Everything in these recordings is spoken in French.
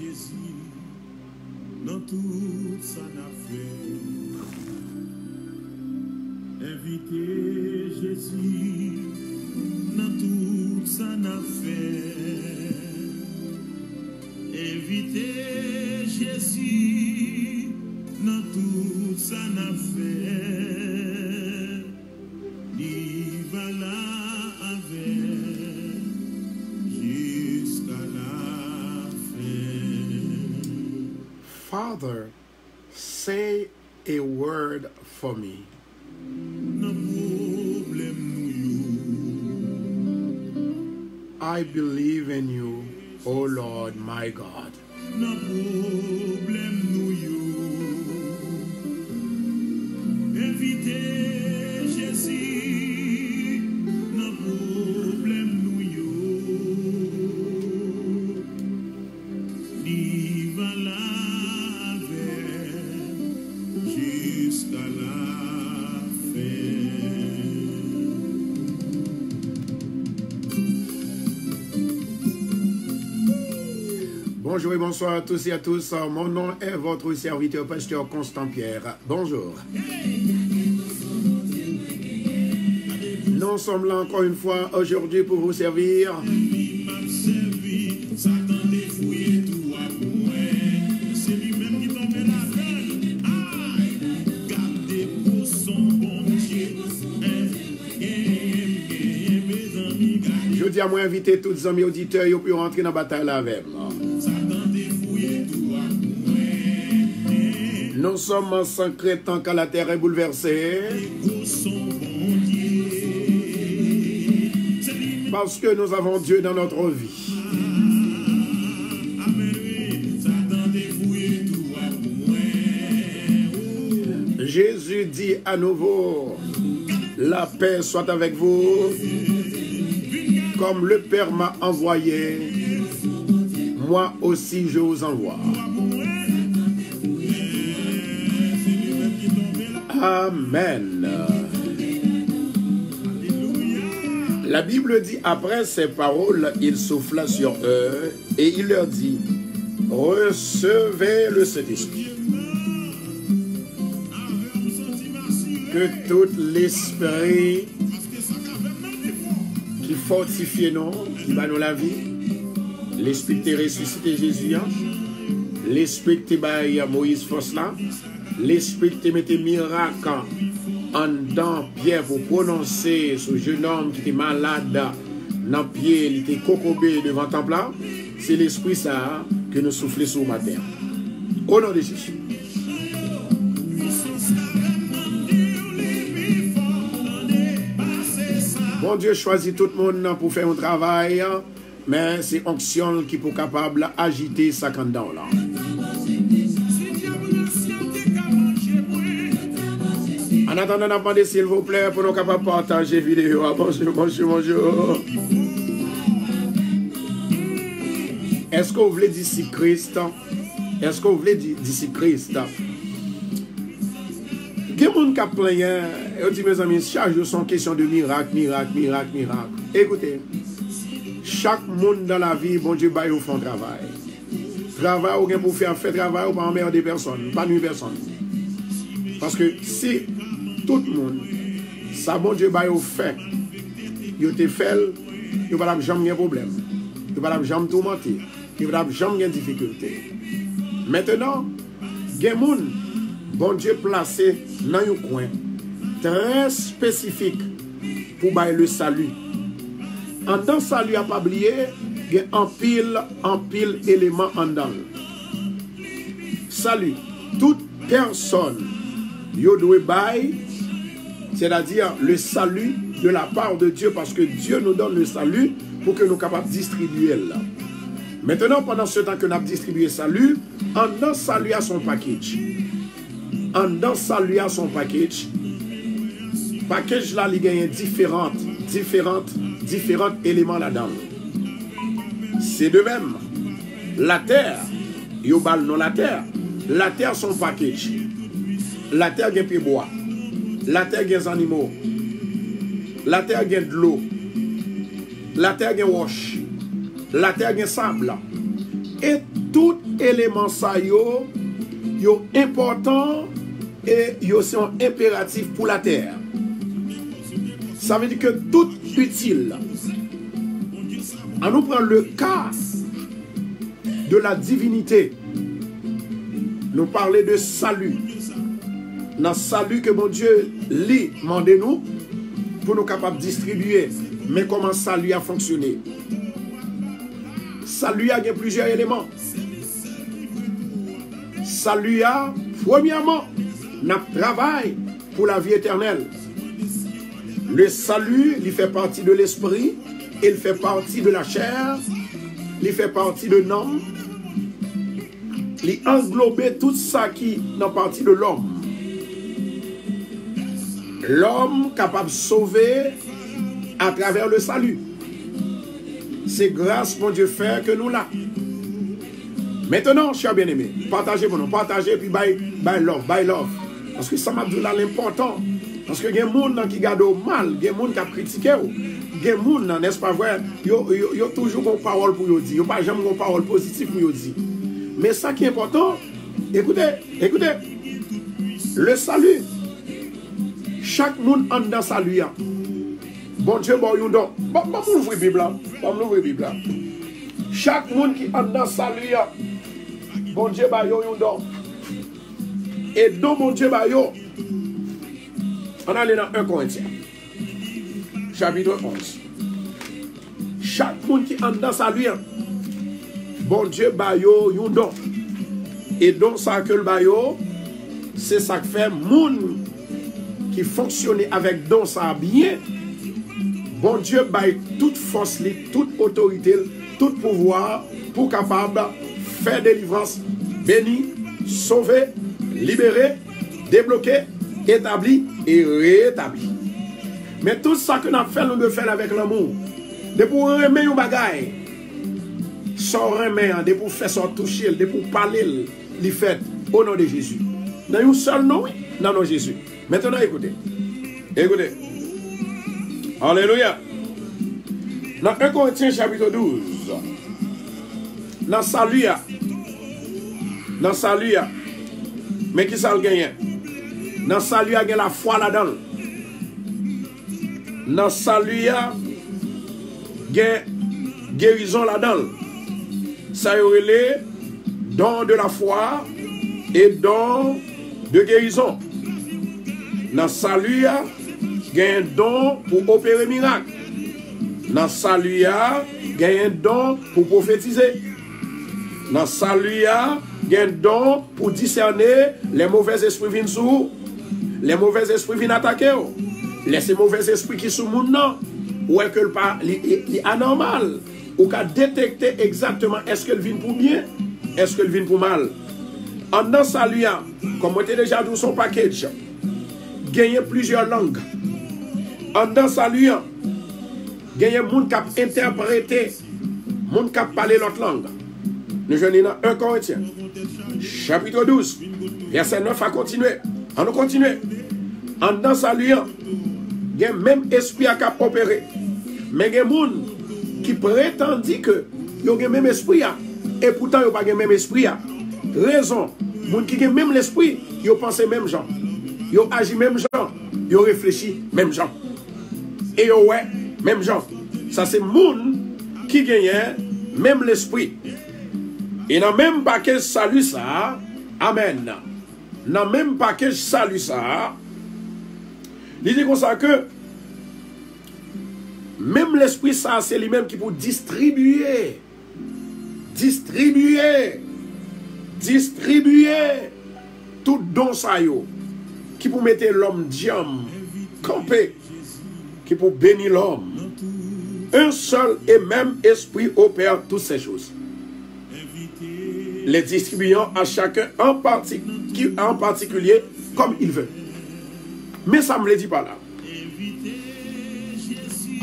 Jésus dans tout ça n'a fait. Inviter Jésus dans tout ça n'a fait. Inviter Jésus dans tout ça n'a fait. Il va là avec jusqu'à la fin. Father, say a word for me. I believe in you, O Lord my God. Bonjour et bonsoir à tous et à tous. Mon nom est votre serviteur pasteur Constant Pierre. Bonjour. Nous sommes là encore une fois aujourd'hui pour vous servir. Je dis à moi inviter tous les amis auditeurs pour rentrer dans la bataille avec moi. Nous sommes sans crainte tant que la terre est bouleversée. Parce que nous avons Dieu dans notre vie. Jésus dit à nouveau, la paix soit avec vous. Comme le Père m'a envoyé, moi aussi je vous envoie. Amen. La Bible dit, après ces paroles, il souffla sur eux et il leur dit, recevez le Saint-Esprit. Que tout l'esprit qui fortifie nous, qui va nous la vie, l'esprit qui ressuscité Jésus, l'esprit qui bat Moïse force là, l'esprit qui mettait miracle en dedans Pierre pour prononcer ce jeune homme qui était malade dans pied, il était cocobé devant le temple là, c'est l'esprit ça que nous soufflons sur ma terre. Au nom de Jésus. Bon Dieu choisit tout le monde pour faire un travail, mais c'est onction qui est capable d'agiter sa candan là. En attendant, demandez s'il vous plaît pour nous capables de partager la vidéo. Bonjour, bonjour, bonjour. Est-ce que vous voulez d'ici Christ? Est-ce que vous voulez d'ici Christ? Il y a des gens qui plaignent, et dit mes amis, chaque jour sont question de miracle, miracle, miracle, miracle. Écoutez, chaque monde dans la vie, bon Dieu, bah, ils font travail. Travail, ou bien pour faire travail, ou pas emmerder personne, pas nuire personne. Parce que si tout le monde, ça bon Dieu, bah, ils fait, ils te fait, ils ne vont jamais avoir problème. Ils ne vont jamais tourmenter. Ils ne vont jamais avoir difficulté. Maintenant, il y a des gens, bon Dieu, placé dans un coin très spécifique pour le salut. En tant que salut à pas oublier, il y a un pile élément en dedans. Salut, toute personne, yo doit bailler, c'est-à-dire le salut de la part de Dieu, parce que Dieu nous donne le salut pour que nous soyons capables de distribuer là. Maintenant, pendant ce temps que nous avons distribué le salut, en dedans salut à son package. En dedans salut à son package. Package là, il y a différents éléments là-dedans. C'est de même. La terre, yo bal non la terre. La terre son package. La terre a pied bois. La terre a des animaux. La terre a de l'eau. La terre a roche. La terre a sable. Et tout éléments ça yo important et yo c'est un impératif pour la terre. Ça veut dire que tout utile. On nous prend le cas de la divinité. Nous parler de salut. Dans salut que mon Dieu lit, mandez-nous pour nous capables de distribuer. Mais comment salut a fonctionné? Salut a plusieurs éléments. Salut a, premièrement, notre travail pour la vie éternelle. Le salut, il fait partie de l'esprit, il fait partie de la chair, il fait partie de l'homme, il englobe tout ça qui est partie de l'homme. L'homme capable de sauver à travers le salut. C'est grâce, mon Dieu, fait que nous là. Maintenant, chers bien-aimés, partagez mon nom, partagez, puis bye love. Parce que ça m'a dit là l'important. Parce que il y a des gens qui gardent mal, il y a des gens qui ont critiqué. Il y a des gens, n'est-ce pas vrai, ils ont toujours une parole pour dire. Ils n'ont pas jamais une parole positive pour dire. Mais ça qui est important, écoutez, le salut. Chaque monde en dans salut. Bon Dieu, bon yon don. Bon, m'ouvrir Bible. Chaque monde qui en dans salut. Bon Dieu, bah yon don. Et donc, bon Dieu, bah yon. On allait dans 1 Corinthiens. Chapitre 11. Chaque monde qui en dans salut. Bon Dieu, bah yon don. Et donc, ça que le bah yon, c'est ça que fait monde qui fonctionnait avec don ça bien, bon Dieu baille toute force, toute autorité, tout pouvoir pour capable faire délivrance, bénir, sauver, libérer, débloquer, établir et rétablir. Mais tout ça que nous avons fait, nous devons faire avec l'amour. De pour remettre un bagage, sans remettre, de pour faire son toucher, de pour parler, les fait au nom de Jésus. Dans un seul nom, oui, dans le nom de Jésus. Maintenant, écoutez. Alléluia. Dans 1 Corinthiens chapitre 12. Dans salut. Mais qui ça le gagne? Dans salut, il y a la foi là-dedans. Dans salut, il y a guérison là-dedans. Ça y est les dons de la foi et dons de guérison. Dans salut, il y a un don pour opérer miracle. Dans salut, il y a un don pour prophétiser. Dans salut, il y a un don pour discerner les mauvais esprits viennent sur les mauvais esprits viennent attaquer. Les mauvais esprits qui sont maintenant, ou est-ce que le anormal, ou qu'à détecter exactement est-ce qu'elle vient pour bien, est-ce qu'elle vient pour mal. En dans salut, comme on était déjà dans son package, gagner plusieurs langues. En dans salut, gagner monde qui a interprété, monde qui a parlé l'autre langue. Nous venons dans 1 Corinthiens, chapitre 12, verset 9 à continuer. On nous continue. En dans salut, il y a même esprit à cap opérer. Mais il y a des gens qui prétendent que il y a le même esprit et pourtant il n'y a pas le même esprit. Raison, les gens qui ont même l'esprit, ils pensent même genre. Ils agissent même genre. Ils réfléchissent même genre. Et ils ouais même genre. Ça c'est les gens qui gagnent même l'esprit. Et dans même paquet salut ça, amen. Dans même paquet salut ça, il dit comme ça que même l'esprit ça, c'est lui-même qui peut distribuer tout don ça yo, qui peut mettre l'homme diam camper, qui peut bénir l'homme. Un seul et même esprit opère toutes ces choses, les distribuant à chacun en particulier comme il veut. Mais ça ne me le dit pas là.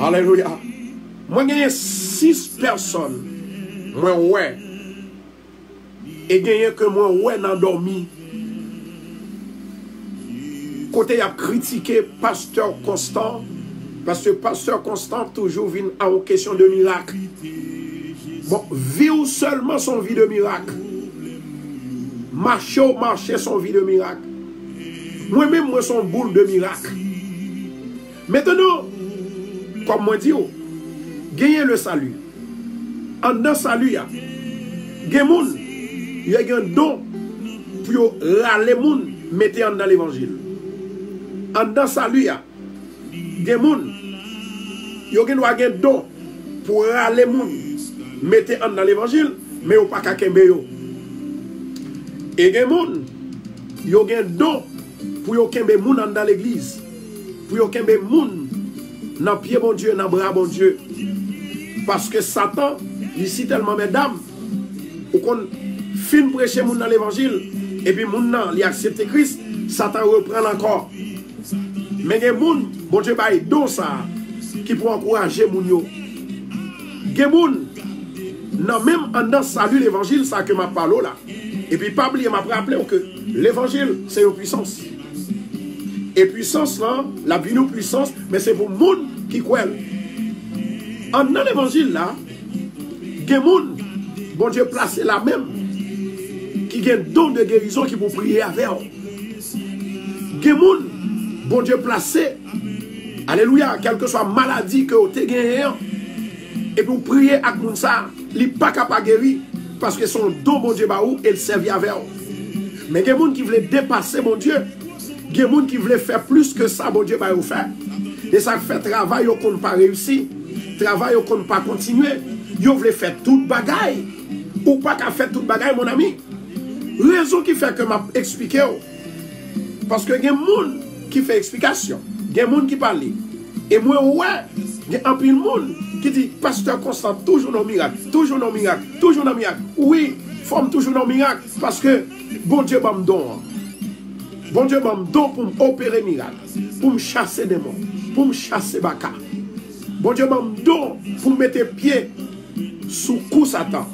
Alléluia. Moi, j'ai 6 personnes. Moi, ouais. Et j'ai que moi, ouais, n'a dormi. Côté, il a critiqué Pasteur Constant. Parce que Pasteur Constant toujours vient à une question de miracle. Bon, vit seulement son vie de miracle. marcher son vie de miracle. Moi-même, moi, son boule de miracle. Maintenant, comme moi dis, gagner le salut. En dans le salut, il y a un don pour râler les gens, mettre dans l'évangile. En dans le salut, il y a un don pour râler les gens, mettre dans l'évangile, mais il n'y a pas qu'à kembe yo. Et il y a un don pour kembe les gens dans l'église. Pour kembe les gens dans le pied bon Dieu, dans le bras bon Dieu. Parce que Satan, ici tellement mesdames, ou qu'on fin prêcher moun dans l'évangile, et puis moun nan, li accepte Christ, Satan reprend encore. Mais il y a moun, bon Dieu bail don ça, qui pour encourager moun yo. Il y a moun, non même en dans salut l'évangile, ça que m'a parlé là. Et puis pas oublier, m'a rappelé que l'évangile, c'est une puissance. Et puissance là, la vie nous puissance, mais c'est pour moun qui croit. En dans l'évangile là, il y a moun, bon Dieu placé là même, qui a un don de guérison qui pour prier avec eux. Il y a moun, bon Dieu placé, alléluia, quelle que soit maladie que vous avez gagné, et pour prier avec moun ça, il n'est pas capable de guérir, parce que son don, bon Dieu, il servit avec eux. Mais il y a des gens qui veulent dépasser, mon Dieu. Il y a des gens qui veulent faire plus que ça, bon Dieu, vous faire. Et ça fait travail, qu'on ne pas réussir. Travail, qu'on ne pas continuer. Vous voulez faire toute bagaille. Ou pas qu'à faire toute bagaille, mon ami. Raison qui fait que m'a expliqué. Parce que il y a des gens qui font explication. Il y a des gens qui parlent. Et moi, ouais, il y a un peu de monde qui dit, pasteur Constant, toujours dans le miracle, toujours dans le miracle, toujours dans le miracle. Oui, forme toujours dans le miracle, parce que bon Dieu m'a don. Bon Dieu m'a don pour m'opérer miracle, pour me chasser des démons, pour me chasser baka. Bon Dieu m'a don pour mettre pied sous coup Satan.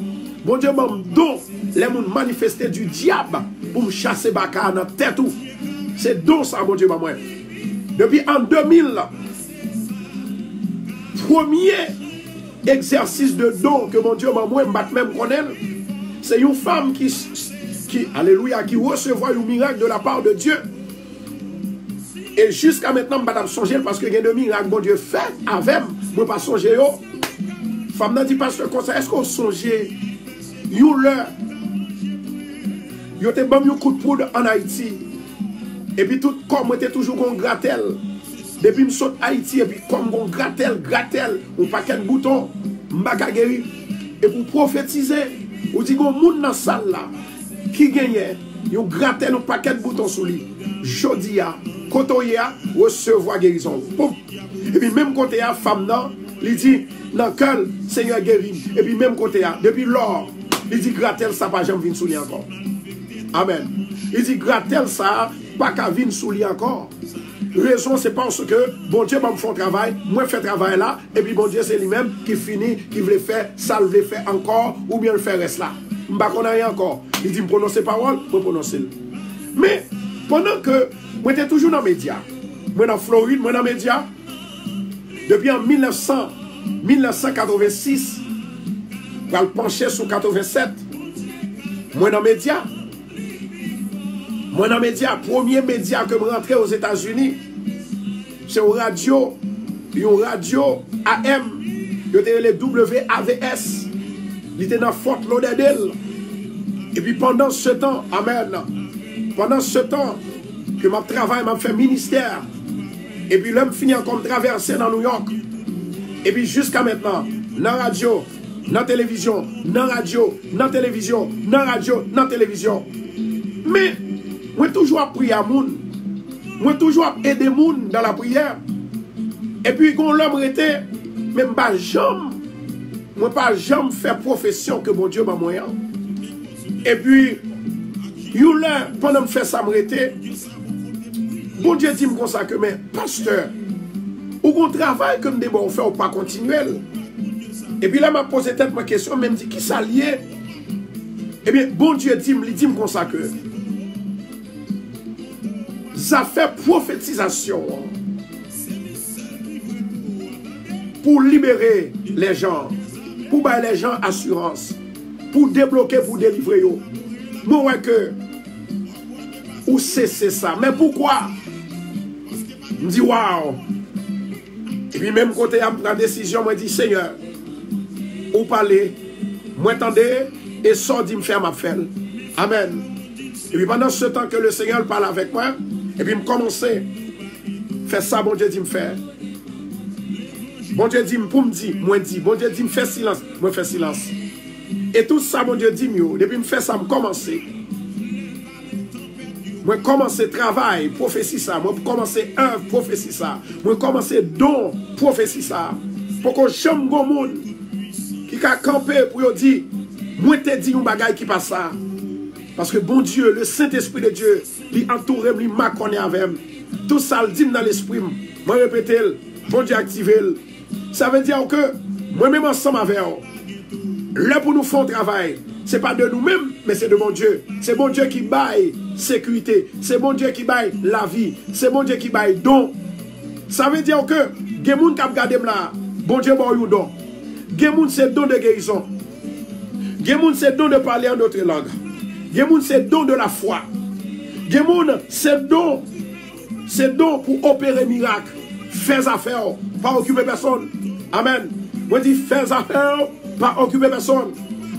Bon Dieu m'a don les gens manifester du diable pour me chasser baka dans la tête. C'est don ça, bon Dieu m'a moi. Depuis en 2000, premier exercice de don que mon Dieu m'a moi, même connaît, c'est une femme qui alléluia, qui recevra un miracle de la part de Dieu. Et jusqu'à maintenant, je ne vais pas songer parce que il y a des miracles, bon Dieu fait avec moi, je ne vais pas songer. Femme n'a dit pas ce conseil, est-ce qu'on songeait, you l'heure, you te bon un coup de poudre en Haïti, et puis tout comme était toujours qu'on grattel. Depuis que je saute Haïti, et puis comme on grattel, on paquet de boutons, m'baka guéri. Et pour prophétiser, on dit qu'on moun dans la salle là, qui gagne, on grattel un paquet de boutons sous lui. Jodia, kotoya, recevoir guérison. Et puis même côté à femme là, il dit, dans quel Seigneur guéri. Et puis même côté à, depuis lors, il dit grattel ça pas jamais venir sous lui encore. Amen. Il dit grattel ça pas qu'à venir sous lui encore. Raison, c'est parce que bon Dieu va me faire travail, moi je fais travail là, et puis bon Dieu c'est lui-même qui finit, qui veut faire, ça le veut faire encore, ou bien le faire reste là. Je ne sais pas rien encore. Il dit me prononcer parole, je prononcer. Mais pendant que moi j'étais toujours dans les médias, moi dans Floride, moi dans les médias, depuis en 1986, pour le pencher sur 87, moi dans les médias. Moi dans les médias, premier média que je rentré aux États-Unis, c'est une radio AM, il était le WAVS, il était dans Fort Lauderdale. Et puis pendant ce temps, amen, pendant ce temps que je travaille, je fait ministère, et puis là je finis encore de traverser dans New York, et puis jusqu'à maintenant, dans la radio, dans la télévision, dans la radio, dans la télévision, dans la radio, dans la télévision. Mais moi toujours prier à moun. Moi toujours aider moun dans la prière. Et puis quand l'homme était même pas jamais moi pas jamais faire profession que mon Dieu m'a moyen. Et puis là pendant me faire ça m'arrêter. Bon Dieu dit comme ça que mais pasteur ou qu'on travail que me bon faire ou pas continuel. Et puis là m'a posé tête ma question même dit qui ça lié. Eh bien bon Dieu dit comme ça que ça fait prophétisation pour libérer les gens, pour bailler les gens assurance, pour débloquer, pour délivrer. Moi, ouais que ou cesser ça. Mais pourquoi? Je me dis, waouh. Et puis même côté à la décision, moi dis, Seigneur, ou parler, moi attendez, et sort dit me faire ma faire. Amen. Et puis pendant ce temps que le Seigneur parle avec moi, et puis me commencer faire ça, bon Dieu dit me faire. Bon Dieu dit pour me dire, moi dit, bon Dieu dit me faire silence, moi fais silence. Et tout ça, bon Dieu dit mieux, depuis me faire ça, me commencer. Moi commencer travail, prophétie ça, moi commencer œuvre, prophétie ça, moi commencer don, prophétie ça. Pour que j'aime le monde qui a campé pour dire, moi te dis un bagage qui passe ça. Parce que bon Dieu, le Saint-Esprit de Dieu, il entoure, il m'a connu avec. Tout ça, il dit dans l'esprit. Moi répéter, bon Dieu active. Ça veut dire que moi-même ensemble avec eux, là pour nous faire un travail, ce n'est pas de nous-mêmes, mais c'est de mon Dieu. C'est bon Dieu qui baille sécurité. C'est bon Dieu qui baille la vie. C'est bon Dieu qui baille don. Ça veut dire que les gens qui regardent là, bon Dieu baille un don. Les gens c'est don de guérison. Les gens c'est don de parler en notre langue. Les gens c'est don de la foi. Les gens c'est don. C'est don pour opérer miracle. Fais affaire, pas occuper personne. Amen. Moi dis fais affaire, pas occuper personne.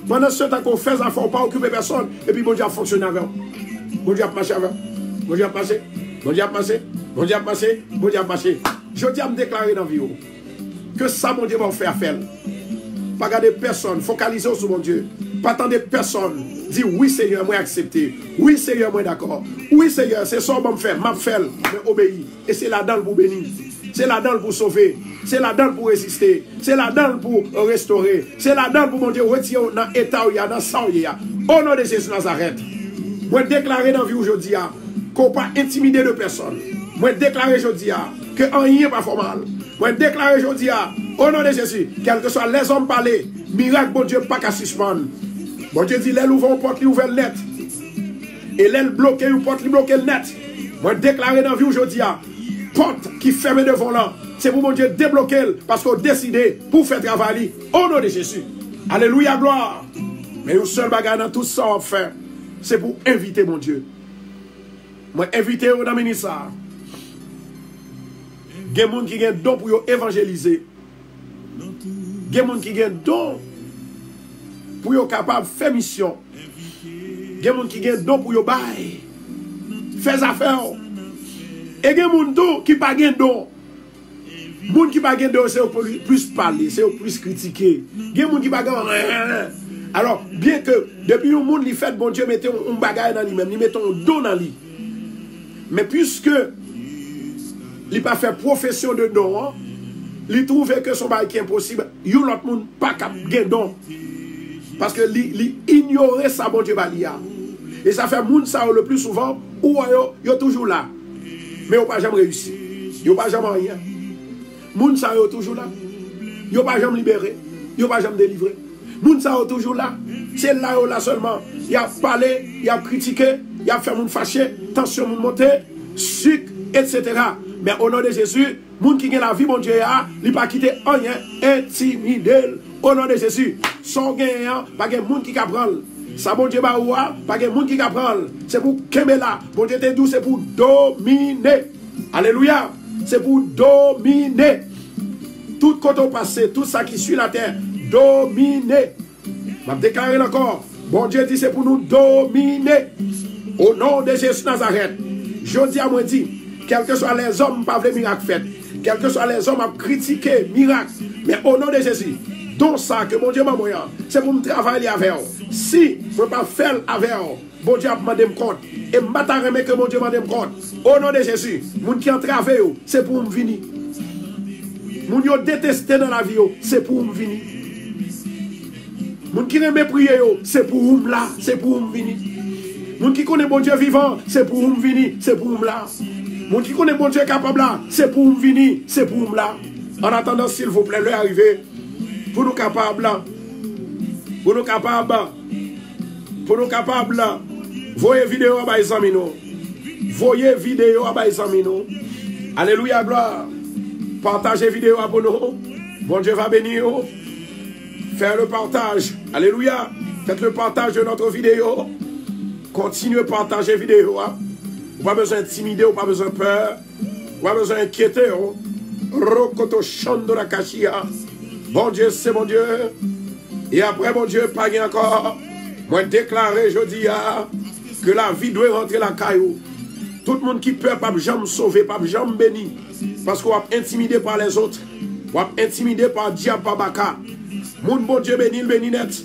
Pendant ce temps qu'on fait affaire, pas occuper personne. Et puis bon Dieu a fonctionné avec vous. Bon Dieu a marché avec vous. Bon Dieu a passé. Bon Dieu a passé. Bon Dieu a passé. Bon Dieu a passé. Je dis à me déclarer dans la vie que ça, mon Dieu, va faire faire. Pas garder personne. Focaliser sur mon Dieu. Pas attendre personne. Dis oui Seigneur, moi accepté. Oui Seigneur, moi d'accord. Oui Seigneur, c'est ça que je fais. Je fais, mais obéis. Et c'est là-dedans pour bénir. C'est là-dedans pour sauver. C'est là-dedans pour résister. C'est là-dedans pour restaurer. C'est là-dedans pour mon Dieu retirer dans l'état où il y a, dans ça où il y a. Au nom de Jésus Nazareth. Moi déclarer dans la vie aujourd'hui qu'on ne pas intimider de personne. Moi déclarer aujourd'hui que rien n'est pas formal. Moi déclarer aujourd'hui au nom de Jésus, quel que soit les hommes parler, miracle bon Dieu pas qu'à suspendre. Bon Dieu dit l'aile ouvre une porte, il ouvre net. Et l'aile bloquée, une porte, il bloque net. Moi déclarer dans la vie aujourd'hui porte qui ferme devant là. C'est pour mon Dieu débloquer parce qu'on décide pour faire travailler au nom de Jésus. Alléluia, gloire. Mais une seule bagarre dans tout ça on fait, c'est pour inviter mon Dieu. Moi inviter dans le ministère. Il y a des gens qui ont don pour évangéliser. Il y a des gens qui ont don pour être capable de faire mission. Il y a des gens qui ont don pour faire affaires. Et il y a des gens qui n'ont pas de don. Les gens qui n'ont pas de don, c'est plus parler, c'est plus critiquer. Il y a des gens qui n'ont pas de don. Alors, bien que depuis le monde, il fait bon Dieu, mettez un bagage dans lui-même, il mettez un don dans lui. Mais puisque il n'a pas fait profession de don, il trouve que son bagage est impossible, il y a l'autre monde pas capable de don. Parce que il ignore sa bon Dieu balia. Et ça fait monde ça le plus souvent, ou il est toujours là. Mais il n'a pas jamais réussi. Il n'a pas jamais rien. Moun sa yo toujours là. Yo pas jamais libéré. Yo pas jamais délivré. Moun sa yo toujours là. C'est là yo là seulement. Il a parlé, il a critiqué, il a fait moun fâché, tension moun monté, sucre, etc. Mais au nom de Jésus, moun qui gagne la vie, mon Dieu, il pas quitté rien, intimidé. Au nom de Jésus, son gagnant, pas de moun qui apprend. Ça, bon Dieu, pas de moun qui apprend. C'est pour Kemela. Bon Dieu, t'es doux, c'est pour dominer. Alléluia. C'est pour dominer. Tout côté passé, tout ça qui suit la terre, dominer. Je vais déclarer encore. Bon Dieu dit c'est pour nous dominer. Au nom de Jésus Nazareth. Je dis à moi dit, quels que soient les hommes, pas les miracles faits. Quels que soient les hommes à critiquer miracle. Mais au nom de Jésus, donc ça que mon Dieu m'a moyen, c'est pour me travailler avec eux. Si je ne peux pas faire avec eux, bon Dieu a demandé me compte. Et je m'attends que mon Dieu m'a demandé me compte. Au nom de Jésus, les gens qui ont travaillé, c'est pour me venir. Les gens qui ont détesté dans la vie, c'est pour me venir. Les gens qui aiment prier, c'est pour me là, c'est pour me venir. Les gens qui connaissent bon Dieu vivant, c'est pour me venir, c'est pour me là. Les gens qui connaissent bon Dieu capable là, c'est pour me venir, c'est pour me là. En attendant, s'il vous plaît, l'heure arrivée, pour nous capables là, pour nous capables là, voyez vidéo à Baïsamino. Voyez vidéo à Baïsamino. Alléluia, gloire. Partagez vidéo à Bono. Bon Dieu va bénir. Faire le partage. Alléluia. Faites le partage de notre vidéo. Continuez à partager vidéo. Ou pas besoin d'intimider, ou pas besoin de peur. Ou pas besoin d'inquiéter. Rokoto Chandora Kashia. Bon Dieu, c'est mon Dieu. Et après, mon Dieu, pas encore. Moi, déclarer, je dis, que la vie doit rentrer la caillou. Tout le monde qui peut, pas jamais sauver, pas jamais béni. Parce qu'on va intimider par les autres. On va intimider par diable, par baka. Mon bon Dieu béni, le béni net.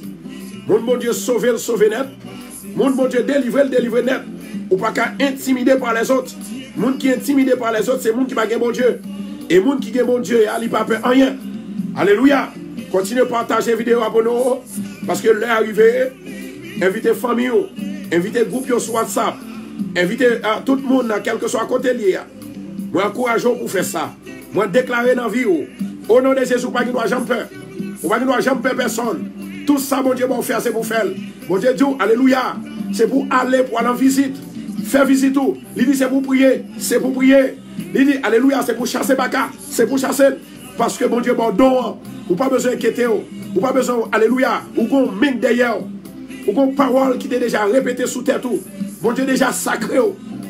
Mon bon Dieu sauver, le sauver net. Mon bon Dieu délivrer, le délivrer net. Ou pas qu'à intimider par les autres. Moun qui est intimidé par les autres, c'est moun qui va gagner bon Dieu. Et moun qui gagne bon Dieu, il pas peur rien. Alléluia. Continuez à partager la vidéo pour nous. Parce que l'heure est arrivée. Invitez famille, invitez groupe sur WhatsApp. Invitez tout le monde, quel que soit côté lié. Moi, encourageons pour faire ça. Moi, déclarer dans la vie. Au nom de Jésus, pas qu'il doit jamais peur. Pas qu'il doit jamais peur personne. Tout ça, mon Dieu, va faire, c'est pour faire. Mon Dieu dit, alléluia. C'est pour aller en visite. Faire visite tout. Il dit, c'est pour prier. C'est pour prier. Il dit, alléluia, c'est pour chasser baka. C'est pour chasser. Parce que mon Dieu, bon don. Ou pas besoin d'inquiéter. Ou pas besoin, alléluia. Ou qu'on mine derrière. Ou qu'on parole qui est déjà répétée sous terre tout. Mon Dieu déjà sacré.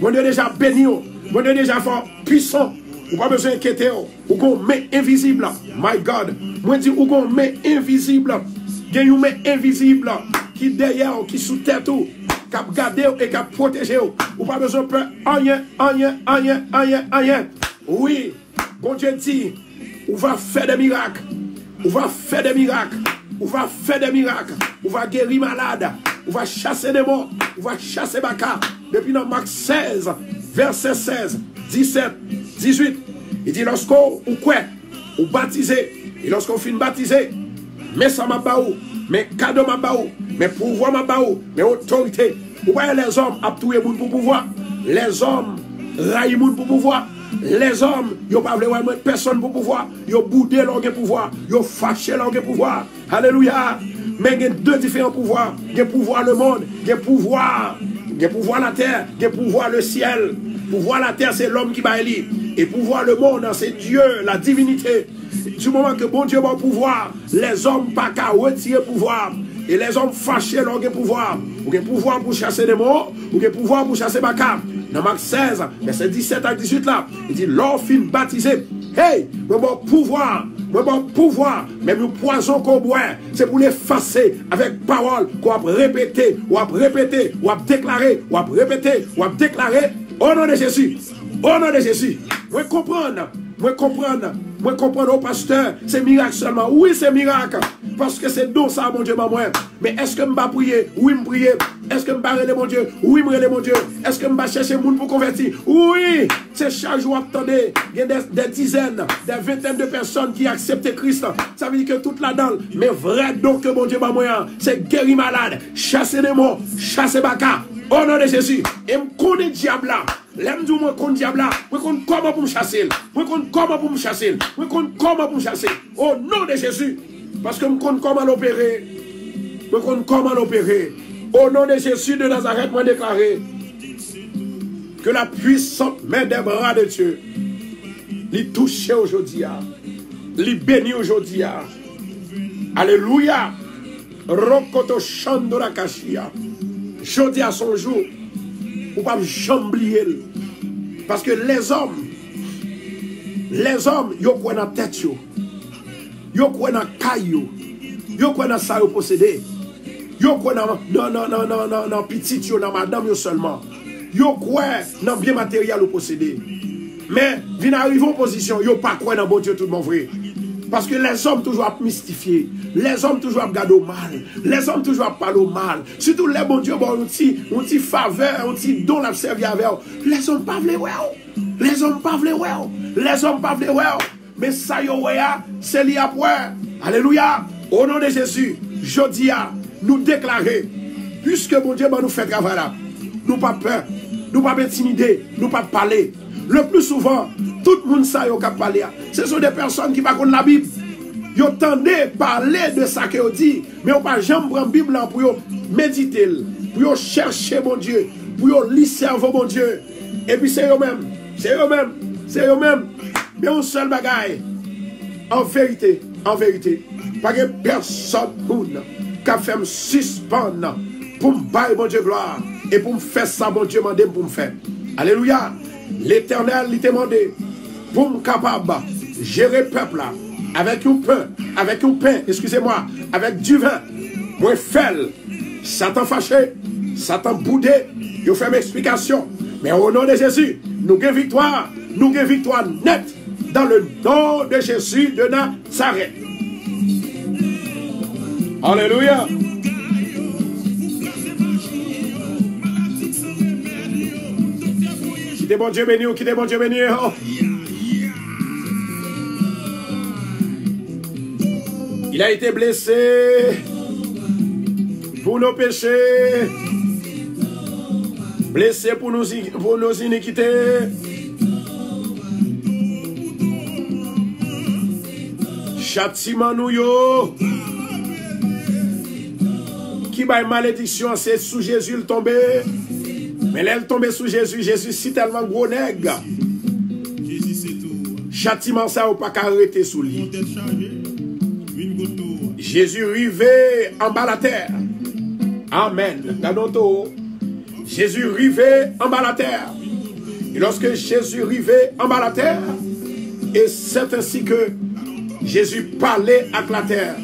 Mon Dieu déjà béni. Mon Dieu déjà fort, puissant. Ou pas besoin d'inquiéter. Ou qu'on met invisible. My God. Moi je dis, ou qu'on met invisible. Il y a une main invisible qui derrière, qui sous terre tout. Qui a gardé et qui a protégé. Ou pas besoin de peur. Rien. Oui. Bon Dieu dit, on va faire des miracles. On va faire des miracles. On va faire des miracles. On va guérir malade. On va chasser des morts. On va chasser baka. Depuis dans Marc 16, verset 16, 17, 18. Il dit lorsqu'on ou baptisé. Et lorsqu'on finit baptiser, mais ça m'a baou. Mais cadeau m'a baou. Mais pouvoir m'a baou. Mais autorité. Vous voyez les hommes à tuer moun pour pouvoir. Les hommes raillent moun pour pouvoir. Les hommes, ils n'ont pas voulu personne pour pouvoir. Ils ont boudé leur pouvoir. Ils ont fâché leur pouvoir. Alléluia. Mais il y a deux différents pouvoirs. Il y a pouvoir le monde. Il y a pouvoir la terre. Il y a pouvoir le ciel. Pouvoir la terre, c'est l'homme qui va élire. Et pouvoir le monde, c'est Dieu, la divinité. Du moment que bon Dieu va pouvoir, les hommes pas qu'à retirer pouvoir. Et les hommes fâchés leur pouvoir. Ou un pouvoir pour chasser les morts. Ou un pouvoir pour chasser Baka. Dans Marc 16, verset 17 à 18 là, il dit, l'or fin baptisé. Hey, nous avons pouvoir. Même le poison qu'on boit, c'est pour l'effacer avec parole qu'on va répéter, ou va déclarer, au nom de Jésus. Au nom de Jésus. Moi comprendre au pasteur, c'est miracle seulement. Oui, c'est miracle. Parce que c'est donc ça, mon Dieu, moi. Mais est-ce que je vais prier? Oui, je prier. Est-ce que je vais relèver mon Dieu? Oui, je relève mon Dieu. Est-ce que je vais chercher le monde pour convertir? Oui. C'est chaque jour, attendez. Il y a des dizaines, des vingtaines de personnes qui acceptent Christ. Ça veut dire que toute la dalle, mais vrai donc que mon Dieu, moi, c'est guérir malade, chasser les morts, chasser baka. Au nom de Jésus. Et me connaît diable là. L'aime du moi contre diable là. Moi contre comment pour me chasser. Moi contre comment pour me chasser. Moi contre comment pour me chasser. Au nom de Jésus. Parce que me contre comment l'opérer. Moi contre comment l'opérer. Au nom de Jésus de Nazareth, moi déclaré que la puissante main des bras de Dieu les touche aujourd'hui. Les bénit aujourd'hui. Alléluia. Rokoto Chandora Kashia. Jodi à son jour, ou pas jamblier. Parce que les hommes, yo quoi dans tête yo quoi dans caillou, yo quoi dans ça yo possédé, yo quoi dans petit yo dans madame yo seulement, yo quoi dans bien matériel yo possédé. Mais vient arriver en position, yo pas quoi dans bon Dieu tout le monde vrai. Parce que les hommes toujours mystifiés. Les hommes toujours regardent au mal. Les hommes toujours parlent au mal. Surtout les bons dieux, bon, on t'y faveur, on t'y don la servir avec eux. Les hommes pas vle Les hommes pas vle Les hommes pas vle Mais ça yo c'est lié après. Alléluia. Au nom de Jésus, jodia, nous déclarer, puisque bon Dieu nous fait travail là, nous pas peur, nous pas intimider, nous pas parler. Le plus souvent, tout le monde sait qui parle. Ce sont des personnes qui ne connaissent pas la Bible. Ils entendent parler de ça qu'ils dit, mais ils ne pas jamais prendre la Bible pour méditer, pour chercher mon Dieu, pour lire cerveau mon Dieu. Et puis c'est eux-mêmes. Mais un seul bagaille. En vérité, pas que personne qui a fait me suspendre pour me bailler mon Dieu gloire et pour me faire ça, mon Dieu m'a dit pour me faire. Alléluia. L'Éternel lui demandait pour me capable gérer le peuple là avec un pain, excusez-moi, avec du vin. Moi fel, Satan fâché, Satan boudé, il fait une explication. Mais au nom de Jésus, nous avons victoire nette dans le nom de Jésus de Nazareth. Alléluia. Qui est bon Dieu béni, qui est bon Dieu béni. Oh. Il a été blessé pour nos péchés, blessé pour nos iniquités. Châtiment nous yo. Qui va malédiction, c'est sous Jésus le tombé. Mais elle tombé sous Jésus, Jésus si tellement gros nègre. Châtiment ça ou pas arrêter sous lui. Jésus rivé en bas la terre. Amen. Jésus rivé en bas la terre. Et lorsque Jésus rivé en bas la terre, et c'est ainsi que Jésus parlait avec la terre.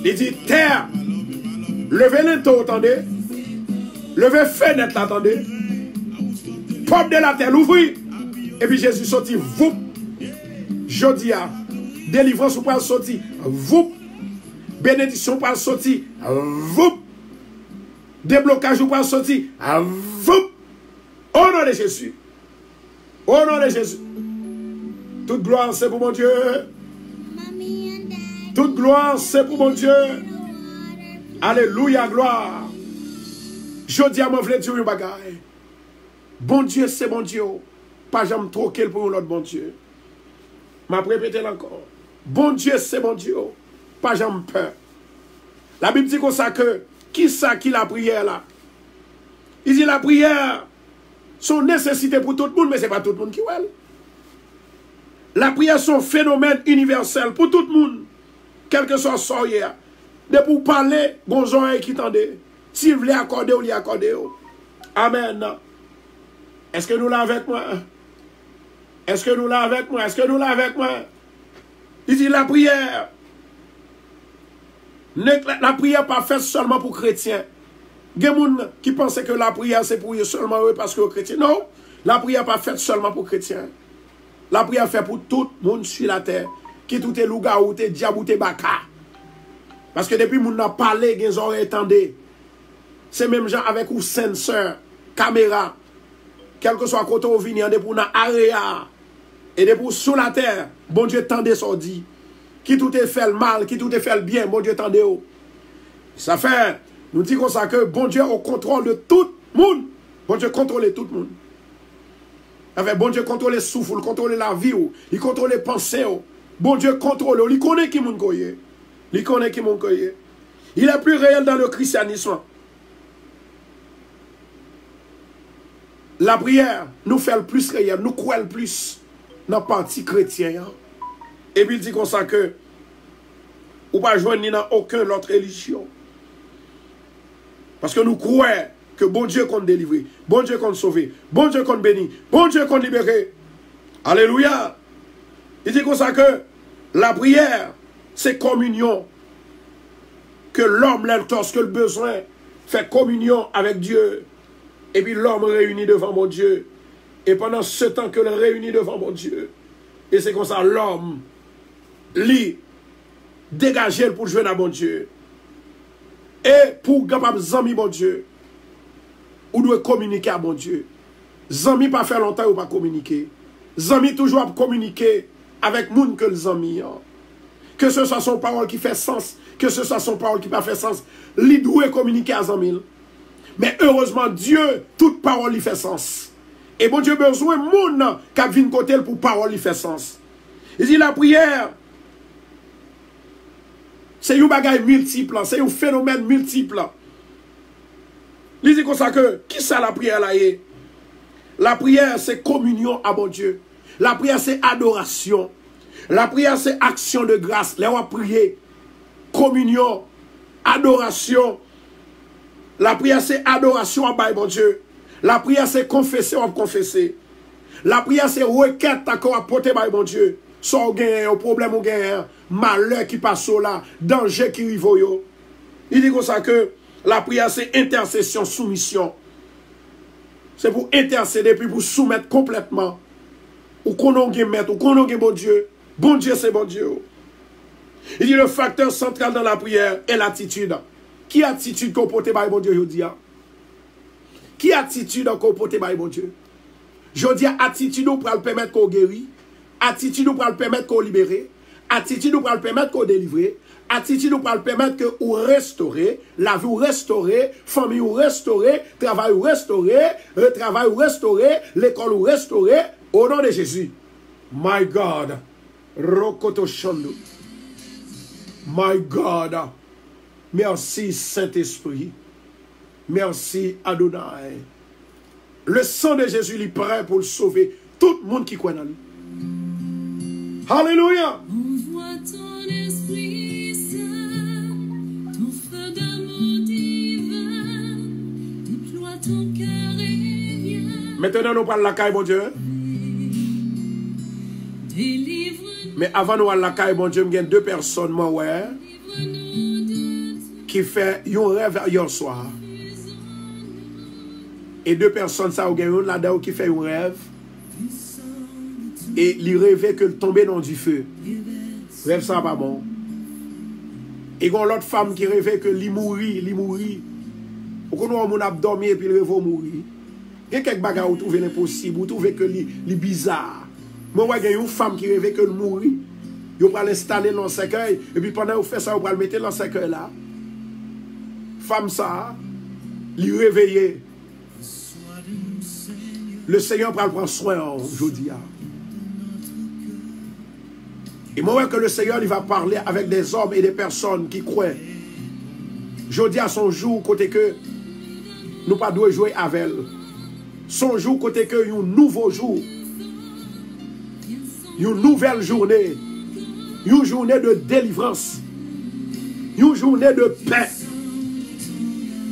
Il dit, terre, levez les taux, attendez. Levez fenêtre, attendez. Porte de la terre, l'ouvrir. Et puis Jésus sortit, vous. Jodia, délivrance ou pas sorti, vous. Bénédiction ou pas sorti, vous. Déblocage ou pas sorti, vous. Au nom de Jésus. Au nom de Jésus. Toute gloire, c'est pour mon Dieu. Toute gloire, c'est pour mon Dieu. Alléluia, gloire. Je dis à mon frère, Dieu, un bagaille. Bon Dieu, c'est bon Dieu. Pas jamais troquer pour l'autre bon Dieu. M'a répété encore. Bon Dieu, c'est bon Dieu. Pas jamais peur. La Bible dit comme ça que, qui ça qui la prière là? Il dit la prière, son nécessité pour tout le monde, mais ce n'est pas tout le monde qui veut. La prière, son phénomène universel pour tout le monde. Quel que soit son hier. De pour parler, bon oreilles qui tendent. S'il voulait accorder ou lui accorder. Amen. Est-ce que nous l'avons avec moi? Est-ce que nous l'avons avec moi? Est-ce que nous l'avons avec moi? Il dit la prière. La prière pas faite seulement pour chrétiens. Il y a des gens qui pensent que la prière c'est pour eux seulement parce que chrétiens. Non, la prière pas faite seulement pour chrétiens. La prière fait pour tout le monde sur la terre. Qui tout est louga ou t'es diable ou t'es baka. Parce que depuis moun n'a parlé, les oreilles entendaient. C'est même gens avec ou senseur, caméra, quel que soit côté où vient, depuis na area et depuis sous la terre, bon Dieu tendait son dit. Qui tout est fait le mal, qui tout est fait le bien, bon Dieu tendait. Ça fait, nous disons comme ça que bon Dieu au contrôle de tout le monde. Bon Dieu contrôle tout le monde. Avec bon Dieu contrôle le souffle, il contrôle la vie, il contrôle les pensées. Bon Dieu contrôle, il connaît qui moun koye. Il connaît qui moun koye. Il est plus réel dans le christianisme. La prière nous fait le plus réel, nous croyons le plus dans le parti chrétien. Et puis il dit comme ça que ou pas joindre ni dans aucune autre religion. Parce que nous croyons que bon Dieu compte délivrer, bon Dieu compte sauver, bon Dieu compte bénir, bon Dieu compte libérer. Alléluia. Il dit comme ça que la prière, c'est communion. Que l'homme, lorsque le besoin, fait communion avec Dieu. Et puis l'homme réunit devant mon Dieu. Et pendant ce temps que le réunit devant mon Dieu. Et c'est comme ça l'homme, lui, dégager pour jouer à mon Dieu. Et pour capable zami mon Dieu, ou doit communiquer à mon Dieu. Zami pas faire longtemps ou pas communiquer. Zami toujours communiquer avec moun que les amis. Que ce soit son parole qui fait sens, que ce soit son parole qui pas fait sens, lui doit communiquer à Zamil. Mais heureusement, Dieu, toute parole lui fait sens. Et bon Dieu besoin de moun qui vient côté pour parole lui fait sens. Il dit la prière, c'est un bagage multiple, c'est un phénomène multiple. Il dit comme ça que, qui ça la prière là est? La prière c'est communion à mon Dieu. La prière c'est adoration. La prière c'est action de grâce. Là on va prier. Communion, adoration. La prière c'est adoration à mon Dieu. La prière, c'est confesser, on va confesser. La prière, c'est requête, d'accord, à porter par bon Dieu. Soit au problème ou gain, malheur qui passe là, danger qui arrive. Il dit comme ça que la prière, c'est intercession, soumission. C'est pour intercéder, puis pour soumettre complètement. Ou qu'on a mettre, ou qu'on a bon Dieu. Bon Dieu, c'est bon Dieu. Il dit le facteur central dans la prière est l'attitude. Qui attitude qu'on porte par bon Dieu, je dis? Qui attitude qu'on porte par bon Dieu? Je dis attitude pour le permettre qu'on guérit. Attitude pour le permettre qu'on libère. Attitude pour le permettre qu'on délivre. Attitude pour le permettre que vous restaurer, la vie vous restaurer, famille vous restaurer, travail vous restaurer, le travail vous restaurer, l'école vous restaurer, au nom de Jésus. My God. Rokoto Shondo. My God. Merci Saint-Esprit. Merci Adonai. Le sang de Jésus est prêt pour le sauver. Tout le monde qui croit dans lui. Alléluia. Envoie ton esprit saint, ton feu d'amour divin, déploie ton cœur et viens. Maintenant nous parlons de la caille, bon Dieu. Délivre-nous, Mais avant nous parler de la caille, bon Dieu, il y a deux personnes, moi, ouais, délivre-nous de qui fait un rêve hier soir. Et deux personnes, ça, il y a une là-dedans qui fait un rêve. Et il rêvait que tomber dans du feu. Rêve ça pas bon. Et il y a l'autre femme qui rêvait que lui mourit. Pourquoi nous on a dormi et puis il rêve mourir. Il y a quelques bagages où vous trouvez l'impossible, vous trouvez que lui bizarre. Moi, il y a une femme qui rêvait que mourir. Vous pouvez l'installer dans le cercueil. Et puis pendant que vous faites ça, vous pouvez le mettre dans le cercueil là. Femme ça, lui réveiller. Le Seigneur prend soin aujourd'hui. Et moi, que le Seigneur il va parler avec des hommes et des personnes qui croient. Jeudi à son jour, côté que nous ne devons pas jouer avec elle. Son jour, côté que un nouveau jour. Une nouvelle journée. Une journée de délivrance. Une journée de paix.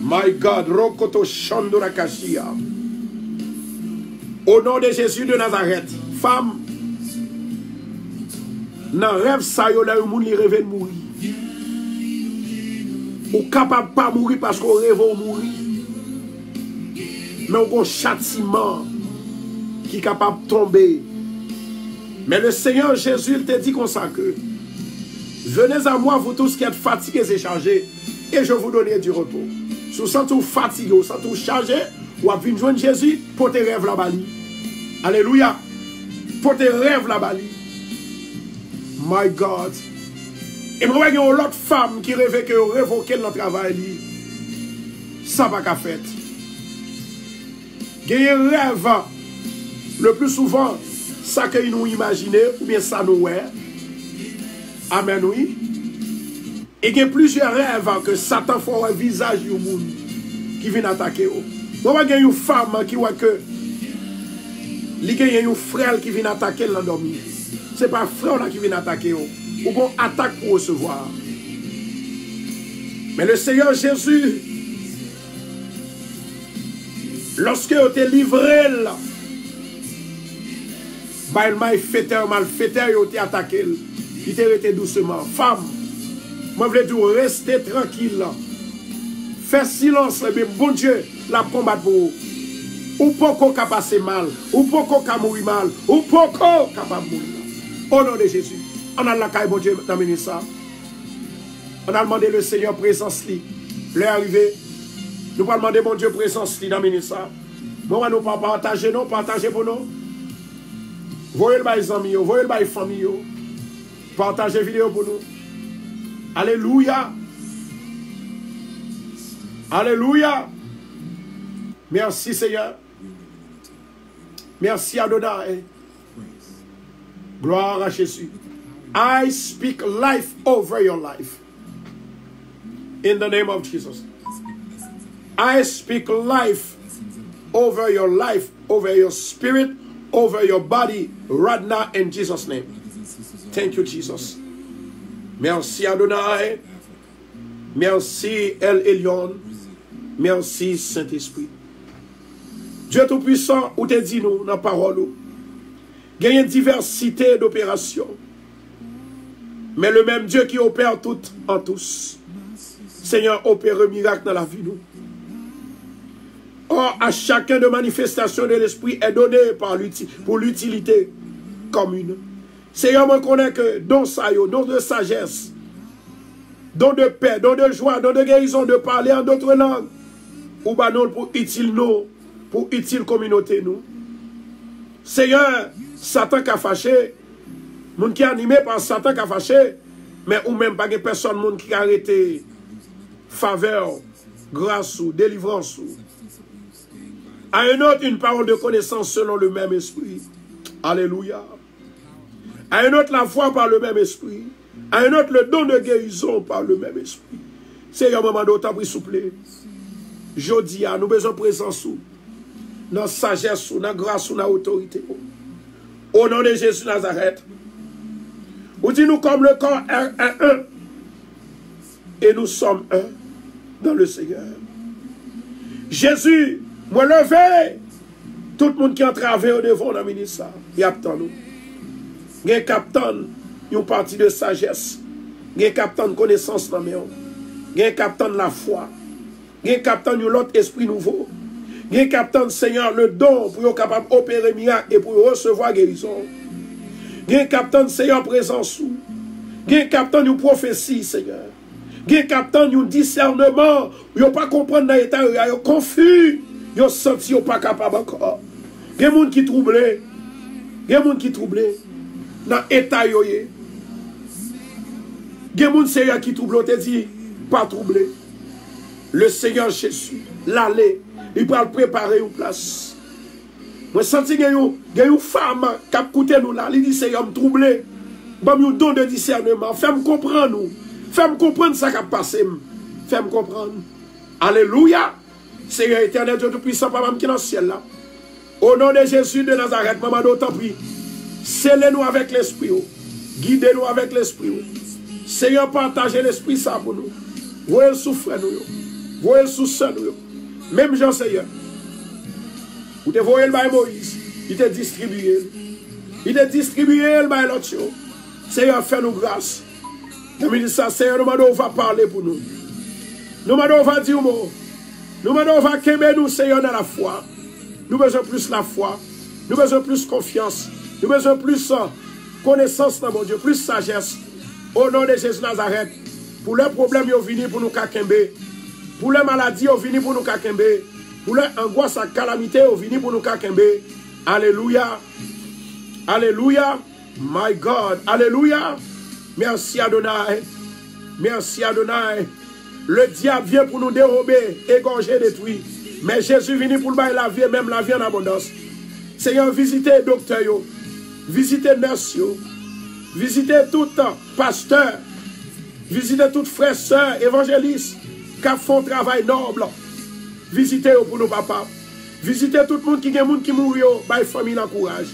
My God, Rokoto Shandora Kashia. Au nom de Jésus de Nazareth, femme, dans le rêve, ça y est, là, où il rêve de mourir. Ou capable de pas mourir parce qu'on rêve de mourir. Mais on a un châtiment qui est capable de tomber. Mais le Seigneur Jésus, il te dit comme ça que venez à moi, vous tous qui êtes fatigués et chargés, et je vous donnerai du repos. Si vous sentez fatigué, vous sentez chargé, ou à venir joindre Jésus pour tes rêves là-bas. Alléluia. Pour tes rêves là-bas. My God. Et moi, il y a une autre femme qui rêvait que révoquer le travail. Ça va qu'à faire. Il y a un rêve. Le plus souvent, ça que nous imaginons, ou bien ça nous est. Amen, oui. Et il y a plusieurs rêves que Satan fait un visage du monde qui vient attaquer. Moi, il y a une femme qui voit que il y a un frère qui vient attaquer l'endormi. Ce n'est pas un frère qui vient attaquer. Ou qu'on attaque pour recevoir. Mais le Seigneur Jésus, lorsque il était livré là, il m'a fait un malfaiteur, il était attaqué. Il était resté doucement. Femme, moi je veux dire, restez tranquille. Faites silence, mais bon Dieu, la combat pour vous. Ou pourquoi qu'on passe mal, ou pourquoi qu'on mourir mal, ou pourquoi qu'on capable mourir. Au nom de Jésus, on a la caille, bon Dieu, d'amener ça. On a demandé le Seigneur présence li. L'heure arrivée, nous allons demander mon Dieu présence li d'amener ça. Bon, nous pas partager, non, partager pour nous. Voyez le bail amis, voyez le bail famille, partagez vidéo pour nous. Alléluia. Alléluia. Merci Seigneur. Merci Adonai. Gloire à Jésus. I speak life over your life. In the name of Jesus. I speak life over your life, over your spirit, over your body right now in Jesus' name. Thank you, Jesus. Merci Adonai. Merci El Elyon. Merci Saint-Esprit. Dieu Tout-Puissant, ou te dit nous dans la parole, il y a une diversité d'opérations. Mais le même Dieu qui opère tout en tous. Seigneur, opère un miracle dans la vie nous. Or, à chacun de manifestation de l'Esprit est donné pour l'utilité commune. Seigneur, moi connais que don ça, don de sagesse, don de paix, don de joie, don de guérison, de parler en d'autres langues, ou bah non pour utile nous, pour utile communauté nous. Seigneur, Satan qui a fâché, moun qui est animé par Satan qui a fâché, mais ou même pas de personne moun qui a arrêté faveur, grâce ou délivrance ou. À un autre, une parole de connaissance selon le même esprit. Alléluia. À un autre, la foi par le même esprit. À un autre, le don de guérison par le même esprit. Seigneur, maman, d'autant pris souple. Jodi, nous avons besoin de présence, dans la sagesse, dans la grâce, dans l'autorité. Au nom de Jésus Nazareth. Vous dites nous comme le corps est un. Et nous sommes un dans le Seigneur. Jésus, moi levé, tout le monde qui a travaillé au devant dans le ministère, il attend nous. Il y a un capitaine, une partie de sagesse. Il y a un capitaine de connaissance dans le monde. Il y a un capitaine de la foi. Il y a un capitaine de l'autre esprit nouveau. Il y a un capitaine, Seigneur, le don pour être capable d'opérer miracle et pour recevoir guérison. Il y a un capitaine, Seigneur, présence. Il y a un capitaine de prophétie, Seigneur. Il y a un capitaine de discernement. Il n'y a pas comprendre dans l'état, il y a confus. Il y a senti, il n'y a pas capable encore. Il y a des gens qui troublent. Il y a des gens qui troublent. Dans l'état, il y a des gens, Seigneur, qui troublent. On te dit, pas troubler. Le Seigneur Jésus, l'aller, il va préparer une place. Moi, je sens qu'il y a une femme qui a écouté nous là. Il dit, Seigneur, me troubler. Bon, nous don de discernement. Fais-moi comprendre nous. Fais-moi comprendre ça qui a passé. Fais-moi comprendre. Alléluia. Seigneur éternel, Dieu Tout-Puissant, Papa qui est dans le ciel là. Au nom de Jésus de Nazareth, maman, d'autant prie. Scellez-nous avec l'esprit. Guidez-nous avec l'esprit. Seigneur, partagez l'esprit ça pour nous. Voyez le souffre nous. Voyez le souffre nous. Même Jean Seigneur. Vous te voyez le bail Moïse. Il te distribué. Il te distribué le bail l'autre. Seigneur, fais-nous grâce. Nous me dit ça, Seigneur, nous va parler pour nous. Nous va dire mot. Nous va quémer nous, Seigneur, dans la foi. Nous besoin plus la foi. Nous besoin plus confiance. Nous besoin plus connaissance dans mon Dieu, plus sagesse. Au nom de Jésus Nazareth. Pour les problèmes, ils viennent pour nous kakembe. Pour les maladies, ils viennent pour nous kakembe. Pour les angoisses et calamités, ils viennent pour nous kakembe. Alléluia. Alléluia. My God. Alléluia. Merci Adonai. Merci Adonai. Le diable vient pour nous dérober, égorger, détruire. Mais Jésus vient pour nous bailler la vie, même la vie en abondance. Seigneur, visitez les docteurs, visitez les nurses, visitez tout pasteur, visitez toutes frères, sœurs, évangélistes qui font un travail noble. Visitez pour nos papas. Visitez tout le monde qui mourit, by famille en courage.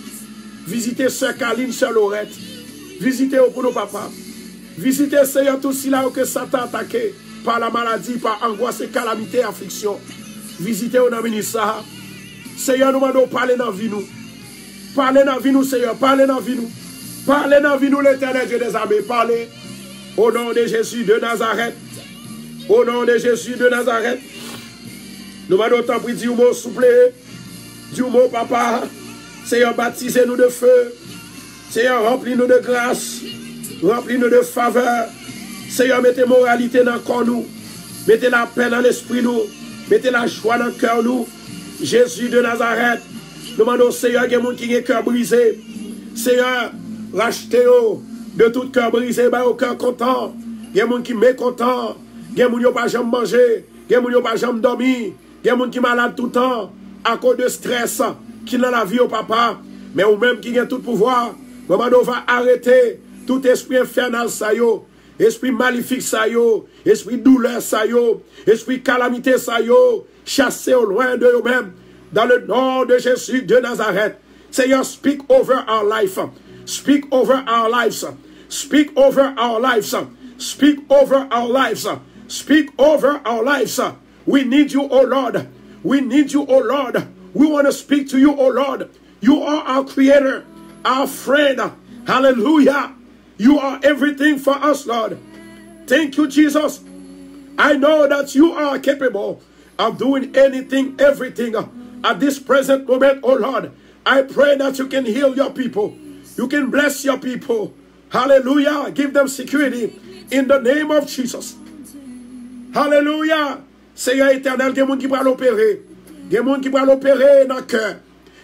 Visitez sœur Caline, sœur Laurette. Visitez pour nos papas. Visitez, Seigneur, tout cela que Satan a attaqué par la maladie, par angoisse et calamité, affliction. Visitez au ministère. Seigneur, nous demandons parler dans la vie nous. Parlez dans la vie nous, Seigneur. Parlez dans la vie nous. Parlez dans la vie nous, l'éternel Dieu des armées. Parlez au nom de Jésus de Nazareth. Au nom de Jésus de Nazareth. Nous demandons tant pis, dis-nous mot souple. Dis-nous mot papa. Seigneur, baptisez-nous de feu. Seigneur, remplis-nous de grâce. Remplis-nous de faveur. Seigneur, mettez moralité dans le corps nous. Mettez la paix dans l'esprit nous. Mettez la joie dans le cœur nous. Jésus de Nazareth. Nous demandons, Seigneur, il y a des gens qui ont le cœur brisé. Seigneur, rachetez-vous de tout cœur brisé, au cœur content. Il y a des gens qui sont mécontents. Il y a des gens qui n'ont pas jamais mangé. Il y a des gens qui n'ont pas jamais dormi. Il y a des gens qui sont malades tout le temps. À cause de stress qui dans la vie au papa. Mais ou même qui a tout pouvoir. Nous demandons, va arrêter tout esprit infernal ça yo. Esprit maléfique ça yo, esprit douleur ça yo, esprit calamité ça yo, chassez au loin de eux-mêmes, dans le nom de Jésus de Nazareth. Seigneur, speak over our life, speak over our lives, speak over our lives, speak over our lives, speak over our lives. We need you, O Lord. We need you, O Lord. We want to speak to you, oh Lord. You are our creator, our friend. Hallelujah. You are everything for us, Lord. Thank you, Jesus. I know that you are capable of doing anything, everything at this present moment, oh Lord. I pray that you can heal your people. You can bless your people. Hallelujah. Give them security in the name of Jesus. Hallelujah. Seigneur éternel, il y a des gens qui vont l'opérer. Il y a des gens qui vont l'opérer dans le cœur.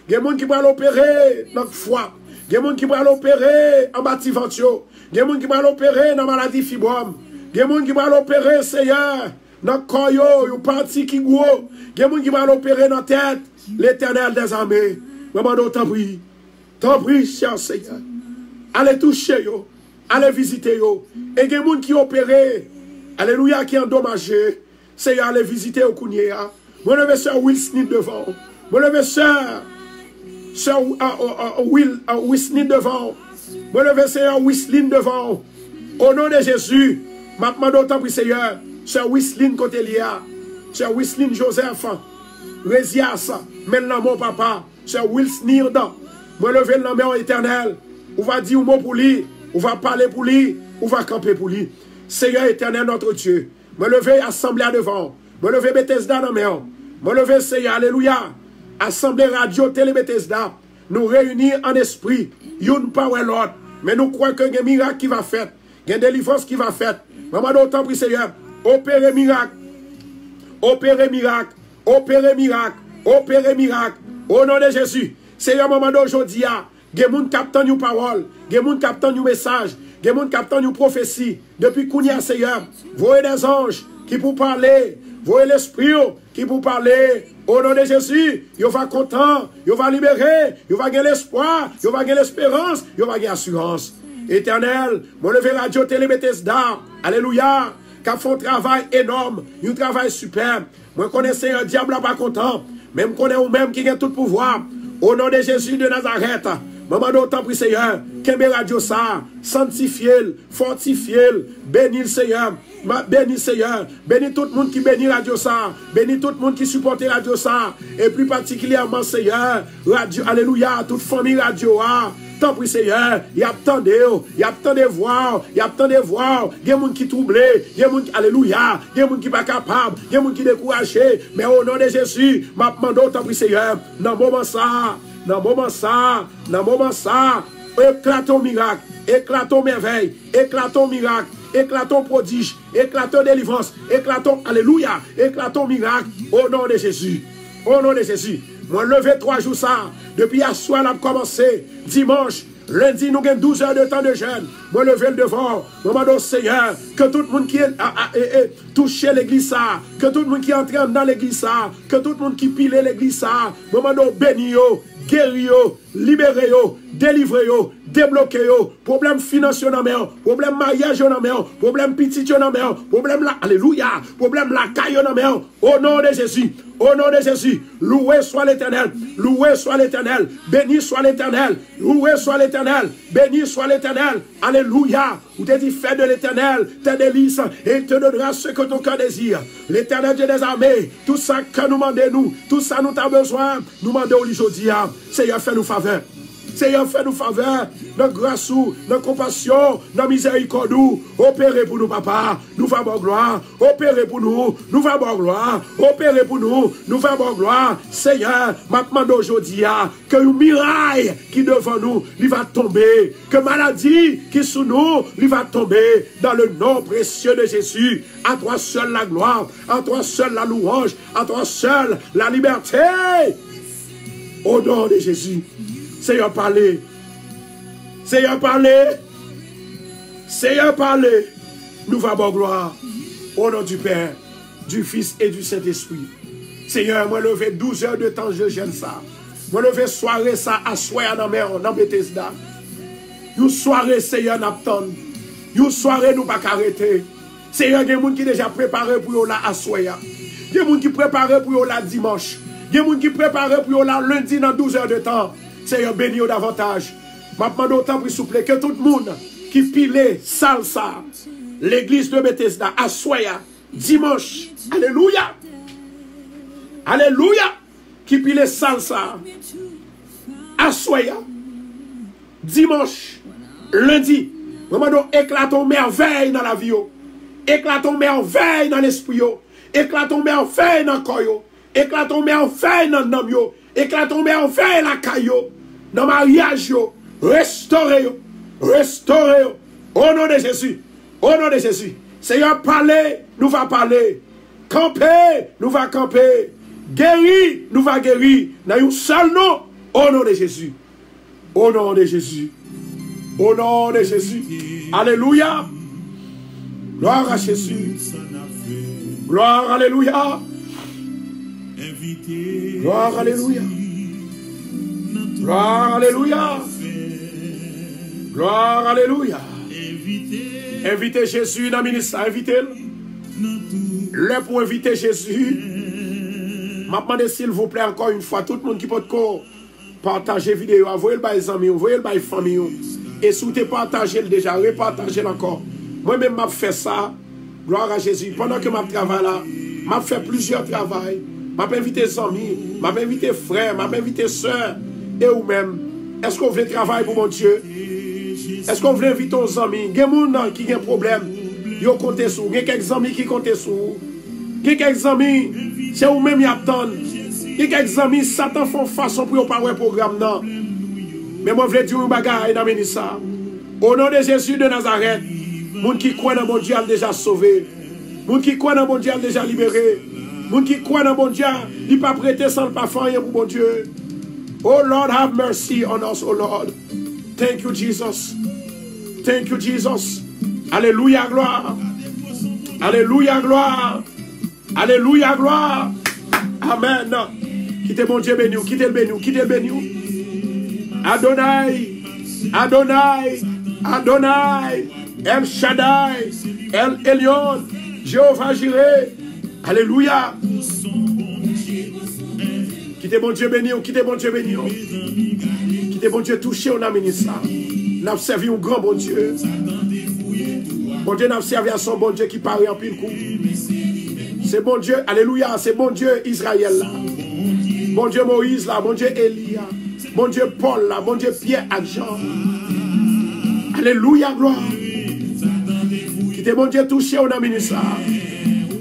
Il y a des gens qui vont l'opérer dans la foi. Il y a des gens qui vont l'opérer en bâtiment. Il y a des gens qui vont l'opérer dans la maladie fibrome. Il y a des gens qui vont l'opérer, Seigneur, dans le corps, une partie qui est gros. Il y a des gens qui vont l'opérer dans la tête. L'éternel des armées. Maman, t'en prie, cher Seigneur. Allez toucher, allez visiter. Et il y a des gens qui opèrent. Alléluia, qui est endommagé. Seigneur, allez visiter au Kounia. Moi, levez Sœur Will Smith devant. Moi, levez Sœur Will Smith devant. Moi, levez Sœur Whistling devant. Au nom de Jésus, ma demande autant pour Seigneur. Sœur Whistling côté Lia. Sœur Whistling Joseph. Résias. Maintenant, mon papa. Sœur Will Smith dans. Moi, levez le nom éternel. On va dire un mot pour lui. On va parler pour lui. On va camper pour lui. Seigneur éternel, notre Dieu. Me lever assemblée devant. Me lever Bethesda dans main. Me lever Seigneur, alléluia. Assemblée radio télé Bethesda. Nous réunir en esprit. Une power Lord. Mais nous croyons qu'il y a un miracle qui va faire. Il y a une délivrance qui va faire. Maman d'autant prie Seigneur. Opérer miracle. Opérer miracle. Opérer miracle. Opérer miracle. Au nom de Jésus. Seigneur, maman d'aujourd'hui. Il y a des gens qui captent une parole. Il y a des gens qui captent un message. Il y a des gens qui captent une prophétie. Depuis Kounia, Seigneur, voyez des anges qui pour parler. Voyez l'esprit qui pour parler. Au nom de Jésus, il va content, il va libérer, il va gagner l'espoir, il va gagner l'espérance, il va gagner l'assurance. Éternel, mon levé radio télé Bethesda, alléluia, qui a fait un travail énorme, un travail superbe. Moi, connaissez un diable pas content, même connaît ou même qui a tout pouvoir. Au nom de Jésus de Nazareth, maman d'autant prie Seigneur, Kembe radio ça, sanctifié, fortifié, bénis le Seigneur, bénis Seigneur, bénis tout le monde qui bénit radio ça, bénis tout le monde qui supporte radio ça, et plus particulièrement Seigneur, radio, alléluia, toute famille radio, tant pis Seigneur, il y a tant de voir, il y a tant de voir, il y a des gens qui troublés, il y a des gens qui, alléluia, il y a des gens qui pas capables, il y a des gens qui découragés, mais au nom de Jésus, m'a demandé tant pis Seigneur, dans le moment ça, éclatons miracle, éclatons merveille, éclatons miracle, éclatons prodige, éclatons délivrance, éclatons, alléluia, éclatons miracle, au nom de Jésus. Au nom de Jésus. Moi, levé 3 jours ça, depuis à soir, on a commencé, dimanche, lundi, nous avons 12 heures de temps de jeûne. Moi, levé le devant, moi, mon Seigneur, que tout le monde qui est touché l'église, ça, que tout le monde qui est entré dans l'église, ça, que tout le monde qui pile l'église, ça, moi, mon béni, guéri, libéré, délivré, débloqué, problème financier dans mer, problème mariage dans mer, problème petit dans mer, problème là, alléluia, problème la caille dans mer, au nom de Jésus, au nom de Jésus, loué soit l'Éternel, loué soit l'Éternel, béni soit l'Éternel, loué soit l'Éternel, béni soit l'Éternel, alléluia, ou t'es dit fais de l'Éternel tes délices et il te donnera ce que ton cœur désire. L'Éternel Dieu des armées, tout ça que nous demandons, tout ça nous avons besoin, nous demandons aujourd'hui, Seigneur, fais-nous faveur. Seigneur, fais-nous faveur, notre grâce, notre compassion, notre miséricorde, opérez pour nous, papa, nous faisons gloire, opérez pour nous, nous faisons gloire, opérez pour nous, nous faisons gloire. Seigneur, maintenant aujourd'hui, que le miracle qui est devant nous, il va tomber, que maladie qui est sous nous, il va tomber, dans le nom précieux de Jésus. À toi seul la gloire, à toi seul la louange, à toi seul la liberté. Au nom de Jésus. Seigneur, parlez. Seigneur, parlez. Seigneur, parlez. Nous allons gloire. Au nom du Père, du Fils et du Saint-Esprit. Seigneur, moi, levé 12 heures de temps, je gêne ça. Moi, levé soirée, ça, à soir dans mer, dans Bethesda. Une soirée, Seigneur, n'attend. Une soirée, nous pas arrêter. Seigneur, il y a des gens qui déjà préparé pour la à soir. Il y a des gens qui préparé pour la dimanche. Il y a des gens qui préparé pour la lundi dans 12 heures de temps. Seigneur, bénis davantage. Je demande autant pour souple que tout le monde qui pile salsa, l'église de Bethesda, à Soya, dimanche. Alléluia. Alléluia. qui pile salsa, assoya, dimanche, lundi, vraiment éclatons merveille dans la vie, éclatons merveille dans l'esprit, éclatons merveille dans le corps, éclatons merveille dans le nom, éclatons merveille dans la caillou, dans le mariage, restaurez, restaurez, au nom de Jésus, au nom de Jésus. Seigneur, parler, nous va parler. Camper, nous va camper. Guérir, nous va guérir. Dans un seul nom, au nom de Jésus. Au nom de Jésus. Au nom de Jésus. Alléluia. Gloire à Jésus. Gloire, alléluia. Gloire, alléluia. Gloire, alléluia. Gloire, alléluia. Invitez Jésus dans le ministère. Invitez-le. Là pour inviter Jésus. Je demande s'il vous plaît encore une fois, tout le monde qui peut partager la vidéo, envoyez le les amis, envoyez le les familles. Et si vous avez partagé déjà, repartagez encore. Moi-même, je fais ça. Gloire à Jésus. Pendant que je travaille là, je fais plusieurs travails. Je invité les amis, je invité frères, je invité soeurs. Et vous-même, est-ce que vous voulez travailler pour mon Dieu? Est-ce qu'on veut inviter aux amis? Il y a des gens qui ont un problème. Ils comptent sur vous. Il y a quelques amis qui comptent sur vous. Il y a quelques amis, c'est vous-même qui attendent. Il y a quelques amis, Satan font façon pour ne pas avoir un programme. Non. Mais moi, je veux dire une bagarre dans le ça. Au nom de Jésus de Nazareth, les gens qui croient dans mon Dieu ont déjà sauvé. Les gens qui croient dans mon Dieu ont déjà libéré. Les gens qui croient dans mon Dieu, ils ne peuvent pas prêter sans pas faire rien pour mon Dieu. Oh Lord, have mercy on us, oh Lord. Thank you, Jesus. Thank you, Jesus. Alléluia, gloire. Alléluia, gloire. Alléluia, gloire. Amen. Quittez mon Dieu béni, quittez le béni, quittez le béni. Adonai, Adonai, Adonai, El Shaddai, El Elyon, Jéhovah Jireh. Alléluia. Quittez mon Dieu béni, quittez mon Dieu béni. Quittez mon Dieu touché, on a mené ça. Nous avons servi un grand bon Dieu. Bon Dieu, nous avons servi à son bon Dieu qui paraît en pile coup. C'est bon Dieu, alléluia, c'est bon Dieu Israël là. Bon Dieu Moïse là, bon Dieu Élie. Bon Dieu Paul là, bon Dieu Pierre et Jean. Alléluia, gloire. Quittez mon Dieu touché, on a mené ça.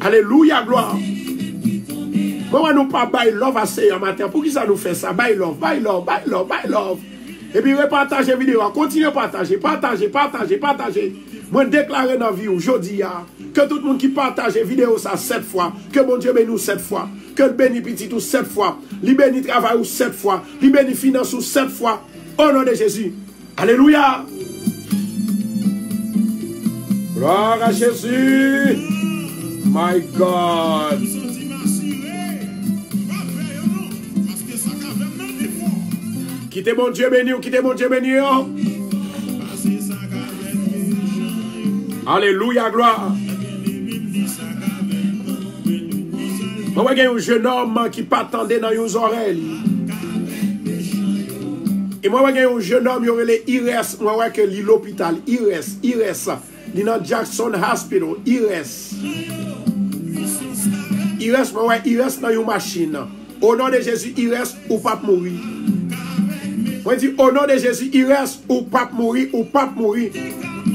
Alléluia, gloire. Pourquoi nous pas bail love à ce matin? Pour qui ça nous fait ça? Bail love, bail love, bail love, bail love. Et puis repartagez la vidéo, continuez à partager, partagez, partagez, partagez. Moi déclarer dans la vie aujourd'hui que tout le monde qui partage la vidéo ça 7 fois, que mon Dieu bénisse 7 fois, que le bénisse petit ou 7 fois, le bénisse travail ou 7 fois, le bénisse finance ou 7 fois, au nom de Jésus. Alléluia. Gloire à Jésus. My God. Quittez mon Dieu béni, quittez mon Dieu béni. Alléluia, gloire. Moi, il y a un jeune homme qui pas attendait dans les oreilles. Et moi, il y a un jeune homme qui aurait les IRS. Moi, que l'hôpital, IRS, il est dans Jackson Hospital, IRS. IRS, moi, il reste dans une machine. Au nom de Jésus, il reste ou pas mourir. Moi, je dis, au nom de Jésus, il reste ou pas mourir, ou pas mourir.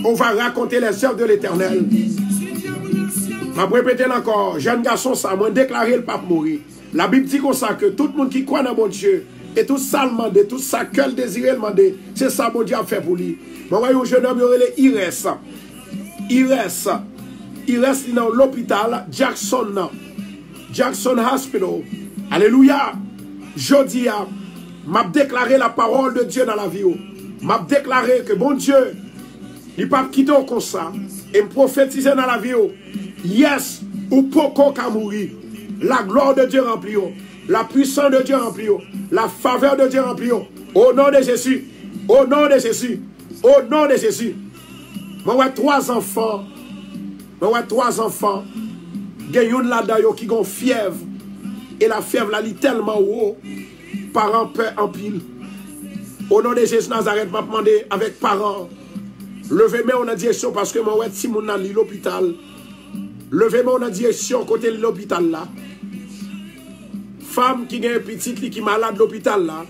On va raconter les œuvres de l'Éternel. Je vais répéter encore, jeune garçon, ça, moi, déclarer le pape mourir. La Bible dit comme ça que tout le monde qui croit dans mon Dieu, et tout ça demande, tout ça que le désire demander, c'est ça mon Dieu a fait pour lui. Moi, voyez un jeune homme, il reste. Il reste dans l'hôpital Jackson Hospital. Alléluia. Jodi m'a déclaré la parole de Dieu dans la vie. M'a déclaré que bon Dieu, il pas quitter comme ça et me prophétiser dans la vie. Yes, ou poko ka mourir. La gloire de Dieu remplit. La puissance de Dieu remplit. La faveur de Dieu remplit. Au nom de Jésus. Au nom de Jésus. Au nom de Jésus. Moi, 3 enfants. Moi, 3 enfants. Il y a une là-dedans qui ont fièvre. Et la fièvre là, est tellement haut. Parents peur en pile. Au nom de Jésus Nazareth, m'a demandé avec parents. Levez-moi en direction parce que moi, si mon à l'hôpital. Levez-moi en direction côté de l'hôpital là. femme qui a un petit qui est malade à l'hôpital là.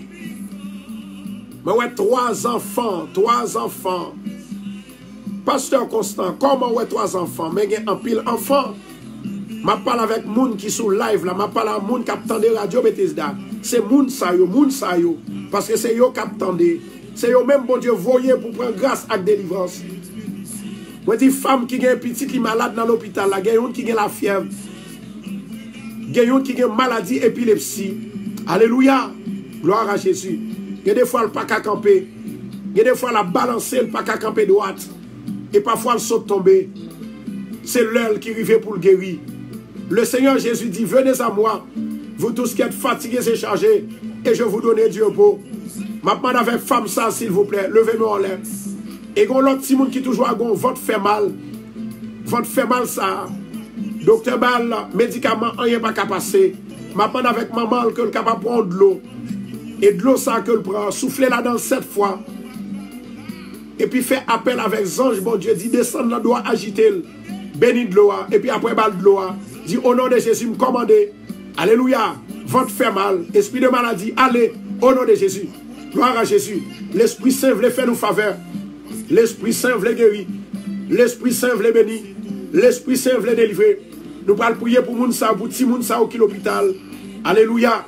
Mais ouais, 3 enfants. Pasteur Constant, comment ouais 3 enfants? Mais il y a un pile enfant. Je parle avec moun qui sont live là, je parle avec moun qui attend de radio Bethesda. C'est moun sa yo. Parce que c'est yo qui attendent. C'est yo même bon Dieu voyez pour prendre grâce à délivrance. Moi dis femme qui a un petit qui est malade dans l'hôpital là, il y a une qui a la fièvre. Il y a une qui a une maladie épilepsie. Alléluia. Gloire à Jésus. Il y a des fois le pas qu'à camper. Il y a des fois la balancer le pas qu'à camper droite. Et parfois le saute tomber. C'est l'heure qui arrive pour le guérir. Le Seigneur Jésus dit, venez à moi, vous tous qui êtes fatigués et chargés, et je vous donne du repos. Maintenant avec femme ça, s'il vous plaît, levez-nous en l'air. Et quand l'autre petit monde qui toujours a votre fait mal ça. Docteur Bal, médicament, rien pas qu'à passer. Maintenant avec maman, que le capable de prendre de l'eau. Et de l'eau ça que le prend, soufflez là-dedans 7 fois. Et puis fait appel avec ange, bon Dieu, dit descendre dans doigt, agiter, béni de l'eau, et puis après balle de l'eau, dit au nom de Jésus, me commander. Alléluia, votre fait mal, esprit de maladie, allez, au nom de Jésus. Gloire à Jésus. L'Esprit Saint veut faire nous faveur. L'Esprit Saint veut guérir. L'Esprit Saint veut bénir. L'Esprit Saint veut délivrer. Nous parlons prier pour Mounsa, pour petit Mounsa qui est l'hôpital. Alléluia.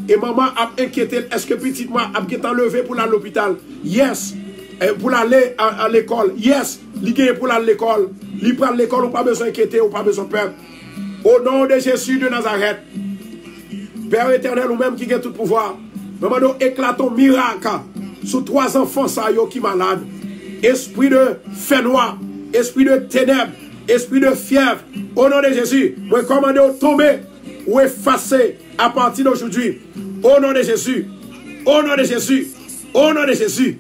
Et maman a inquiété, est-ce que petit moi a été enlevé pour aller à l'hôpital? Yes. Pour aller à l'école. Yes. Il est pour aller à l'école. Il prend l'école, on n'a pas besoin d'inquiéter, on n'a pas besoin de peur. Au nom de Jésus de Nazareth. Père éternel, ou même qui a tout pouvoir. Maman, nous éclatons miracle sur 3 enfants qui sont malades. Esprit de fait noir, esprit de ténèbres, esprit de fièvre. Au nom de Jésus, moi commande de tomber ou effacer à partir d'aujourd'hui. Au nom de Jésus. Au nom de Jésus. Au nom de Jésus.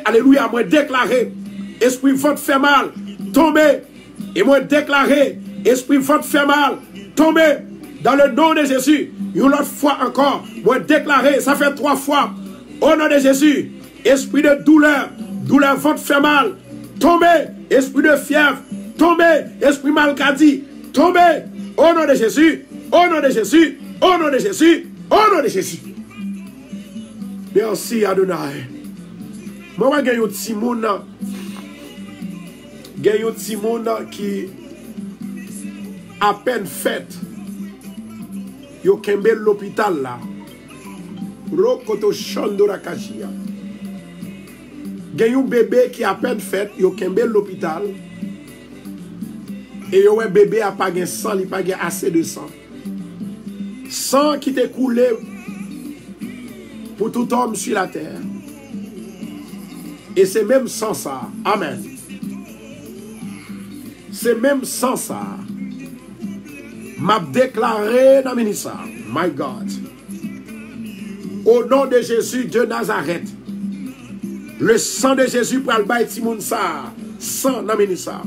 Alléluia, moi déclarer, esprit votre fait mal, tomber. Et moi déclarer, esprit votre fait mal, tomber. Dans le nom de Jésus. Une autre fois encore, moi déclarer, ça fait 3 fois. Au nom de Jésus, esprit de douleur, douleur votre fait mal, tombez. Esprit de fièvre, tombez. Esprit maladie, tombez. Au nom de Jésus, au nom de Jésus, au nom de Jésus, au nom de Jésus. Merci Adonai. Moi, je gagne un petit monde qui à peine fait. Yo kembe l'hôpital là. Rokoto Chandora Kachia. Gen un bébé qui a peine fait, yo kembe l'hôpital. Et yo un bébé a pas gen sang, il pas gen assez de sang. Sang qui t'est coulé pour tout homme sur la terre. Et c'est même sans ça. Amen. C'est même sans ça. M'a déclaré dans le ministère, my God, au nom de Jésus de Nazareth, le sang de Jésus pour le bail Timounsa, sang dans le ministère.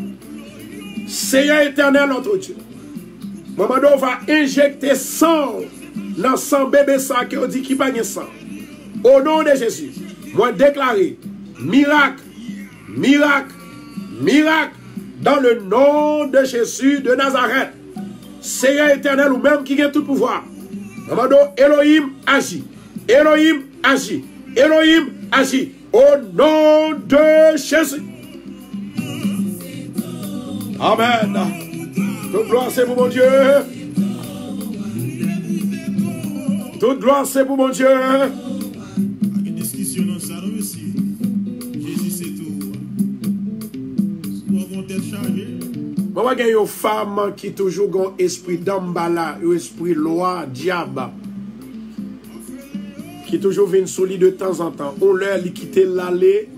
Seigneur éternel, notre Dieu, maman, on va injecter sang dans sang bébé ça qui dit qui pas de sang. Au nom de Jésus, moi déclarer miracle, miracle, miracle dans le nom de Jésus de Nazareth. Seigneur éternel ou même qui a tout pouvoir. Amado, Elohim agit. Elohim agit. Elohim agit. Au nom de Jésus. Amen. Toute gloire c'est pour mon Dieu. Toute gloire c'est pour mon Dieu. Discussion dans ça aussi. Jésus c'est tout. Nous vont être chargés. Moi, il y a une femme qui toujours a un esprit d'emballa, un esprit loi, diable, qui toujours vient solide de temps en temps. On leur lui quitte l'aller,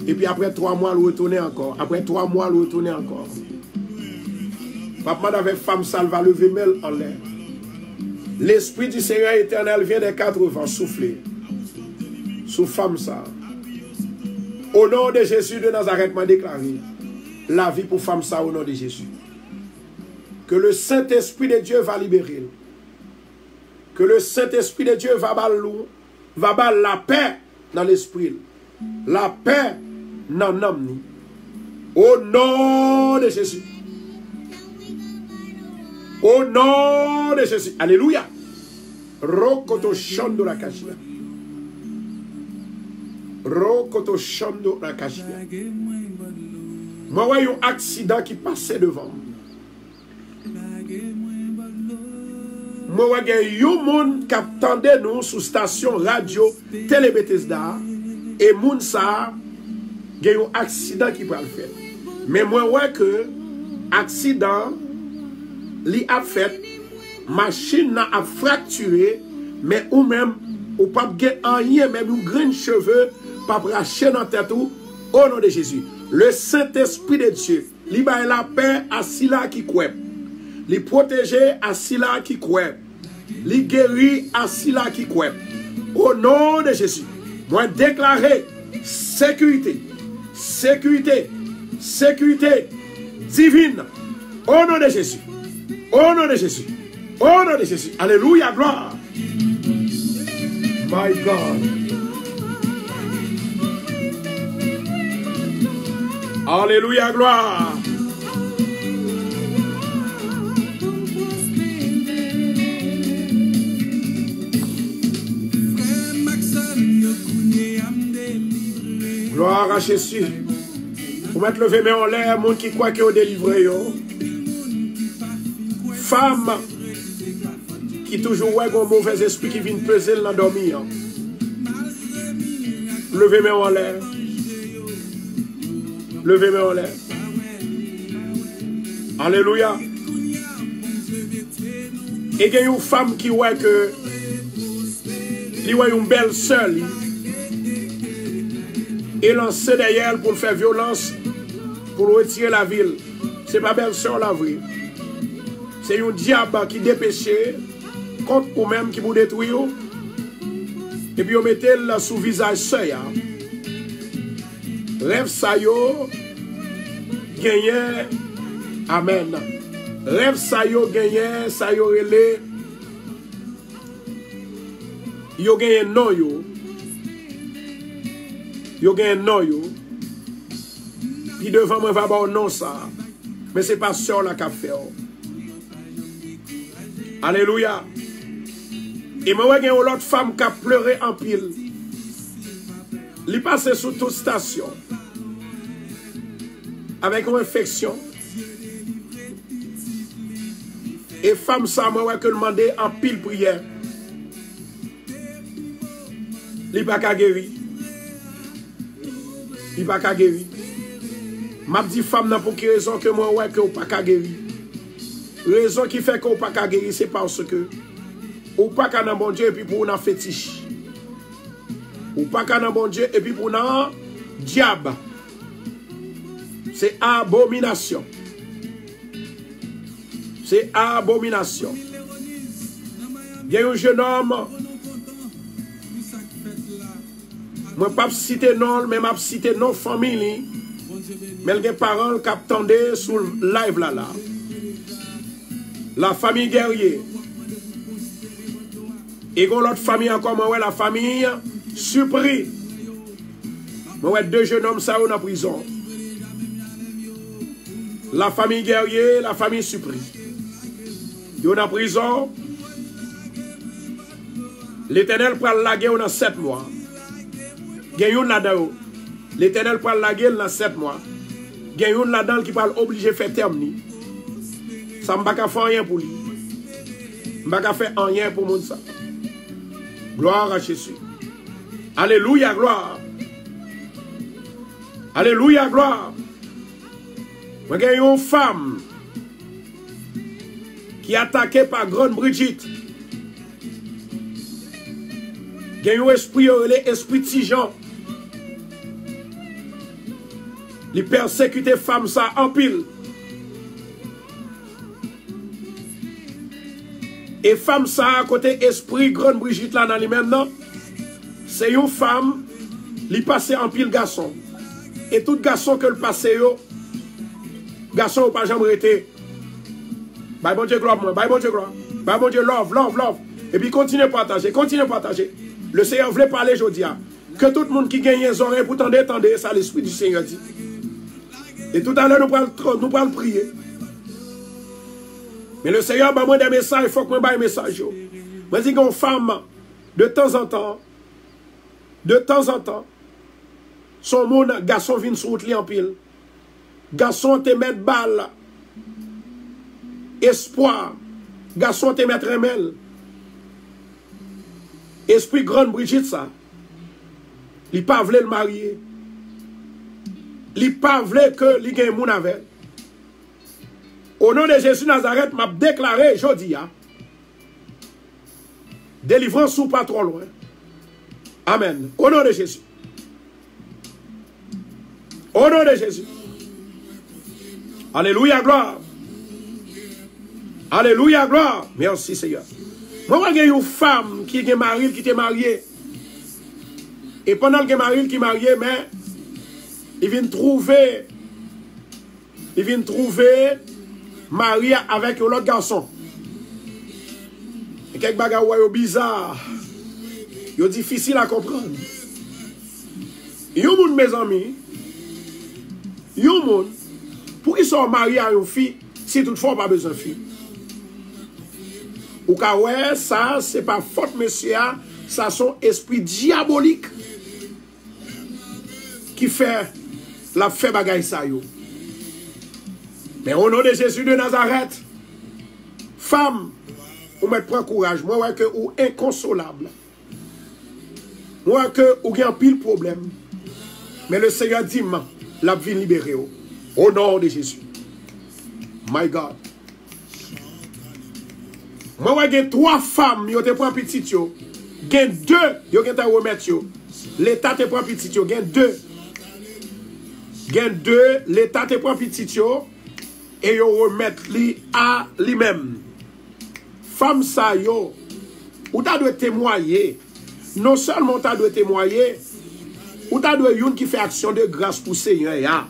et puis après 3 mois, elle retourne encore. Après 3 mois, elle retourne encore. Papa avec femme, ça va lever mêle en l'air. L'esprit du Seigneur éternel vient des 4 vents souffler. Sous femme ça. Au nom de Jésus de Nazareth, m'a déclaré la vie pour femme ça au nom de Jésus. Que le Saint-Esprit de Dieu va libérer. Que le Saint-Esprit de Dieu va battre la paix dans l'esprit. La paix dans l'âme. Au nom de Jésus. Au nom de Jésus. Alléluia. Rokoto Shando la Kashia. Rokoto Shando la Kashia. Moi, ouais, un accident qui passait devant. Moi, ouais, un monde qui attendait nous sous station radio Télé Bethesda. Et moun sa, il y a un accident qui va le faire. Mais moi, ouais, que accident, li a fait, machine a fracturé, mais ou même, ou pas rien, même ou grain de cheveux, pas bracher dans tête ou, au nom de Jésus. Le Saint-Esprit de Dieu, li ba la paix à ceux-là qui croient. Li protéger à ceux-là qui croient. Li guérir à ceux-là qui croient. Au nom de Jésus, moi déclarer sécurité, sécurité, sécurité divine. Au nom de Jésus. Au nom de Jésus. Au nom de Jésus. Alléluia, gloire. My God. Alléluia, gloire. Gloire à Jésus. Vous mettez lever main en l'air, monde qui croit qu'il est délivré. Femme qui toujours ouais un mauvais esprit qui vient peser dans dormir. Levez main en l'air. Levez main en l'air. Alléluia. Et il y a une femme qui voit que il voit une belle sœur. Et lancé derrière pour faire violence, pour retirer la ville. Ce n'est pas belle sœur la vraie. C'est un diable qui dépêche contre vous-même qui vous détruit. Et puis vous mettez le sous visage sœur. Rêve ça yo gagné. Amen. Rêve ça yo gagné, ça yo relé. Yo gagné non yo. Yo gen non yo. Puis devant moi va bon non ça. Mais c'est pas sœur la qu'a fait. Alléluia. Et moi gen l'autre femme qui a pleuré en pile. Li passe sous toute station. Avec une infection. Et femme ça moi que demander en pile prière. Li pas ka guéri. Il va pas guérir. M'a dit femme n'a pour quelle raison que moi ouais que ou pas guérir. Raison qui fait que ou pas guérir c'est parce que ou pas qu'un bon Dieu et puis pour un fétiche. Ou pas qu'un bon Dieu et puis pour un diable. C'est abomination. C'est abomination. Il y a un jeune homme. Moi, pas citer non, mais je citer non famille. Mais il y a des parents qui attendaient sur le live là. La famille guerrier. Et l'autre famille encore, moi, la famille surpris. Moi, deux jeunes hommes ça en prison. La famille guerrier, la famille surpris. Ils sont en prison. L'Éternel prend la guerre dans 7 mois. L'Éternel prend la gueule dans 7 mois. Il y a une là-dedans qui parle obligé de faire terme. Ça ne va pas faire rien pour lui. Je ne vais pas faire rien pour mon ça. Gloire à Jésus. Alléluia, gloire. Alléluia, gloire. Il y a une femme qui est attaquée par Grande Brigitte. Il y a un esprit, l'esprit Tijan. Il persécute femmes ça en pile. Et femme ça à côté esprit Grande Brigitte là dans lui-même non. C'est une femme qui passe en pile garçon. Et tout garçon que le passe yo garçon ou pas jamais été. Bye bon Dieu gloire moi, bye bon Dieu gloire. Bye bon Dieu love, love, love. Et puis continuez à partager, continuez à partager. Le Seigneur voulait parler aujourd'hui. Que tout le monde qui gagne les oreilles pour tendre, ça l'esprit du Seigneur dit. Et tout à l'heure, nous allons prier. Mais le Seigneur m'a demandé des messages, il faut que je me baille des messages. Moi, je dis qu'une femme, de temps en temps, son monde, garçon vient sur route en pile. Garçon te met balle. Espoir. Garçon te met remel. Esprit grande Brigitte, ça. Il pas voulu le marier. Il pas voulu que il gagne moun avec. Au nom de Jésus Nazareth, m'a déclaré aujourd'hui. Délivrance ou pas trop loin. Amen. Au nom de Jésus. Au nom de Jésus. Alléluia, gloire. Alléluia, gloire. Merci Seigneur. Moi, il y a une femme qui est mariée, qui est mariée. Et pendant que mariée, qui est mariée, mais il vient trouver Marie avec l'autre garçon. Et quelques bagages bizarres. C'est difficile à comprendre. Yon moun, mes amis, yon moun, pour qu'ils soient mariés à une fille, si toutefois pas besoin de fille. Ou ka ouais, ça, c'est pas faute, monsieur, ça son esprit diabolique qui fait la fait bagaille ça yo. Mais au nom de Jésus de Nazareth, femme, ou met prend courage, moi ouais que ou inconsolable. Moi que ou gen pile problème. Mais le Seigneur dit la vie libérée au nom de Jésus. My God. Moi ouais gen 3 femmes, yo te prend petit yo. Gen 2, yo gen ta remettre yo. L'état te prend petit yo, gen 2. Gen 2, l'état te prend petit yo et yo remettre li à lui-même. Femme ça yo, ou ta doit témoigner. Non seulement ta doit témoigner, ou ta doit yon qui fait action de grâce pour Seigneur ya.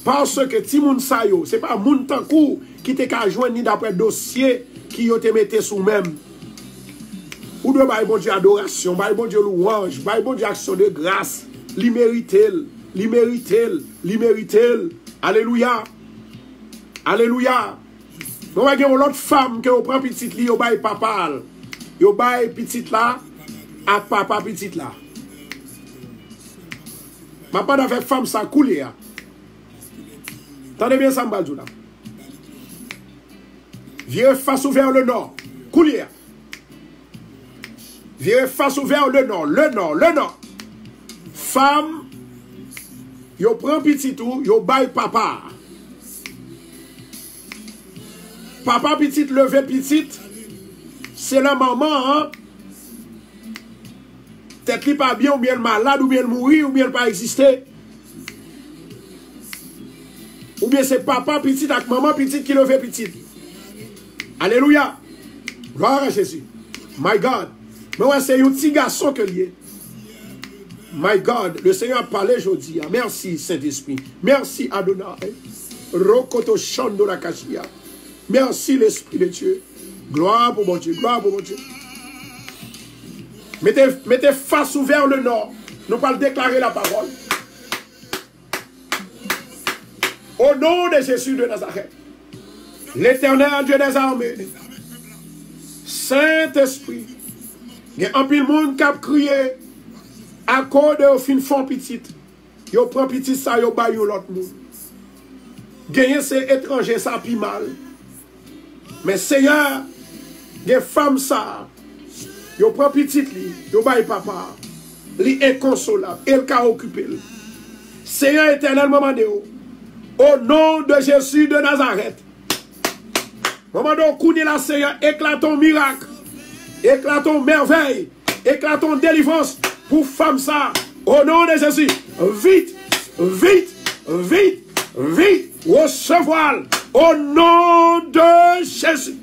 Parce que ti moun sa yo, c'est pas moun tankou qui te ka joindre ni d'après dossier qui yo te mette sous même. Ou doit bailler bon Dieu adoration, bailler bon Dieu louange, bailler bon Dieu action de grâce, li mérite. Alléluia. Alléluia. Nous avons l'autre femme qui prend petite li, yo baille papa. Yo baille petite là à papa petite là. Ma pas avec femme ça couler. Tendez bien ça m'badou là. Viens face vers le nord. Couler. Viens face vers le nord. Femme, yo prend petit tout, yo baille papa. Papa petite levé petite, c'est la maman, hein? Peut-être qu'il pas bien ou bien malade ou bien mourir ou bien pas exister. Ou bien c'est papa petite avec maman petite qui levé petite. Alléluia. Gloire à Jésus. My God. Mais ouais, c'est un petit garçon que lié. My God, le Seigneur a parlé aujourd'hui. Merci Saint-Esprit. Merci Adonai. Rokoto Shando la Kashia. Merci l'Esprit de Dieu. Gloire pour mon Dieu. Gloire pour mon Dieu. Mettez face vers le nord. Nous allons déclarer la parole. Au nom de Jésus de Nazareth. L'Éternel Dieu des armées. Saint-Esprit. Il y a un peu de monde qui a crié. À cause de fin fond petite. Yo prend petit ça, yo bay l'autre monde. Gagner c'est étranger, ça pi mal. Mais Seigneur, des femmes ça, yo prend petite li, yo bay papa, li inconsolable, elle ka occupé. Seigneur éternel, maman de au nom de Jésus de Nazareth. Maman de kouni la Seigneur, éclatons miracle, éclatons merveille, éclatons délivrance pour femme ça. Au nom de Jésus, vite, recevoir au nom de Jésus.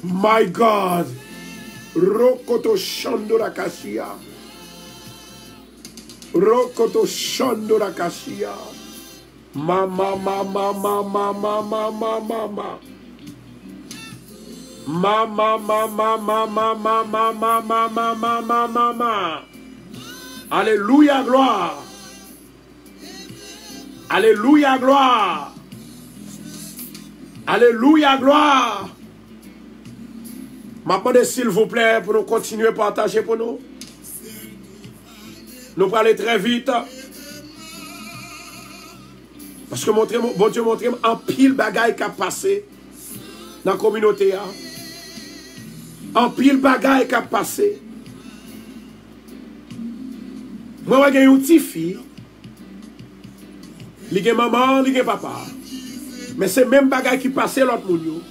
My God. Rokoto Shandora Kashia. Rokoto Shandora Kashia. Mama. Alléluia, gloire. Alléluia, gloire. Alléluia, gloire. m'a demandé s'il vous plaît pour nous continuer à partager pour nous. Nous parler très vite. Parce que bon Dieu montre en pile bagaille qui a passé dans la communauté. En pile bagaille qui a passé. Moi, j'ai une petite fille. J'ai maman, j'ai papa. Mais c'est même bagaille qui passe l'autre monde.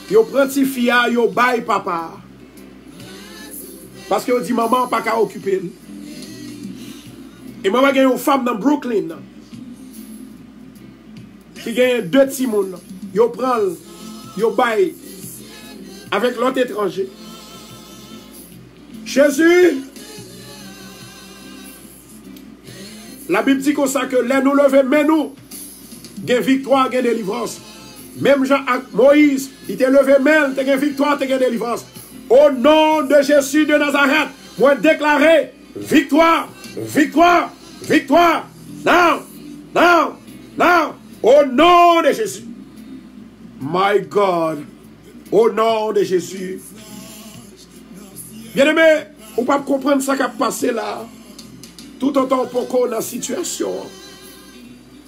Yo prend petite fille, yo baille papa. Parce que yo dit maman pas qu'à occuper. Et moi, j'ai une femme dans Brooklyn qui gagne 2 petits moun. Yo prend, yo baille avec l'autre étranger. Jésus, la Bible dit comme ça que les nous lever, mais nous, gagne victoire, gagne délivrance. Même Jean Moïse, il t'a levé, mais il gagne victoire, il gagne délivrance. Au nom de Jésus de Nazareth, moi déclarer victoire, victoire, victoire. Now, now, now. Au nom de Jésus. My God. Au nom de Jésus. Bien aimé, on ne peut pas comprendre ce qui a passé là. Tout autant pour qu'on a dans la situation.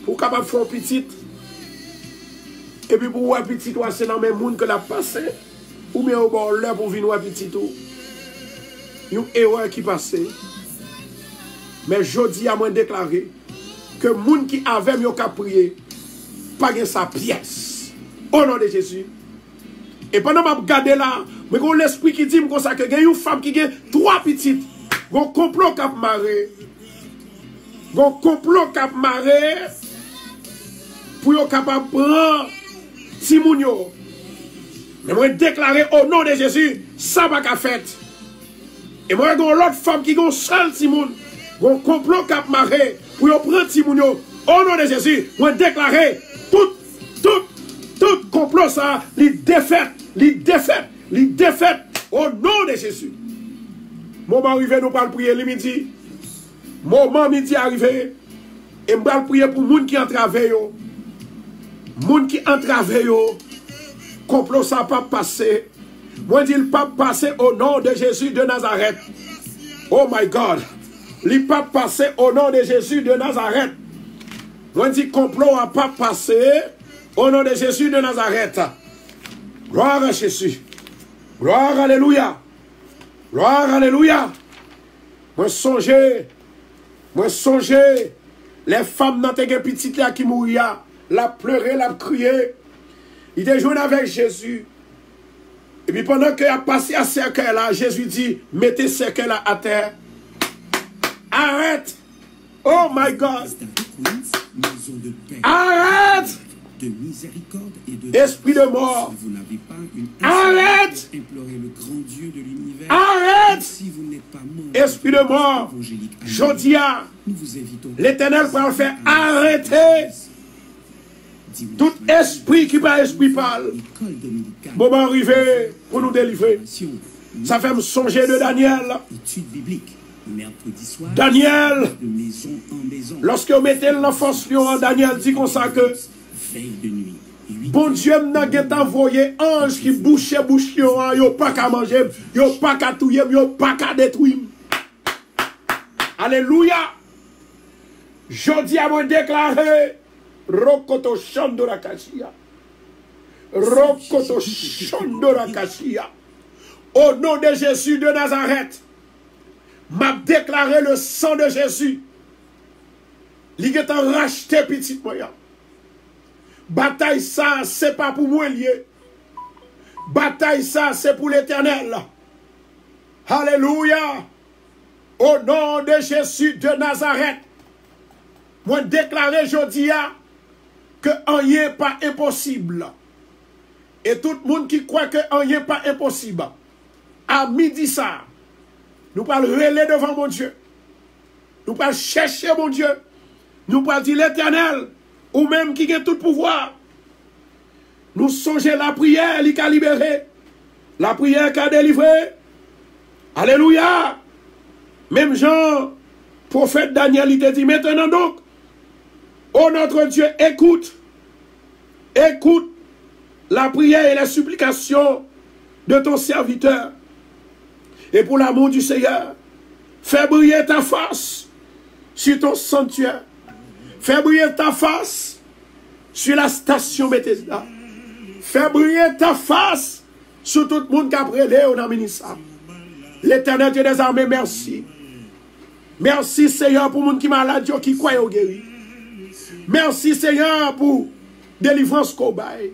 Pour capable faire petite. Et puis pour voir petite, c'est dans le même monde que l'a passé. Ou bien au bord là pour venir voir petite. Une erreur qui passait. Mais je dis à moi déclarer que les gens qui avaient mieux qu'à prier, pas gagner sa pièce. Au nom de Jésus. Et pendant que je regarde là, mais j'ai l'esprit qui dit comme ça que il y a une femme qui a 3 petites. Il y a un complot qui a marré. Il y a un complot qui a marré pour être capable de prendre Timounio. Mais moi, déclarer au nom de Jésus, ça va qu'à faire. Et moi, il y a une autre femme qui a un seul Timoun. Il y a un complot qui a marré pour prendre Timounio. Au nom de Jésus, moi, déclarer tout complot ça, les défaites, au nom de Jésus. Moment arrivé, nous parlons prier le midi. Moment midi arrivé, et nous parlons prier pour les gens qui entravent. Les gens qui entravent, complot ça pas passé. Moi, je dis, il pas passé au nom de Jésus de Nazareth. Oh my God. Il pas passé au nom de Jésus de Nazareth. Moi, je dis, complot n'a pas passé au nom de Jésus de Nazareth. Gloire à Jésus. Gloire, alléluia. Gloire, alléluia. Moi, songez, les femmes dans tes petites là qui mourent, la pleurer, la crier. Il est joué avec Jésus. Et puis pendant qu'il a passé à ce cercueil là, Jésus dit, mettez ce cercueil là à terre. Arrête. Oh my God. Arrête. De miséricorde et de esprit de mort. Si vous n'avez pas une arrête. Implorez le grand Dieu de l'univers. Arrête. Si vous n'êtes pas mort, esprit de mort. Jodia. Nous vous invitons. L'Éternel va faire arrêter. Tout esprit qui par esprit parle. Moment arrivé pour nous délivrer. Ça fait me songer de Daniel. Étude biblique. Mercredi soir, Daniel. De maison en maison. Lorsque vous mettez l'enfance en Daniel dit comme ça que de nuit. Bon Dieu n'a pas envoyé ange qui bouchait bouche yo pas qu'à manger, yo pas qu'à touiller, yo pas qu'à détruire. Alléluia. Jodi a moi déclaré Rokoto Shandora Kashia. Rokoto Shandora Kashia. Au nom de Jésus de Nazareth, m'a déclaré le sang de Jésus. Il est en racheté petit moyen. Bataille ça, c'est pas pour moi lié. Bataille ça, c'est pour l'Éternel. Alléluia. Au nom de Jésus de Nazareth, moi déclarer aujourd'hui que rien pas impossible. Et tout le monde qui croit que rien pas impossible, à midi ça, nous parlons relayer devant mon Dieu. Nous parlons chercher mon Dieu. Nous parlons dire l'Éternel, ou même qui a tout pouvoir. Nous songeons la prière qui a libéré. La prière qui a délivré. Alléluia. Même Jean, prophète Daniel, il te dit maintenant donc, oh notre Dieu, écoute la prière et la supplication de ton serviteur. Et pour l'amour du Seigneur, fais briller ta face sur ton sanctuaire. Fais briller ta face sur la station Bethesda. Fais briller ta face sur tout le monde qui a prêté au nom ministère. L'Éternel Dieu des armées, merci. Merci Seigneur pour le monde qui est malade, qui croit au guéri. Merci Seigneur pour délivrance cobaye.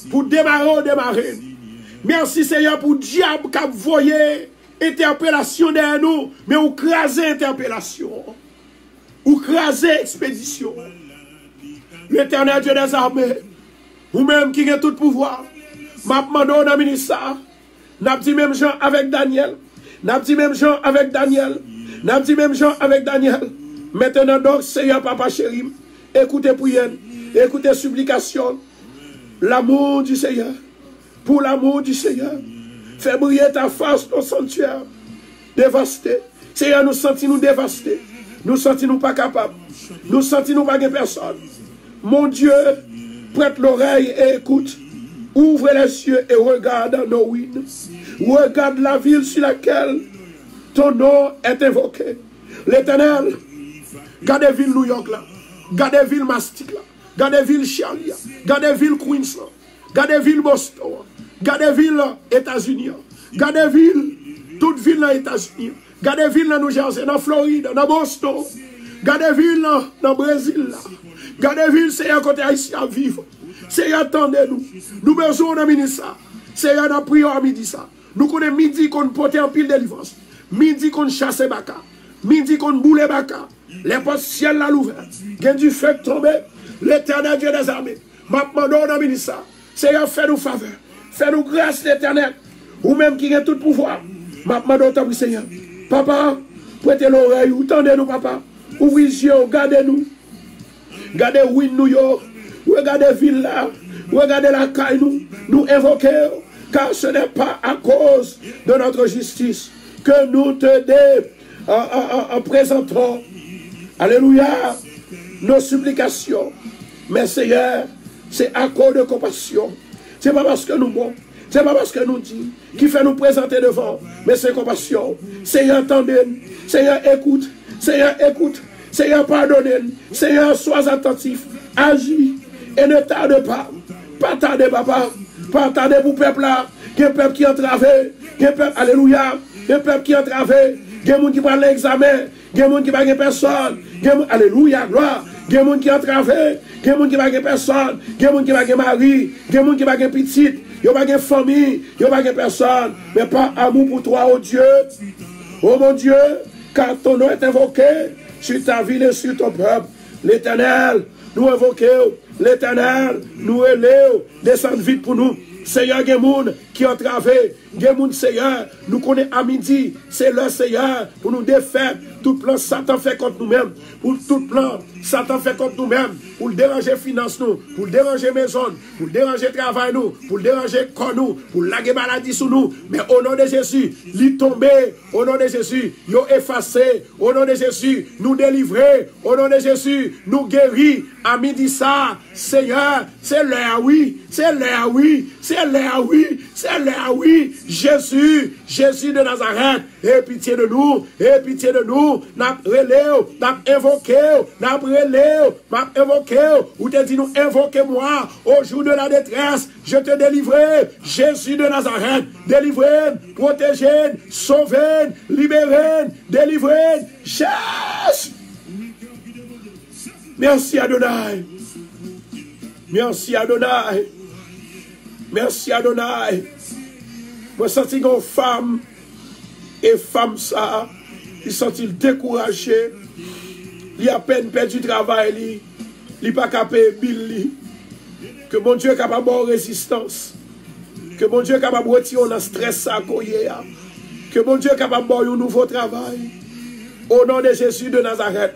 Pour démarrer. Merci Seigneur pour diable qui a voyé interpellation derrière nous, mais ou craser interpellation. Ou craser expédition. L'Éternel Dieu des armées, vous-même qui avez tout pouvoir, m'a demandé au ministère, n'a dit même Jean avec Daniel, n'a dit même Jean avec Daniel, n'a dit même Jean avec Daniel. Maintenant donc, Seigneur Papa chéri, écoutez prière, écoutez supplication, l'amour du Seigneur, pour l'amour du Seigneur, fais briller ta face, ton sanctuaire, dévasté. Seigneur, nous sentons nous dévastés, nous sentons nous pas capables, nous sentons nous pas de personne. Mon Dieu, prête l'oreille et écoute. Ouvre les yeux et regarde nos ruines. Regarde la ville sur laquelle ton nom est invoqué. L'Éternel, gardez ville New York là, gardez ville Mastic là, gardez ville Charlie là, gardez ville Queens là, gardez ville Boston, gardez ville États-Unis, gardez ville, toute ville dans les États-Unis, gardez ville dans New Jersey, dans Floride, dans Boston, gardez ville dans Brésil là. Gardez ville, Seigneur, côté haïtien vivre. Seigneur, attendez-nous. Nous besoin de ministère. Seigneur, nous prions à midi ça. Nous connaissons midi qu'on porte en pile de délivrance. Midi qu'on chasse baka. Midi qu'on boule baka. Les portes ciel là l'ouvert. Gain du feu tomber. L'Éternel Dieu des armées. Maintenant, dans le ministère. Seigneur, fais-nous faveur. Fais-nous grâce, l'Éternel. Ou même qui a tout pouvoir. Maintenant, dans le Seigneur. Papa, prêtez l'oreille. Tendez-nous, papa. Ouvrez les yeux, gardez-nous. Regardez Win New York, regardez ville là, regardez la caille nous invoquons, car ce n'est pas à cause de notre justice que nous te présentons, alléluia, nos supplications. Mais Seigneur, c'est à cause de compassion. C'est pas parce que nous bon, c'est pas parce que nous dit qui fait nous présenter devant, mais c'est compassion. Seigneur, attendez, Seigneur, écoute, Seigneur, écoute. Seigneur, pardonnez. Seigneur, sois attentif. Agis et ne tarde pas. Pas tarder, papa. Pas tarder pour le peuple là. Il y a un peuple qui est entravé. Il y a un peuple, alléluia. Il y a un peuple qui est entravé. Il y a un monde qui parle l'examen. Il y a un monde qui ne parle personne. Alléluia, gloire. Il y a un monde qui est entravé. Il y a un monde qui ne parle personne. Il y a un monde qui ne parle mari. Il y a un monde qui ne parle petite. Il n'y a pas de famille. Il n'y a pas de personne. Mais pas amour pour toi, oh Dieu. Oh mon Dieu, car ton nom est invoqué sur ta ville et sur ton peuple. L'Éternel, nous invoquons. L'Éternel, nous élève. Descends vite pour nous. Seigneur, il y a des gens qui ont travaillé. Il y a des gens, Seigneur, nous connaissons à midi. C'est le Seigneur pour nous défaire. Tout plan, Satan fait contre nous-mêmes. Pour tout plan, Satan fait contre nous-mêmes. Pour déranger finance nous. Pour déranger maison. Pour déranger travail nous. Pour déranger corps nous. Pour laguer maladie sur nous. Mais au nom de Jésus, lui tomber. Au nom de Jésus, nous effacer. Au nom de Jésus, nous délivrer. Au nom de Jésus, nous guérir. À midi ça, Seigneur, c'est l'heure, oui. C'est l'heure, oui. C'est l'heure, oui. C'est l'heure, oui. Jésus, Jésus de Nazareth, aie pitié de nous, aie pitié de nous. N'a relève, n'a invoqué, n'a relève, n'a invoqué. Ou te dit nous invoquez-moi au jour de la détresse. Je te délivrerai. Jésus de Nazareth, délivrez, protégez, sauvez, libérez, délivrez. Jésus. Merci Adonai. Merci Adonai. Merci Adonai. Moi senti une femme et femme ça, ils sont-ils découragés. Il a à peine perdu travail, il pas capable bill. Que mon Dieu est capable de résistance. Que mon Dieu est capable de retirer dans stress à couiller. Que mon Dieu est capable de un nouveau travail. Au nom de Jésus de Nazareth.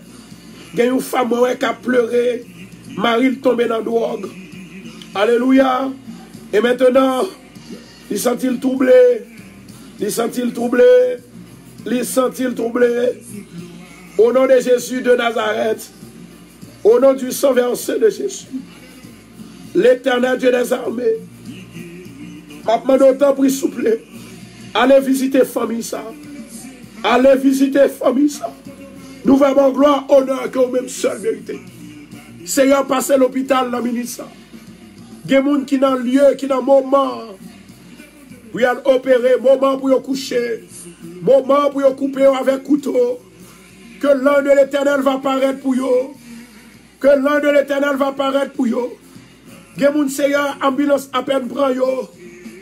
Il y a une femme qui a pleuré, Marie tombé dans la drogue. Alléluia. Et maintenant, il sent-il troublé, il sent-il troublé, il sent-il troublé. Au nom de Jésus de Nazareth, au nom du sang versé de Jésus, l'Éternel Dieu des armées, Papa, d'autant pour souple. Allez visiter famille ça. Allez visiter famille ça. Nous faisons gloire, honneur que vous-même seul vérité. Seigneur, passez l'hôpital dans minute ça. Il y a des gens qui dans le lieu, qui dans le moment. Pour y opérer, moment pour y coucher. Moment pour y couper avec couteau. Que l'un de l'Éternel va apparaître pour vous. Que l'un de l'Éternel va apparaître pour vous. Il y a des gens, Seigneur, ambulance à peine prend yo.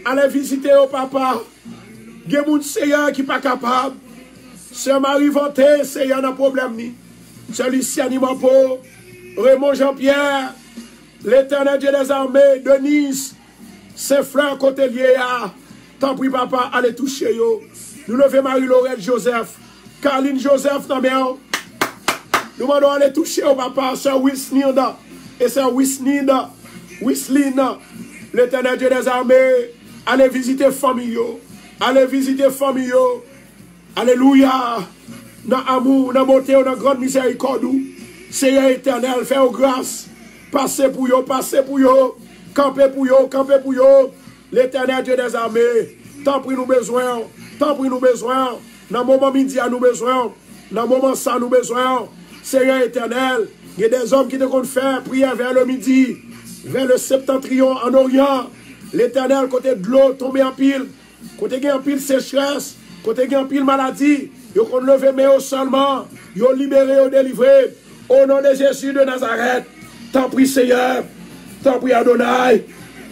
Allez visiter au papa. Il y a des gens, Seigneur, qui n'est pas capable. Sœur Marie Vanté, Seigneur, n'a problème ni. Sœur Luciane Imapo, Raymond Jean-Pierre, l'Éternel Dieu des armées, Denise, ses frères côté lié à. Tant pis, papa, allez toucher yo. Nous levons Marie-Laurette Joseph, Caroline Joseph, non mais nous demandons aller toucher au papa, sœur Wisnida, et sœur Wisnida, l'Éternel Dieu des armées, allez visiter famille yo. Allez visiter famille yo. Alléluia. Dans amour, dans beauté, dans grande miséricorde. Seigneur éternel, fais grâce. Passez pour yo, passez pour yo. Campez pour yo, campez pour yo. L'éternel Dieu des armées. Tant pis nous besoin. Tant pis nous besoin. Dans le moment midi, nous besoin. Dans le moment ça, nous besoin. Seigneur éternel, il y a des hommes qui te comptent faire prière vers le midi, vers le septentrion en Orient. L'éternel, côté de l'eau, tombé en pile. Côté de en pile sécheresse. Côté de en pile maladie. Ils ont levé mais seulement. Ils ont libéré, ils ont délivré. Au nom de Jésus de Nazareth. Tant pis Seigneur. Tant pis Adonai.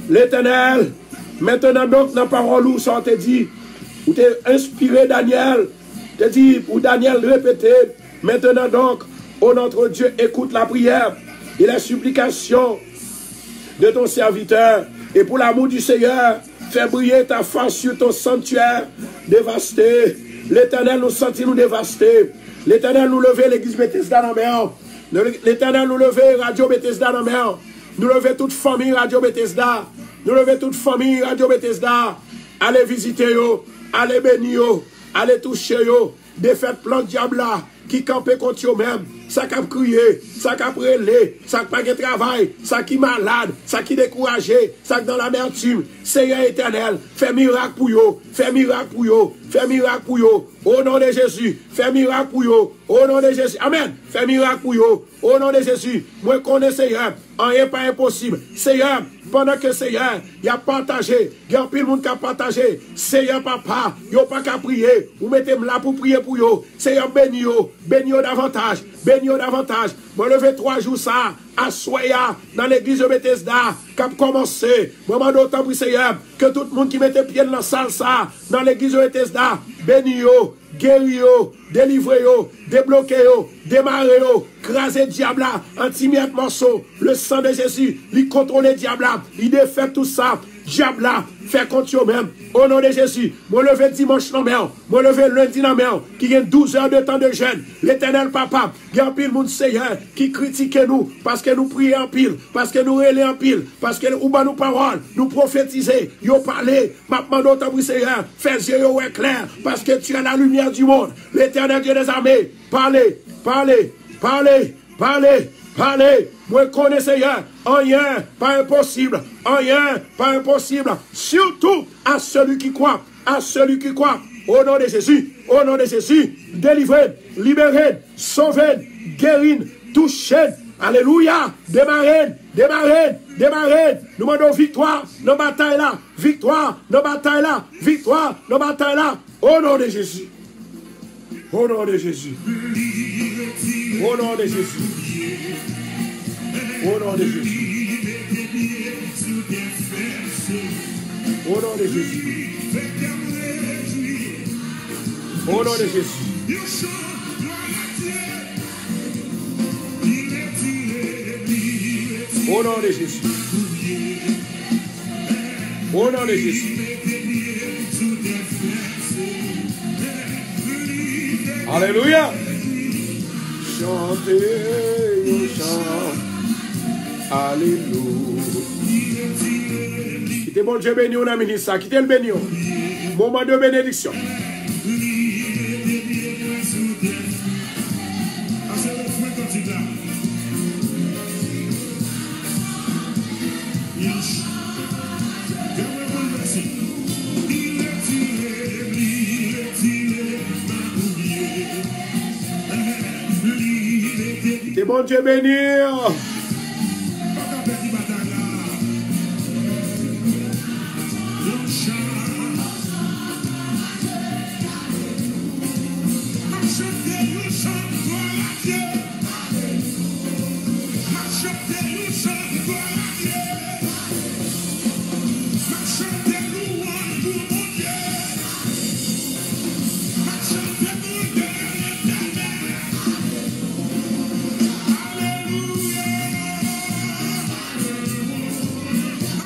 L'éternel. Maintenant donc, dans la parole où ça te dit. Où tu es inspiré Daniel. Te dit pour Daniel répéter. Maintenant donc, ô notre Dieu, écoute la prière et la supplication de ton serviteur. Et pour l'amour du Seigneur, fais briller ta face sur ton sanctuaire dévasté. L'Éternel nous sentit nous dévastés. L'Éternel nous levait l'église Bethesda dans mer. L'Éternel nous levait Radio Bethesda dans mer. Nous levait toute famille Radio Bethesda. Nous levait toute famille Radio Bethesda. Allez visiter yo. Allez bénir yo. Allez toucher yo. Défaites plan diable là. Qui campait contre eux-mêmes, ça qui a crié, ça qui a brûlé, ça qui n'a pas de travail, ça qui est malade, ça qui est découragé, ça qui est dans l'amertume. Seigneur éternel, fais miracle pour eux, fais miracle pour eux, fais miracle pour eux, au nom de Jésus, fais miracle pour eux, au nom de Jésus, amen, fais miracle pour eux, au nom de Jésus. Moi, connais Seigneur, rien pas impossible. Seigneur, pendant que Seigneur, il a partagé, il y a pile de monde qui a partagé, Seigneur papa, il n'y a pas qu'à prier, vous mettez-moi là pour prier pour eux, Seigneur bénis eux davantage, bénis eux davantage. Moi, lever 3 jours ça, à Soya, dans l'église de Bethesda, qui a commencé. Moi, je d'autant pour Seigneur, que tout le monde qui mettait pied dans la salle ça, dans l'église de Bethesda, bénis eux, guéris eux, délivrez eux, débloquez eux, démarrez eux, crasez le diable là, anti-miette morceau, le sang de Jésus, il contrôle le diable là, il défait tout ça. Diable là, fait contre eux-mêmes. Au nom de Jésus, moi lever dimanche dans mer, moi lever lundi dans mer, qui gagne 12 heures de temps de jeûne. L'Éternel papa, il y a un pile monde Seigneur qui critique nous, parce que nous prions en pile, parce que nous relais en pile, parce que nous avons nos paroles, nous prophétiser, nous parler, maintenant d'autant pour Seigneur, fais yeux clair, parce que tu es la lumière du monde. L'Éternel Dieu des armées, parlez, parlez, parlez, parlez. Allez, moi connais Seigneur, rien pas impossible, rien pas impossible, surtout à celui qui croit, au nom de Jésus, délivrez, libérez, sauvez, guérissez, touchez, alléluia, démarrez, nous demandons victoire, nos batailles là, victoire, nos batailles là, au nom de Jésus, au nom de Jésus, au nom de Jésus. Au nom de Jésus. Au nom de Jésus. Au nom de Jésus. Au nom de Jésus. Au nom de Jésus. Alléluia. Chantez, chantez. Alléluia. Quittez bon Dieu béni, on a mis ça. Quittez le béni. Moment de bénédiction. Quittez bon Dieu bénir.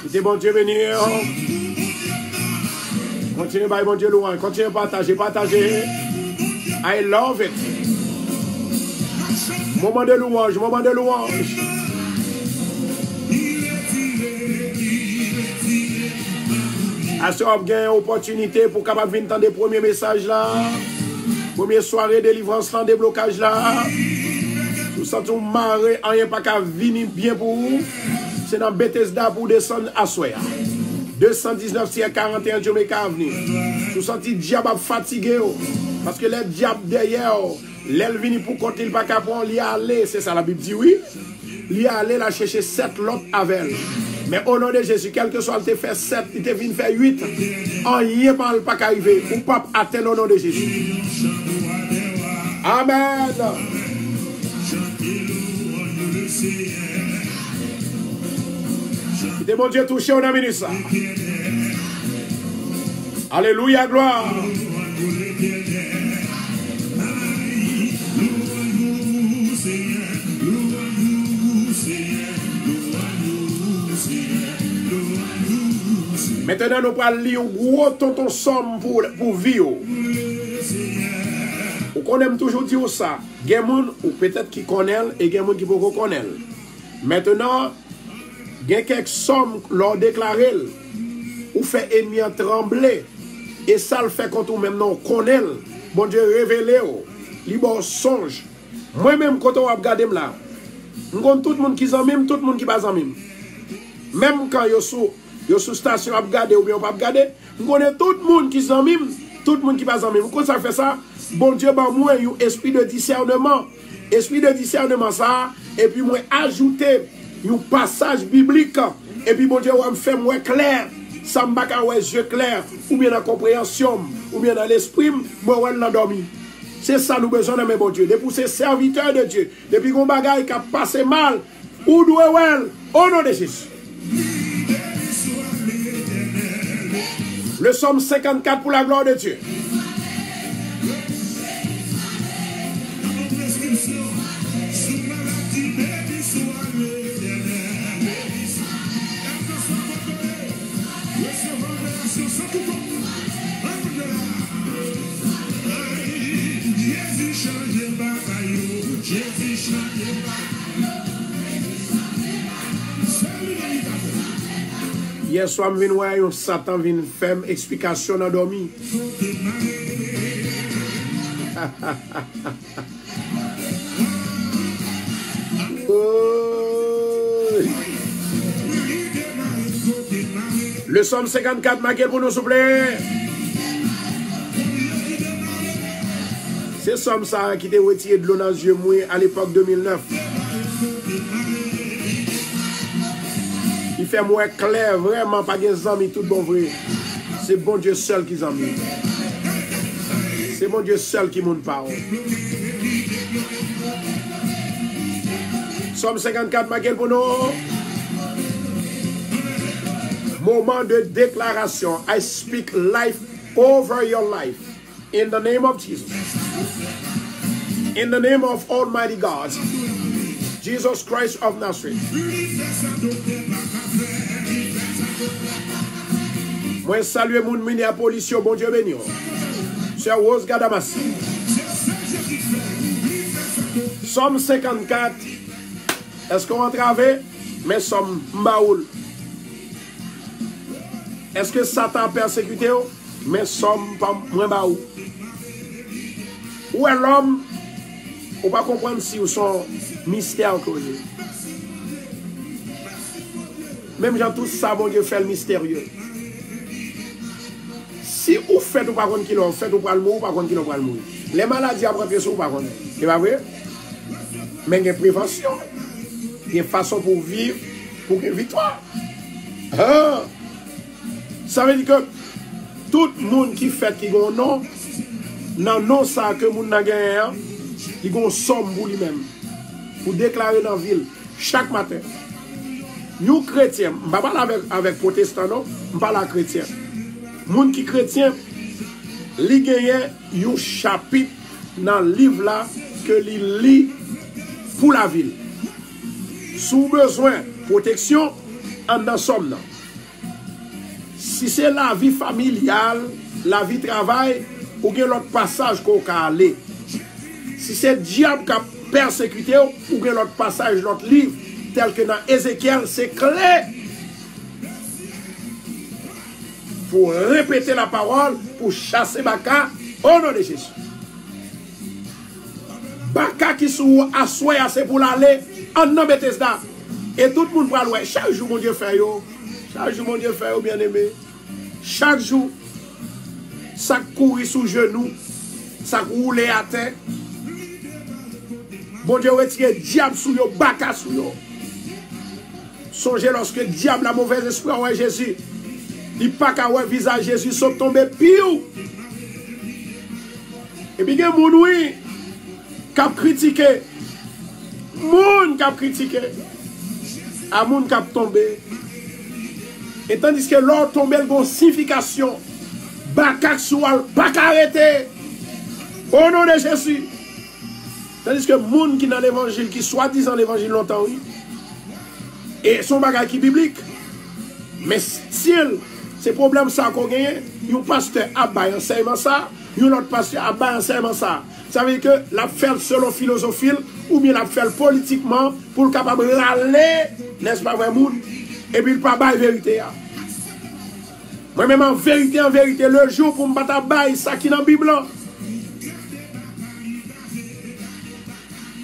Quittez bon Dieu bénir. Continuez par bon Dieu louange. Continuez à partager, partager. I love it. Moment de louange, moment de louange. À ce moment, vous avez une opportunité pour capable venir entendre des premiers messages là. Première soirée de délivrance là, déblocage là. Vous sentez un marée, rien pas qu'à venir bien pour vous. C'est dans Bethesda pour descendre à Soya. 219-41 Jamaica Avenue. Vous sentez diable fatigué. Parce que les diables derrière, l'elle vient pour compter le pas qu'à prendre, l'y aller. C'est ça la Bible dit oui. L'y aller la chercher 7 l'autre avec elle. Mais au nom de Jésus, quel que soit, il te fait 7, il te vient faire 8. Rien ne pas qu'arriver. Ou pas atteindre au nom de Jésus. Amen. C'était mon Dieu touché, on a mis ça. Alléluia, gloire. Maintenant, nous allons lire un gros tonton somme pour vivre. On aime toujours dire ça. Il y a des gens ou peut-être qui connaissent et il y a des gens qui ne connaissent pas. Maintenant, il y a quelques sommes leur déclarées ou fait ennemi trembler. Et ça le fait quand on même non connaît. Bon Dieu révélé. Libre songe. Moi-même, quand on regarde là, je connais tout le monde qui s'en même, tout le monde qui pas en même. Même quand yo sous station à regarder ou bien pas regarder, je connais tout le monde qui s'en même, tout le monde qui pas en même. Quand ça fait ça, bon Dieu ba moi un esprit de discernement. Esprit de discernement ça et puis moi ajouter un passage biblique et puis bon Dieu va me faire moi clair. Ça me baka ouais yeux clairs ou bien dans la compréhension ou bien dans l'esprit, moi ouais l'endormi. C'est ça nous besoin de mes bon Dieu. Depuis ces serviteurs de Dieu, depuis qu'on bagaille qui a passé mal, ou doit well, au nom de Jésus. Le psaume 54 pour la gloire de Dieu. Hier soir, je viens voir Satan vient faire une explication dans dormi. Le psaume 54, marquez pour nous, s'il vous plaît. C'est somme ça qui t'a retiré de l'eau dans les yeux à l'époque 2009. Il fait moins clair, vraiment, pas des amis, tout bon vrai. C'est bon Dieu seul qui amis. C'est bon Dieu seul qui monte parole. Somme 54, marqué pour nous. Moment de déclaration. I speak life over your life. In the name of Jesus. In the name of Almighty God. Jesus Christ of Nazareth. Moi salue mon Minneapolis, bon Dieu béni. C'est Rose Gadamas. Somme 54. Est-ce qu'on entrave? Mais somme Mbaoul. Est-ce que Satan persécuté? Mais somme pas moins Mbaoul. Où est l'homme? On va comprendre si vous sont mystère. Même gens tous ça, bon Dieu fait le mystérieux. Si vous faites ou pas qui l'ont fait ou pas le mot ou pas qui l'ont pas le mot. Les maladies après pied ou pas c'est pas vrai? Mais il y a prévention. Il y a une façon pour vivre, pour une victoire. Ah. Ça veut dire que tout le monde qui fait qui a un nom, dans le nom ça que le monde a gagné, il a une somme pour lui-même. Pour déclarer dans la ville, chaque matin. Nous chrétiens, je ne parle pas avec protestants, non, je parle avec chrétiens. Les gens qui sont chrétiens, ils gagnent un chapitre dans le livre là que ils lisent pour la ville. Sous besoin de protection, en dans somme. Si c'est la vie familiale, la vie travail, ou bien l'autre passage qu'on peut aller. Si c'est le diable qui a persécuté, ou bien l'autre passage, l'autre livre, tel que dans Ézéchiel, c'est clair. Pour répéter la parole, pour chasser Baka, au nom de Jésus. Baka qui sont assoyés, c'est pour l'aller en nom de Bethesda. Et tout le monde va louer. Chaque jour, mon Dieu fait yo. Chaque jour, mon Dieu fait yo, bien aimé. Chaque jour, ça courir sous genou, ça roule à terre. Bon Dieu retire diable sous yo, Baka sous yo. Songez lorsque le diable, la mauvaise esprit, ouais Jésus. Il n'y a pas qu'à voir visage Jésus, sauf tomber pire. Et puis il y a des gens qui ont critiqué. Des gens qui ont critiqué. À des gens qui ont tombé. Et tandis que l'or tombe, il y a une signification. Baka soual, Baka arrêté. Au nom de Jésus. Tandis que les gens qui sont dans l'évangile, qui soi-disant l'évangile longtemps, oui. Et son bagage qui est biblique. Mais style, c'est problème ça qu'on gagne. Un pasteur a baillé enseignement ça, un autre pasteur a baillé enseignement ça. Ça veut dire que la fait selon philosophie ou bien la fait politiquement pour capable râler, n'est-ce pas vrai monde? Et puis il pas bailler vérité. Moi-même en vérité, le jour pour me battre bailler ça qui est dans la Bible.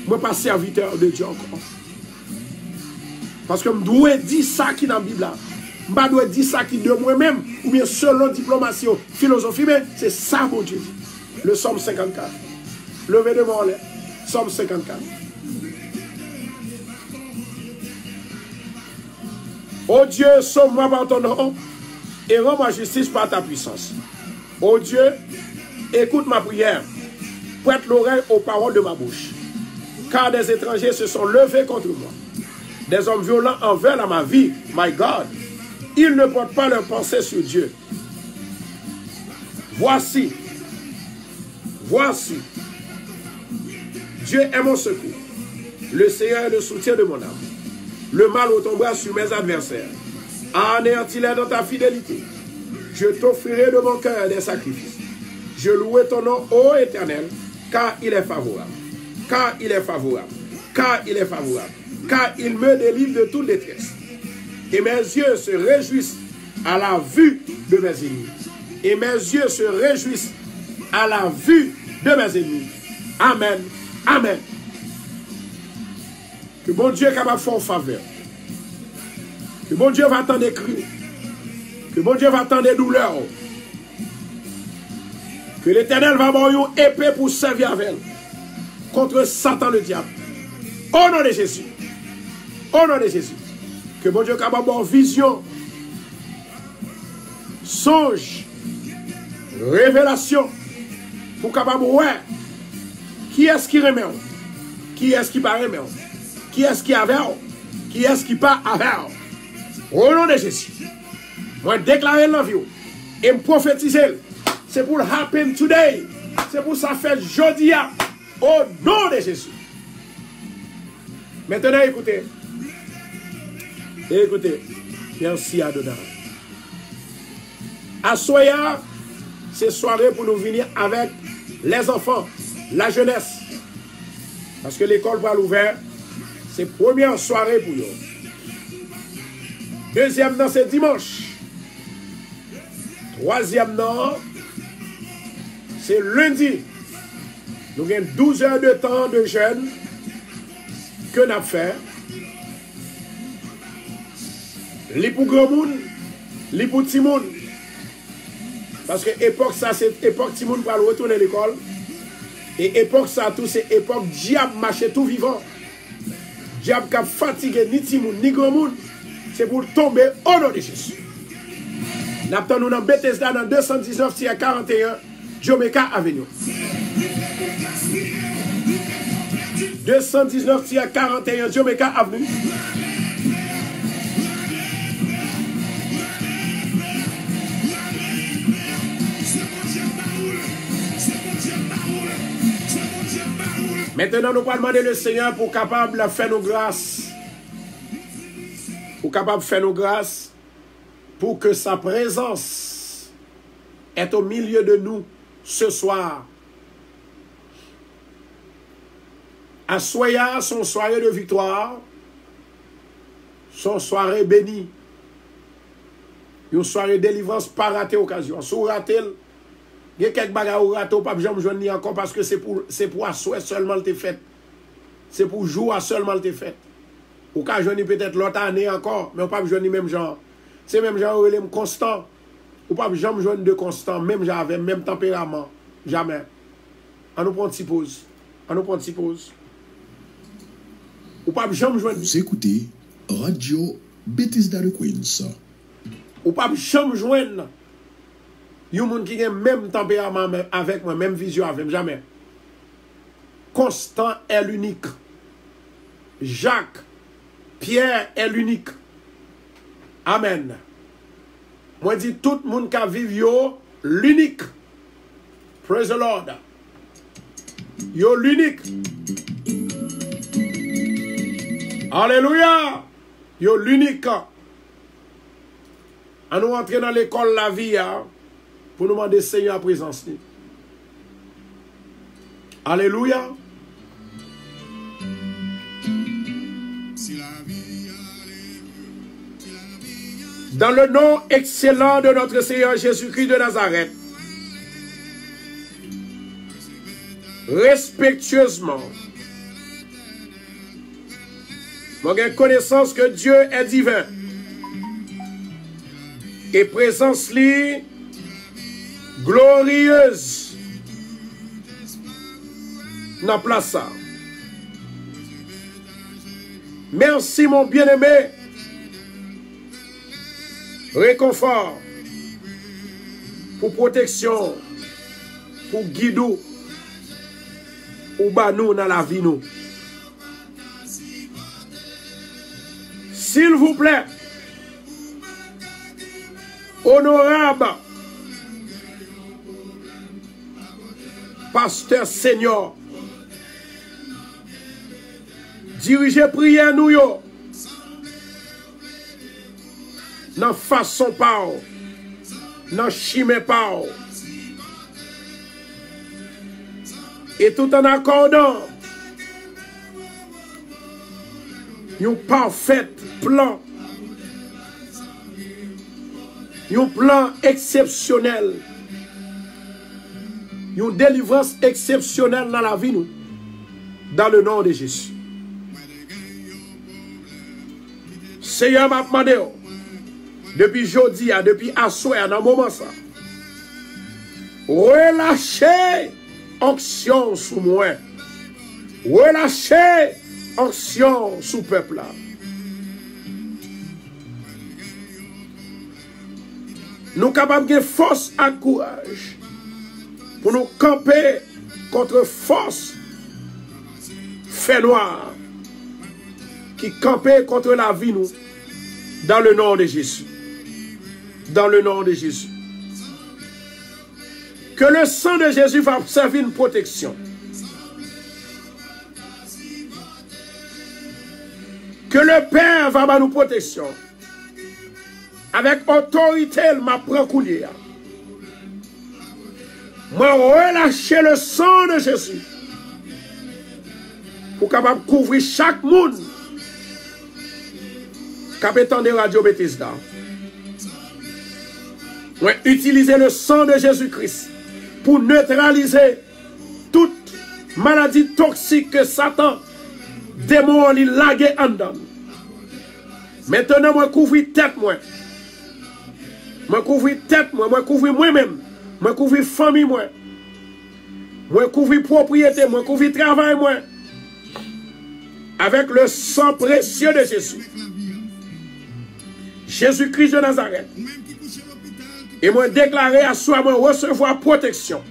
Moi pas serviteur de Dieu encore. Parce que je dois dire ça qui est dans la Bible. Je ne dois dire ça qui est de moi-même, ou bien selon diplomatie, philosophie, mais c'est ça, mon Dieu. Le Somme 54. Levez de mon l'air. Somme 54. Oh Dieu, sauve-moi par ton nom et rends-moi justice par ta puissance. Oh Dieu, écoute ma prière. Prête l'oreille aux paroles de ma bouche. Car des étrangers se sont levés contre moi. Des hommes violents envers ma vie, my God. Ils ne portent pas leur pensée sur Dieu. Voici, Dieu est mon secours. Le Seigneur est le soutien de mon âme. Le mal retombera sur mes adversaires. Anéantis-les dans ta fidélité. Je t'offrirai de mon cœur des sacrifices. Je louerai ton nom, ô Éternel, car il est favorable. Car il est favorable. Car il est favorable. Car il me délivre de toute détresse. Et mes yeux se réjouissent à la vue de mes ennemis. Et mes yeux se réjouissent à la vue de mes ennemis. Amen. Amen. Que bon Dieu est capable de faire en faveur. Que bon Dieu va attendre des cris. Que bon Dieu va attendre des douleurs. Que l'Éternel va avoir une épée pour servir avec elle. Contre Satan le diable. Au nom de Jésus. Au nom de Jésus. Que bon Dieu est capable d'avoir vision, songe, révélation, pour capable de voir qui est-ce qui remet, qui est-ce qui pas remet, qui est-ce qui avait, qui est-ce qui pas avait. Au nom de Jésus. Moi déclarer l'envie et me prophétiser. C'est pour happen today. C'est pour ça faire jeudi. Au nom de Jésus. Maintenant écoutez. Écoutez, merci à dedans. À Soya, c'est soirée pour nous venir avec les enfants, la jeunesse. Parce que l'école va l'ouvrir, c'est première soirée pour eux. Deuxième non, c'est dimanche. Troisième non, c'est lundi. Nous avons 12 heures de temps de jeûne que nous avons fait. Les pour grand monde, les pour petit monde. Parce que époque ça c'est époque petit monde pour retourner à l'école. Et époque ça tout, c'est époque diable marché tout vivant. Diable qui a fatigué ni timoun, ni grand monde. C'est pour tomber au nom de Jésus. Nous dans Bethesda dans 219-41, Jamaica Avenue. 219-41, Jamaica Avenue. Maintenant, nous allons demander le Seigneur pour capable de faire nos grâces. Pour capable de faire nos grâces. Pour que sa présence est au milieu de nous ce soir. À Soya, son soirée de victoire, son soirée bénie, une soirée de délivrance pas raté occasion. Si vous ratez, il y a quelques bagages ou raté, pas jamais joindre ni encore parce que c'est pour assurer seulement le fait. C'est pour jouer seulement le fait. Ou qu'à joindre peut-être l'autre année encore, mais on pas joindre même genre. C'est même genre où constant. Ou pas jamais joindre de constant, même genre avec même tempérament. Jamais. On nous prend une petite pause. On nous prend une petite pause. Ou pas jamais joindre. Vous écoutez Radio Bethesda de Queens. Ou pas jamais joindre. Yon moun qui a même tempérament avec moi, même vision avec moi, jamais. Constant est l'unique. Jacques, Pierre est l'unique. Amen. Moi dis tout le monde qui vive yo l'unique. Praise the Lord. Yo l'unique. Alléluia. Yo l'unique. On nous entrer dans l'école la vie pour nous demander Seigneur à présence. Alléluia. Dans le nom excellent de notre Seigneur Jésus-Christ de Nazareth, respectueusement, moi j'ai connaissance que Dieu est divin et présence lui glorieuse dans la place. Merci mon bien-aimé. Réconfort, pour protection, pour guidou, ou banou dans la vie nous. S'il vous plaît, honorable pasteur Seigneur, dirigez prière nous yo. Dans façon pas, dans chimé pas, et tout en accordant un parfait plan, un plan exceptionnel, une délivrance exceptionnelle dans la vie nous, dans le nom de Jésus. Seigneur m'a demandé depuis jeudi, depuis assoir, dans le moment ça, relâchez onction sous moi. Relâchez onction sous peuple là. Nous capables de force et courage pour nous camper contre force fait noir qui campait contre la vie nous dans le nom de Jésus. Dans le nom de Jésus. Que le sang de Jésus va servir une protection. Que le Père va avoir une protection. Avec autorité, il m'a pris coulier. Moi, relâcher le sang de Jésus. Pour capable couvrir chaque monde. Capitaine de Radio Bethesda. Ouais, utiliser le sang de Jésus-Christ pour neutraliser toute maladie toxique que Satan, démon, il lague en dedans. Maintenant, moi, couvrir tête, moi. Moi, couvrir tête, moi. Moi, couvrir moi-même. Moi, couvrir famille, moi. Moi couvrir propriété, moi couvrir travail, moi. Avec le sang précieux de Jésus. Jésus-Christ de Nazareth. Et moi déclarer à soi, moi recevoir protection.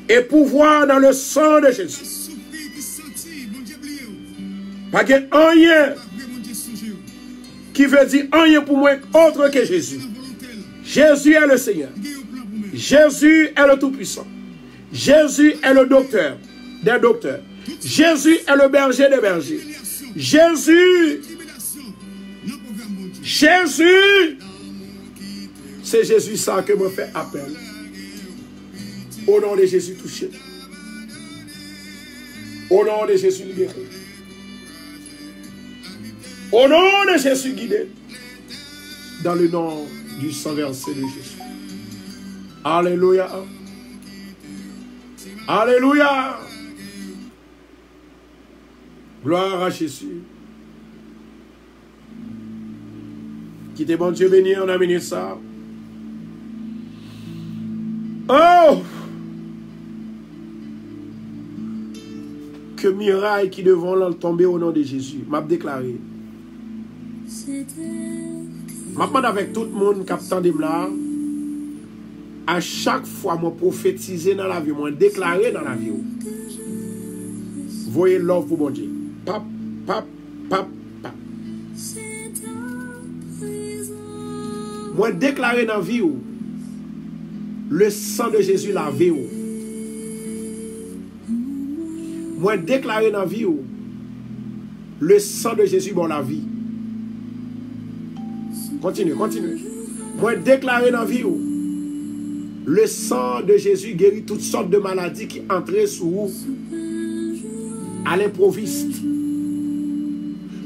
Et pouvoir dans le sang de Jésus. Pas que rien qui veut dire rien pour moi autre que Jésus. Jésus est le Seigneur. Jésus est le Tout-Puissant. Jésus est le docteur des docteurs. Jésus est le berger des bergers. Jésus. C'est Jésus ça que me fait appel. Au nom de Jésus touché. Au nom de Jésus libéré. Au nom de Jésus guidé. Dans le nom du sang versé de Jésus. Alléluia. Alléluia. Gloire à Jésus. Quittez bon Dieu béni, on a mené ça. Oh! Que miraille qui devant tomber au nom de Jésus. M'a déclaré. M'a demandé avec tout le monde qui attend là. À chaque fois, moi prophétiser dans la vie, moi déclarer dans la vie. Voyez l'offre pour bon Dieu. Pap, pap, pap, pap. Moi déclarer dans la vie. Le sang de Jésus lavé. Moi déclarer dans la vie. Le sang de Jésus bon la vie. Continue, continue. Moi déclarer dans la vie. Le sang de Jésus guérit toutes sortes de maladies qui entraient sur vous à l'improviste.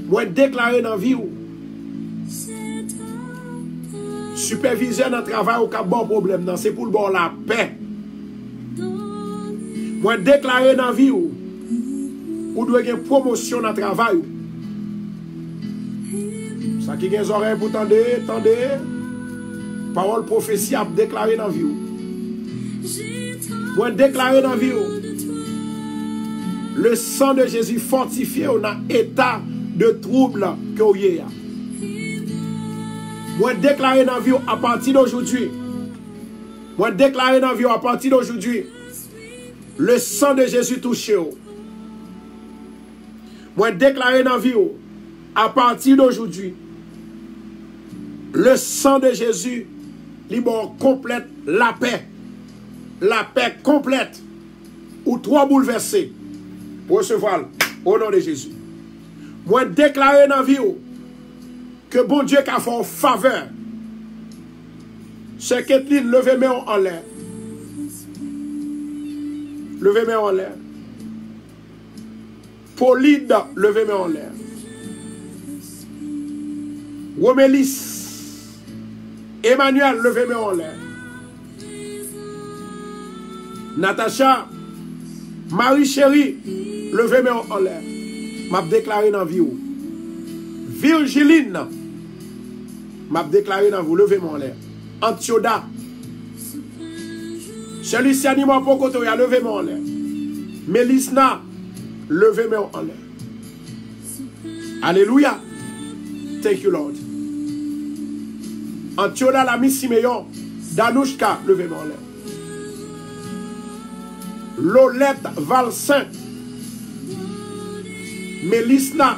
Moi déclarer dans la vie. Superviseur dans le travail au cas bon problème, c'est pour le bon la paix. Moi déclarer dans la vie ou doit avoir une promotion dans le travail. Ça qui a des oreilles pour tendre, tendez. Parole prophétie a déclaré dans la vie. Moi déclarer dans la vie. Le sang de Jésus fortifié dans l'état de trouble que vous avez. Moi déclarer dans la vie à partir d'aujourd'hui. Moi déclarer dans la vie à partir d'aujourd'hui. Le sang de Jésus touché. Moi déclarer dans la vie à partir d'aujourd'hui. Le sang de Jésus libère complète la paix. La paix complète. Ou trois bouleversés. Pour recevoir au nom de Jésus. Moi déclarer dans la vie que bon Dieu a fait en faveur. C'est Kathleen, levez-moi en l'air. Levez-moi en l'air. Pauline, levez-moi en l'air. Romélis, Emmanuel, levez-moi en l'air. Natacha, Marie chérie, levez-moi en l'air. M'a déclaré dans la vie. Virgiline, m'a déclaré dans vous, levez-moi en l'air. Antioda, celui-ci anima pour côté, levez-moi en l'air. Mélisna, levez-moi en l'air. Alléluia. Thank you, Lord. Antioda, la Miss Simeon, Danouchka, levez-moi en l'air. Lolette Valsin, Mélisna,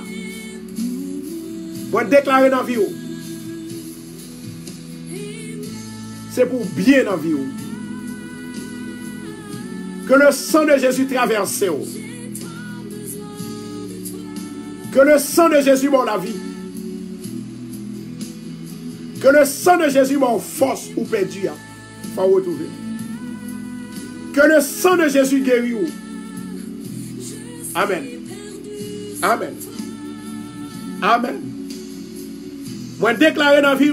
moi déclarer dans la vie. C'est pour bien dans la vie. Que le sang de Jésus traverse. Que le sang de Jésus m'a la vie. Que le sang de Jésus m'a force ou perdu. Il faut retrouver. Que le sang de Jésus guérit. Amen. Amen. Amen. Moi déclarer dans la vie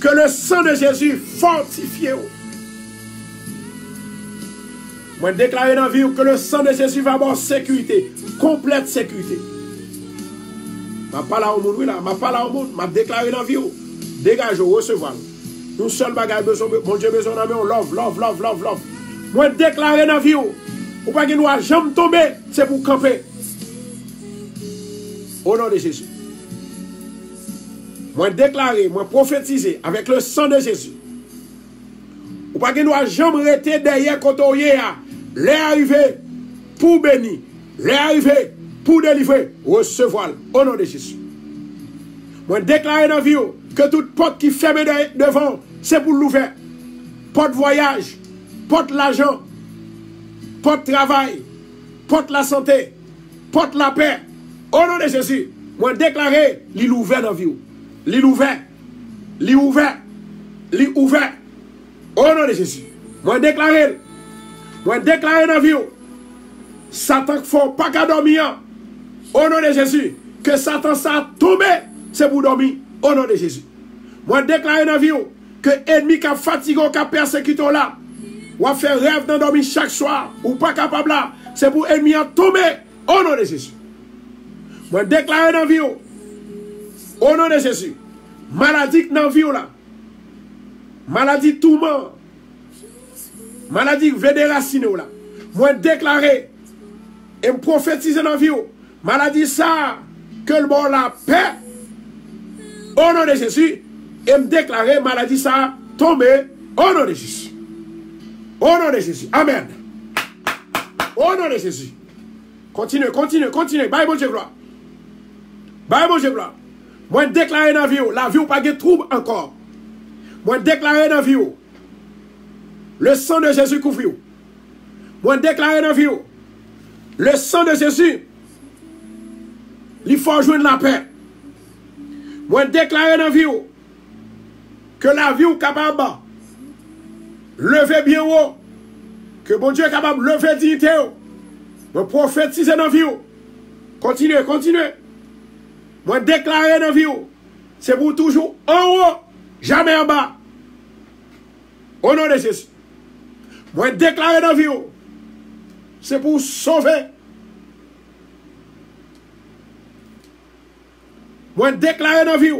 que le sang de Jésus fortifie. Moi déclarer dans la vie que le sang de Jésus va avoir sécurité, complète sécurité. Je ne parle pas au monde, je ne parle pas au monde, je déclare dans la vie. Dégage, recevoir. Nous seul bagage besoin, mon Dieu besoin d'amour, love, love, love, love, love. Moi déclarer dans la vie, ou pas qu'il ne doit jamais tomber, c'est pour camper. Au nom de Jésus. Moi déclarer, moi prophétiser avec le sang de Jésus. Ou pas qu'il ne doit jamais rester derrière quand on y est. Les arriver pour bénir, les arriver pour délivrer, recevoir au nom de Jésus. Moi déclarer dans la vie que toute porte qui ferme devant, c'est pour l'ouvrir. Porte voyage, porte l'argent, porte travail, porte la santé, porte la paix. Au nom de Jésus, moi déclarer, l'île ouvert dans la vie. L'île ouvert, l'île ouvert, l'île ouvert. Au nom de Jésus, moi déclarer dans la vie, Satan ne faut pas qu'à dormir. Au nom de Jésus, que Satan s'est tombé, c'est pour dormir. Au nom de Jésus. Moi déclarer dans la vie, que l'ennemi qui a fatigué, qui a persécuté là, ou a fait rêve d'en dormir chaque soir, ou pas capable là, c'est pour l'ennemi à tomber. Au nom de Jésus. Moi déclarer dans la vie, au nom de Jésus, maladie dans la vie là, maladie tourment, maladie veut déraciner là. Moi déclarer et me prophétiser dans la vie, maladie ça, que le bon la paix, au nom de Jésus, et me déclarer maladie ça, tomber, au nom de Jésus. Au nom de Jésus. Amen. Au nom de Jésus. Continue, continue, continue. Bye, bon Dieu, gloire. Bye, bon Dieu, gloire. Moi déclarer dans la vie, pas de trouble encore. Moi déclarer dans la vie, le sang de Jésus couvre. Moi déclarer dans la vie, le sang de Jésus, il faut joindre la paix. Moi déclarer dans la vie, que la vie est capable de lever bien haut, que bon Dieu est capable de lever dignité. Moi prophétiser dans la vie. Continuez, continuez. Moi déclarer dans la vie, c'est pour toujours en haut, jamais en bas. Au nom de Jésus. Moi déclarer dans la vie, c'est pour sauver. Moi déclarer dans la vie,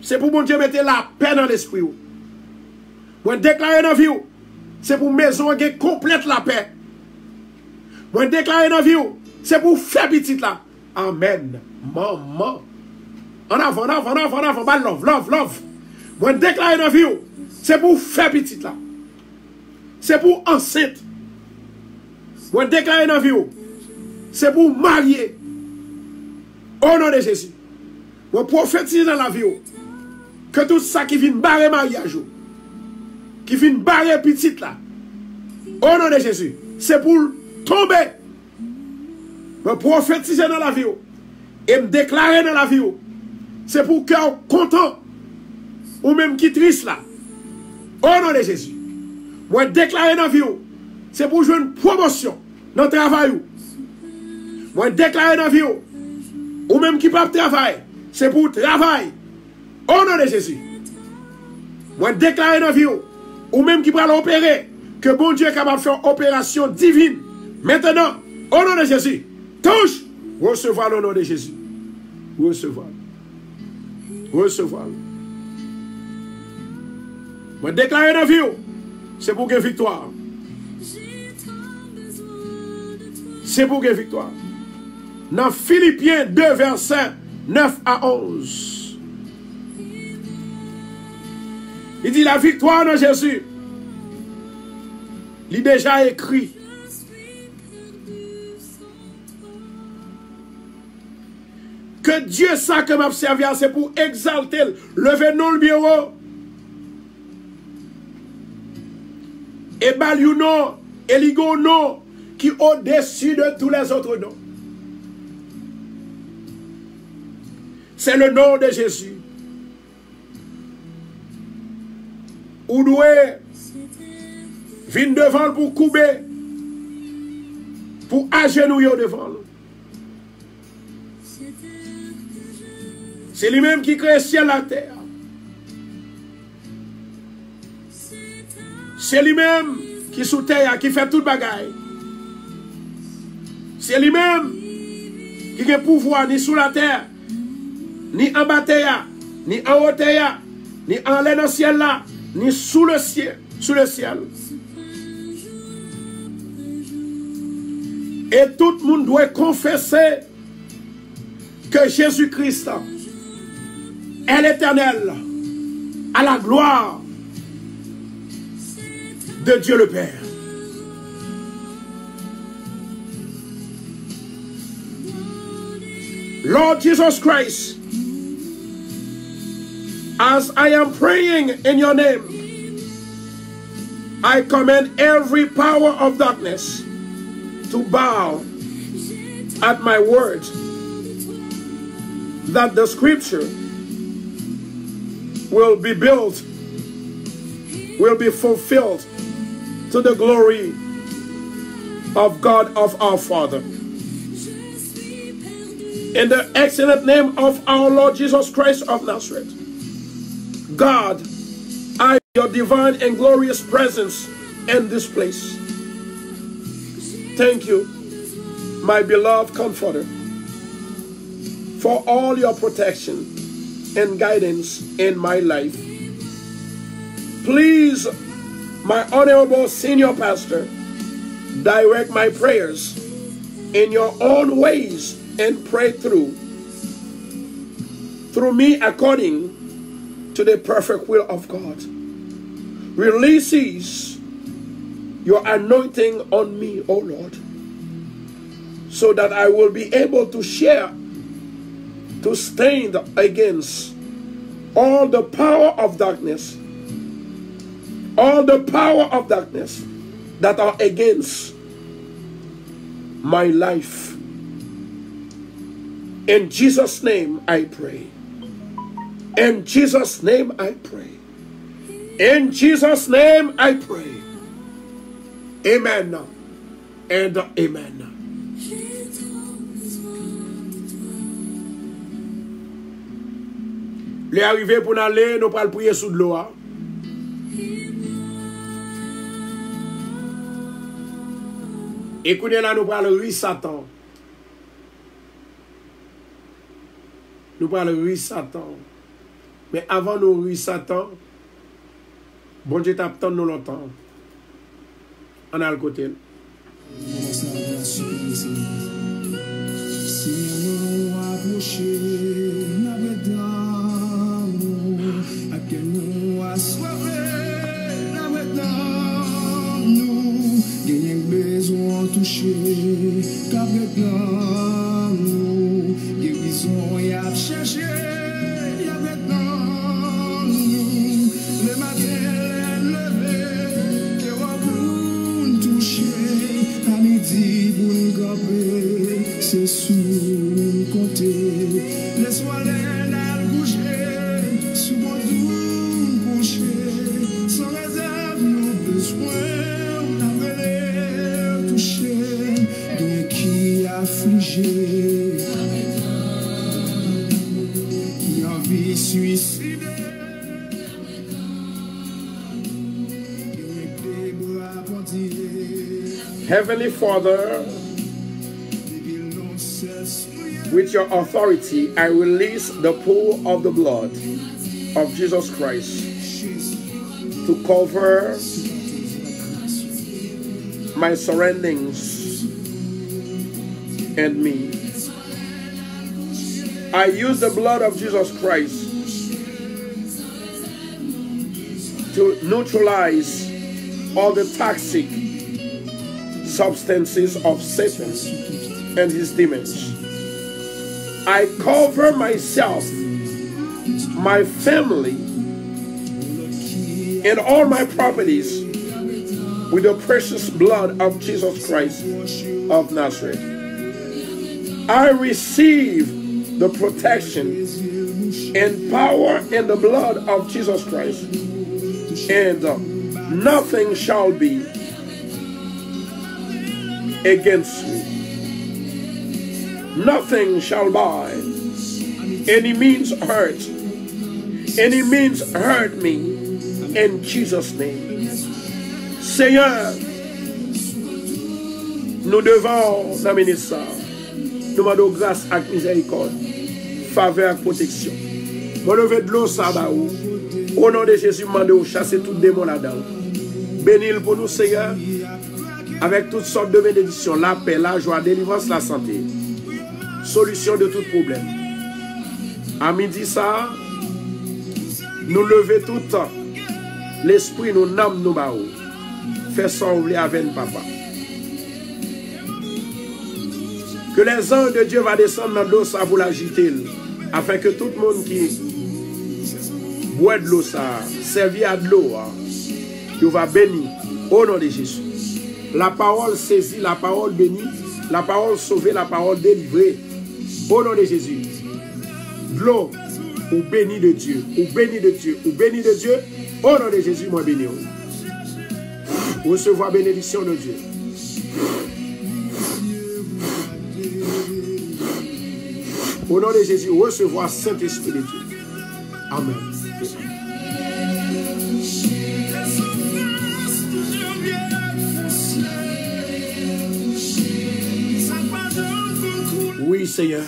c'est pour mon Dieu mettre la paix dans l'esprit. Moi déclarer dans la vie, c'est pour maison complète la paix. Moi déclarer dans la vie, c'est pour faire petit là. Amen. Maman. En avant, en avant, en avant, en avant. Bah, love, love, love. Moi déclarer dans la vie, c'est pour faire petit là. C'est pour enceinte. Moi déclarer dans la vie, c'est pour marier. Au nom de Jésus. Moi prophétise dans la vie, que tout ça qui vient barrer mariage, qui vient barrer petit là, au nom de Jésus, c'est pour tomber. Me prophétiser dans la vie et me déclarer dans la vie, c'est pour cœur content ou même qui triste là, au nom de Jésus. Moi déclarer dans la vie, c'est pour jouer une promotion dans le travail. Moi déclarer dans la vie, ou même qui pas travailler, c'est pour travail. Au nom de Jésus. Moi déclarer dans la vie, ou même qui va l'opérer, que bon Dieu est capable de faire opération divine. Maintenant, au nom de Jésus, touche, recevoir le nom de Jésus. Recevoir. Recevoir. Moi déclarer dans la vie, c'est pour gagner victoire. C'est pour gagner victoire. Dans Philippiens 2, versets 9 à 11. Il dit la victoire dans Jésus. Il est déjà écrit. Que Dieu ça que m'a servi, c'est pour exalter, lever non le bureau. Et baliou non, et ligo non, qui au-dessus de tous les autres noms. C'est le nom de Jésus. Ou doué, vient devant pour couper, pour agenouiller devant. C'est lui-même qui crée le ciel et la terre. C'est lui-même qui sous terre, qui fait toute bagaille. C'est lui-même qui a pouvoir ni sous la terre, ni en bas terre, ni en haute, ni en l'air dans le ciel là, ni sous le ciel. Sous le ciel. Et tout le monde doit confesser que Jésus-Christ est l'Éternel à la gloire de Dieu le Père. Lord Jesus Christ, as I am praying in your name, I command every power of darkness to bow at my word, that the scripture will be built, will be fulfilled to the glory of God of our Father. In the excellent name of our Lord Jesus Christ of Nazareth, God, I, your divine and glorious presence in this place. Thank you, my beloved Comforter, for all your protection and guidance in my life. Please, my honorable senior pastor, direct my prayers in your own ways and pray through me according to the perfect will of God. Releases your anointing on me, O Lord, so that I will be able to share, to stand against all the power of darkness, that are against my life. In Jesus' name I pray. In Jesus' name I pray. In Jesus' name I pray. Amen and amen. Les arrivés pour nous aller, nous allons prier sous de l'eau. Écoutez là, nous parlons de Satan. Nous parlons de Satan. Mais avant nous rire Satan, bon Dieu t'attend nous longtemps. On a le côté. Touché, car maintenant nous, guérison y a cherché, y a maintenant nous, le matin levé, et on nous toucher, à midi pour nous gommer, c'est sous compter, les soirées n'a bouger, sous mon doux coucher, sans réserve nos besoins. Affligé, qui a envie suicider, Heavenly Father, with your authority, I release the pool of the blood of Jesus Christ to cover my surroundings and me. I use the blood of Jesus Christ to neutralize all the toxic substances of Satan and his demons. I cover myself, my family, and all my properties with the precious blood of Jesus Christ of Nazareth. I receive the protection and power in the blood of Jesus Christ, and nothing shall be against me. Nothing shall by any means hurt me in Jesus' name. Seigneur, nous devons amener ça. Nous demandons grâce et miséricorde, faveur et protection. Moi, lever de l'eau, ça va où? Au nom de Jésus, demande de chasser tout démon là-dedans. Bénis-le pour nous, Seigneur, avec toutes sortes de bénédictions, la paix, la joie, la délivrance, la santé. Solution de tout problème. À midi, ça, nous lever tout le temps. L'esprit nous nomme nous baou. Fais ça oublier avec papa. Que les anges de Dieu va descendre dans l'eau ça pour l'agiter. Afin que tout le monde qui boit de l'eau ça, servir à de l'eau, qui va bénir au nom de Jésus. La parole saisie, la parole bénie, la parole sauvée, la parole délivrée. Au nom de Jésus. De l'eau, ou béni de Dieu, ou béni de Dieu, ou béni de Dieu. Au nom de Jésus, moi béni. Recevoir bénédiction de Dieu. Au nom de Jésus, recevoir Saint-Esprit de Dieu. Amen. Oui, Seigneur.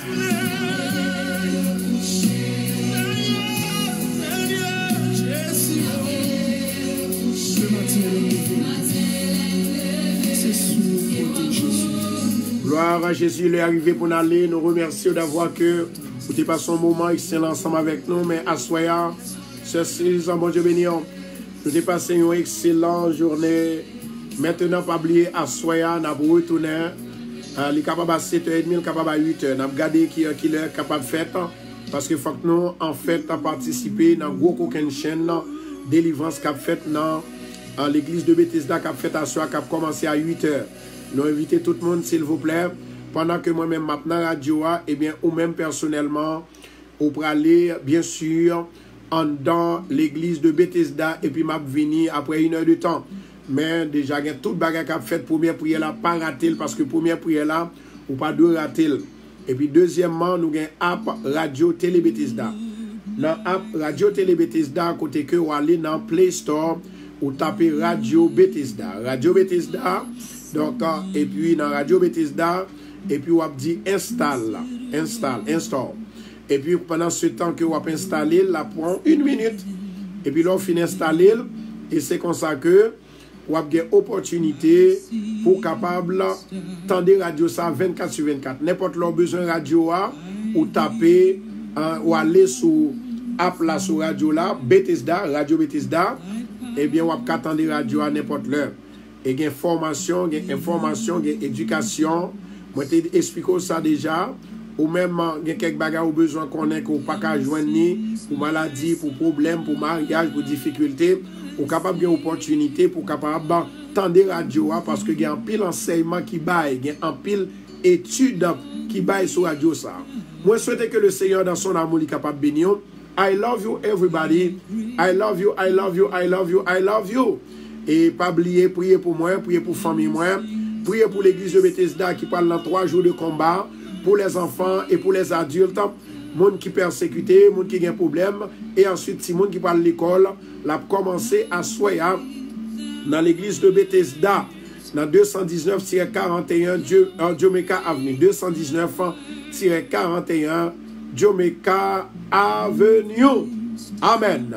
Gloire à Jésus, il est arrivé pour nous aller. Nous remercions d'avoir que vous avez passé un moment excellent ensemble avec nous. Mais à soya, ceci, bon Dieu béni, nous avons passé une excellente journée. Maintenant, pas oublier à soya, nous avons retourné. Il est capable à 7h30, il est capable à 8h. Nous avons regardé qui est capable de faire. Parce qu'il faut que nous, en fait, participer dans gros coquin chaîne, délivrance qu'a fait dans l'église de Bethesda qu'a fait à soir, qui a commencé à 8h. Nous invitons tout le monde, s'il vous plaît, pendant que moi-même, maintenant, radio, eh bien, ou même personnellement, ou pour aller, bien sûr, dans l'église de Bethesda, et puis m'a venu après 1 heure de temps. Mais déjà, il y a toute bagarre qu'a fait, première prière là, pas rater, parce que première prière là, ou pas deux rater. Et puis deuxièmement, nous avons app Radio Télé Bethesda. Dans app Radio Télé Bethesda, côté que vous allez dans Play Store, ou tapez Radio Bethesda. Radio Bethesda. Donc, et puis dans Radio Bethesda, et puis on va dire installe. Et puis pendant ce temps que on va installer, là prend 1 minute. Et puis là, on finit d'installer. Et c'est comme ça que on a une opportunité pour capable tendre radio ça 24/24. N'importe leur besoin radio ou taper ou aller sur app là sur radio là Bethesda, Radio Bethesda, et bien on va attendre radio à n'importe l'heure. Et il y a formation, il y a information, il y a éducation. Moi t'ai expliqué ça déjà. Ou même il y a quelques bagages au besoin qu'on ait qu'on pas qu'à joindre ni pour maladie, pour problème, pour mariage, pour difficulté. Ou capable de opportunité pour capable tendre radio parce que il y a un pile enseignement qui baille, il y a un pile étude qui baille sur radio ça. Moi souhaite que le Seigneur dans son amour est capable de bénir. I love you everybody. I love you, I love you, I love you, I love you. Et pas oublier prier pour moi, prier pour famille moi, prier pour l'église de Bethesda qui parle dans 3 jours de combat pour les enfants et pour les adultes. Monde qui persécuté, monde qui a un problème, et ensuite si monde qui parle l'école, l'a commencé à soya dans l'église de Bethesda, dans 219-41 Jamaica Avenue, 219-41 Jamaica Avenue. Amen.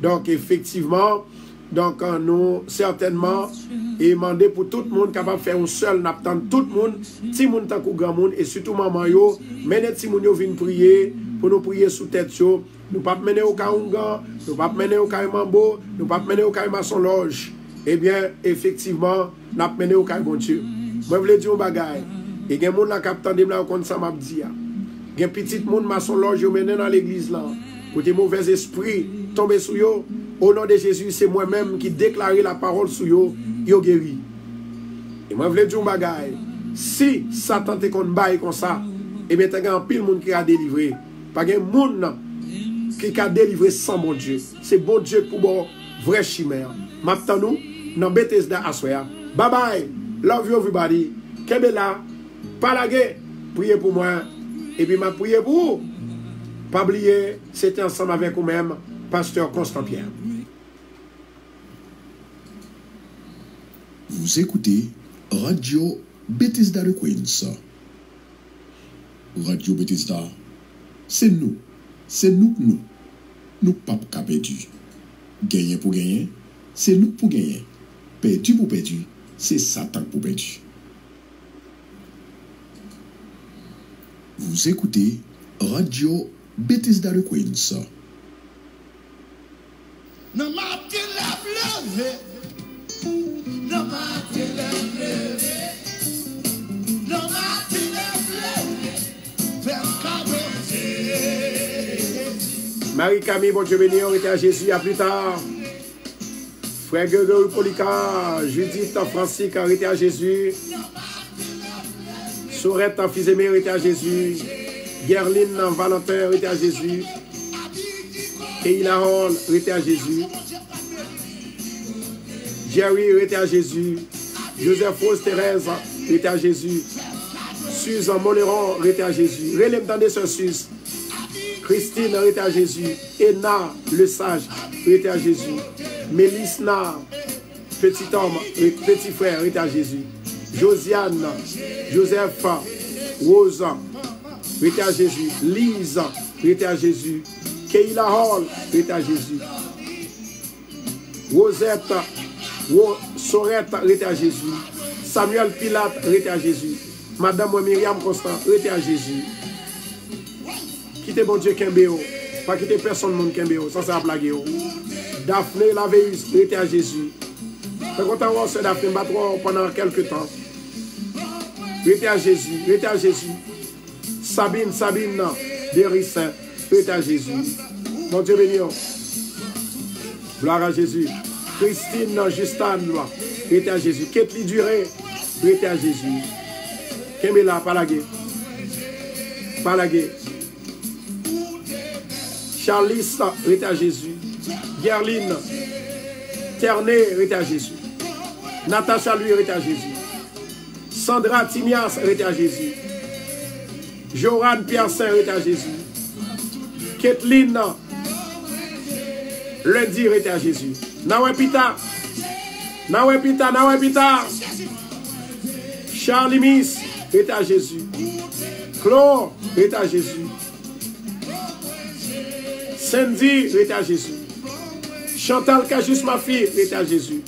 Donc effectivement, donc nous certainement et demander pour tout le monde capable de faire un seul n'attend tout le monde, petit monde tant que grand monde et surtout maman yo, mener petit monde yo viennent prier pour nous prier sous tête yo. Nous pas mener au Kaunga, nous pas mener au Kaimambo, nous pas mener au Kaimason Loge. Eh bien, effectivement, n'a mener au Kai bon Dieu. Moi voulais dire un bagay. Et gen monde la capitaine de là comme ça m'a dit. Gen petit monde maçon loge yo mené dans l'église là. Côté mauvais esprit tomber sur yo. Au nom de Jésus, c'est moi-même qui déclare la parole sur yo, yo guéri. Et moi voulais dire un bagay. Si Satan te kon bail comme ça, eh bien t'as un pile monde qui a délivré. Pas gen monde qui a délivré sans bon Dieu. C'est bon Dieu pour bon vrai chimère. Maintenant nous dans Bethesda à soya. Bye bye. Love you everybody. Kebela, palage, priez pour moi. Et puis m'a prié pour vous. Pas oublier, c'était ensemble avec vous-même, pasteur Constant Pierre. Vous écoutez Radio Bethesda de Queens. Radio Bethesda, c'est nous. C'est nous. nous pas perdu. Gagner pour gagner, c'est nous pour gagner. Perdu pour perdu, c'est Satan pour perdu. Vous écoutez Radio Bethesda de Queens. No matter love, no matter love, no matter love, Marie-Camille, bon Dieu béni, on était à Jésus, à plus tard. Frère Grégory Polika, Judith Francis, arrêté à Jésus. Sorette Fils-Aimé, arrêté à Jésus. Gerline Valentin, arrêté à Jésus. Keila Hall, arrêté à Jésus. Jerry, arrêté à Jésus. Joseph Rose Thérèse, arrêté à Jésus. Susan Moléron, arrêté à Jésus. Relève dans des sœurs Suisse. Christine, arrêté à Jésus. Ena, le sage, arrêté à Jésus. Mélisna, petit homme, petit frère, arrêté à Jésus. Josiane, Joseph, Rosa, arrêté à Jésus. Lise, arrêté à Jésus. Keila Hall, arrêté à Jésus. Rosette, Sorette, arrêté à Jésus. Samuel Pilate, arrêté à Jésus. Madame Myriam Constant, arrêté à Jésus. Quittez bon Dieu Kembéo. Pas quitter personne monde Kembéo. Sans ça blaguer. Daphné Laveus, arrêté à Jésus. Fait qu'on t'envoie ce Daphné Batro pendant quelques temps. Arrêté à Jésus. Arrêté à Jésus. Sabine, Dérissin, arrêté à Jésus. Mon Dieu béni. Gloire à Jésus. Christine Justin, arrêté à Jésus. Ketli Duré, arrêté à Jésus. Kembéla, Palagé. Charlis, arrêté à Jésus. Gerline, Ternay, arrêté à Jésus. Natacha, lui, arrêté à Jésus. Sandra Timias, arrêté à Jésus. Joran Pierre-Saint, arrêté à Jésus. Kathleen, lundi, arrêté à Jésus. Nawepita. Charlie Miss, arrêté à Jésus. Claude, arrêté à Jésus. Sandy, arrêté à Jésus. Chantal Cajus, ma fille, arrêté à Jésus.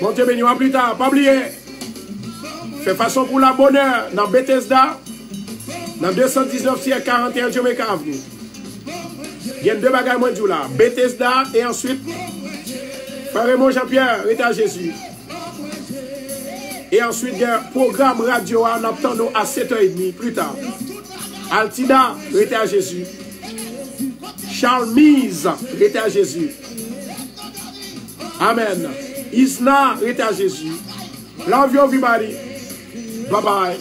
Mon Dieu béni, plus tard, pas oublier. Fais façon pour la bonheur dans Bethesda, dans 219 siècle 41 Jamaica Avenue. Il y a deux bagages moins du là. Bethesda et ensuite, Frère Raymond Jean-Pierre, arrêté à Jésus. Et ensuite, il y a un programme radio, on attend nous à 7h30 plus tard. Altida, arrêté à Jésus. Charles Mise, arrêté à Jésus. Amen. Isna, arrêté à Jésus. Love you everybody. Bye bye.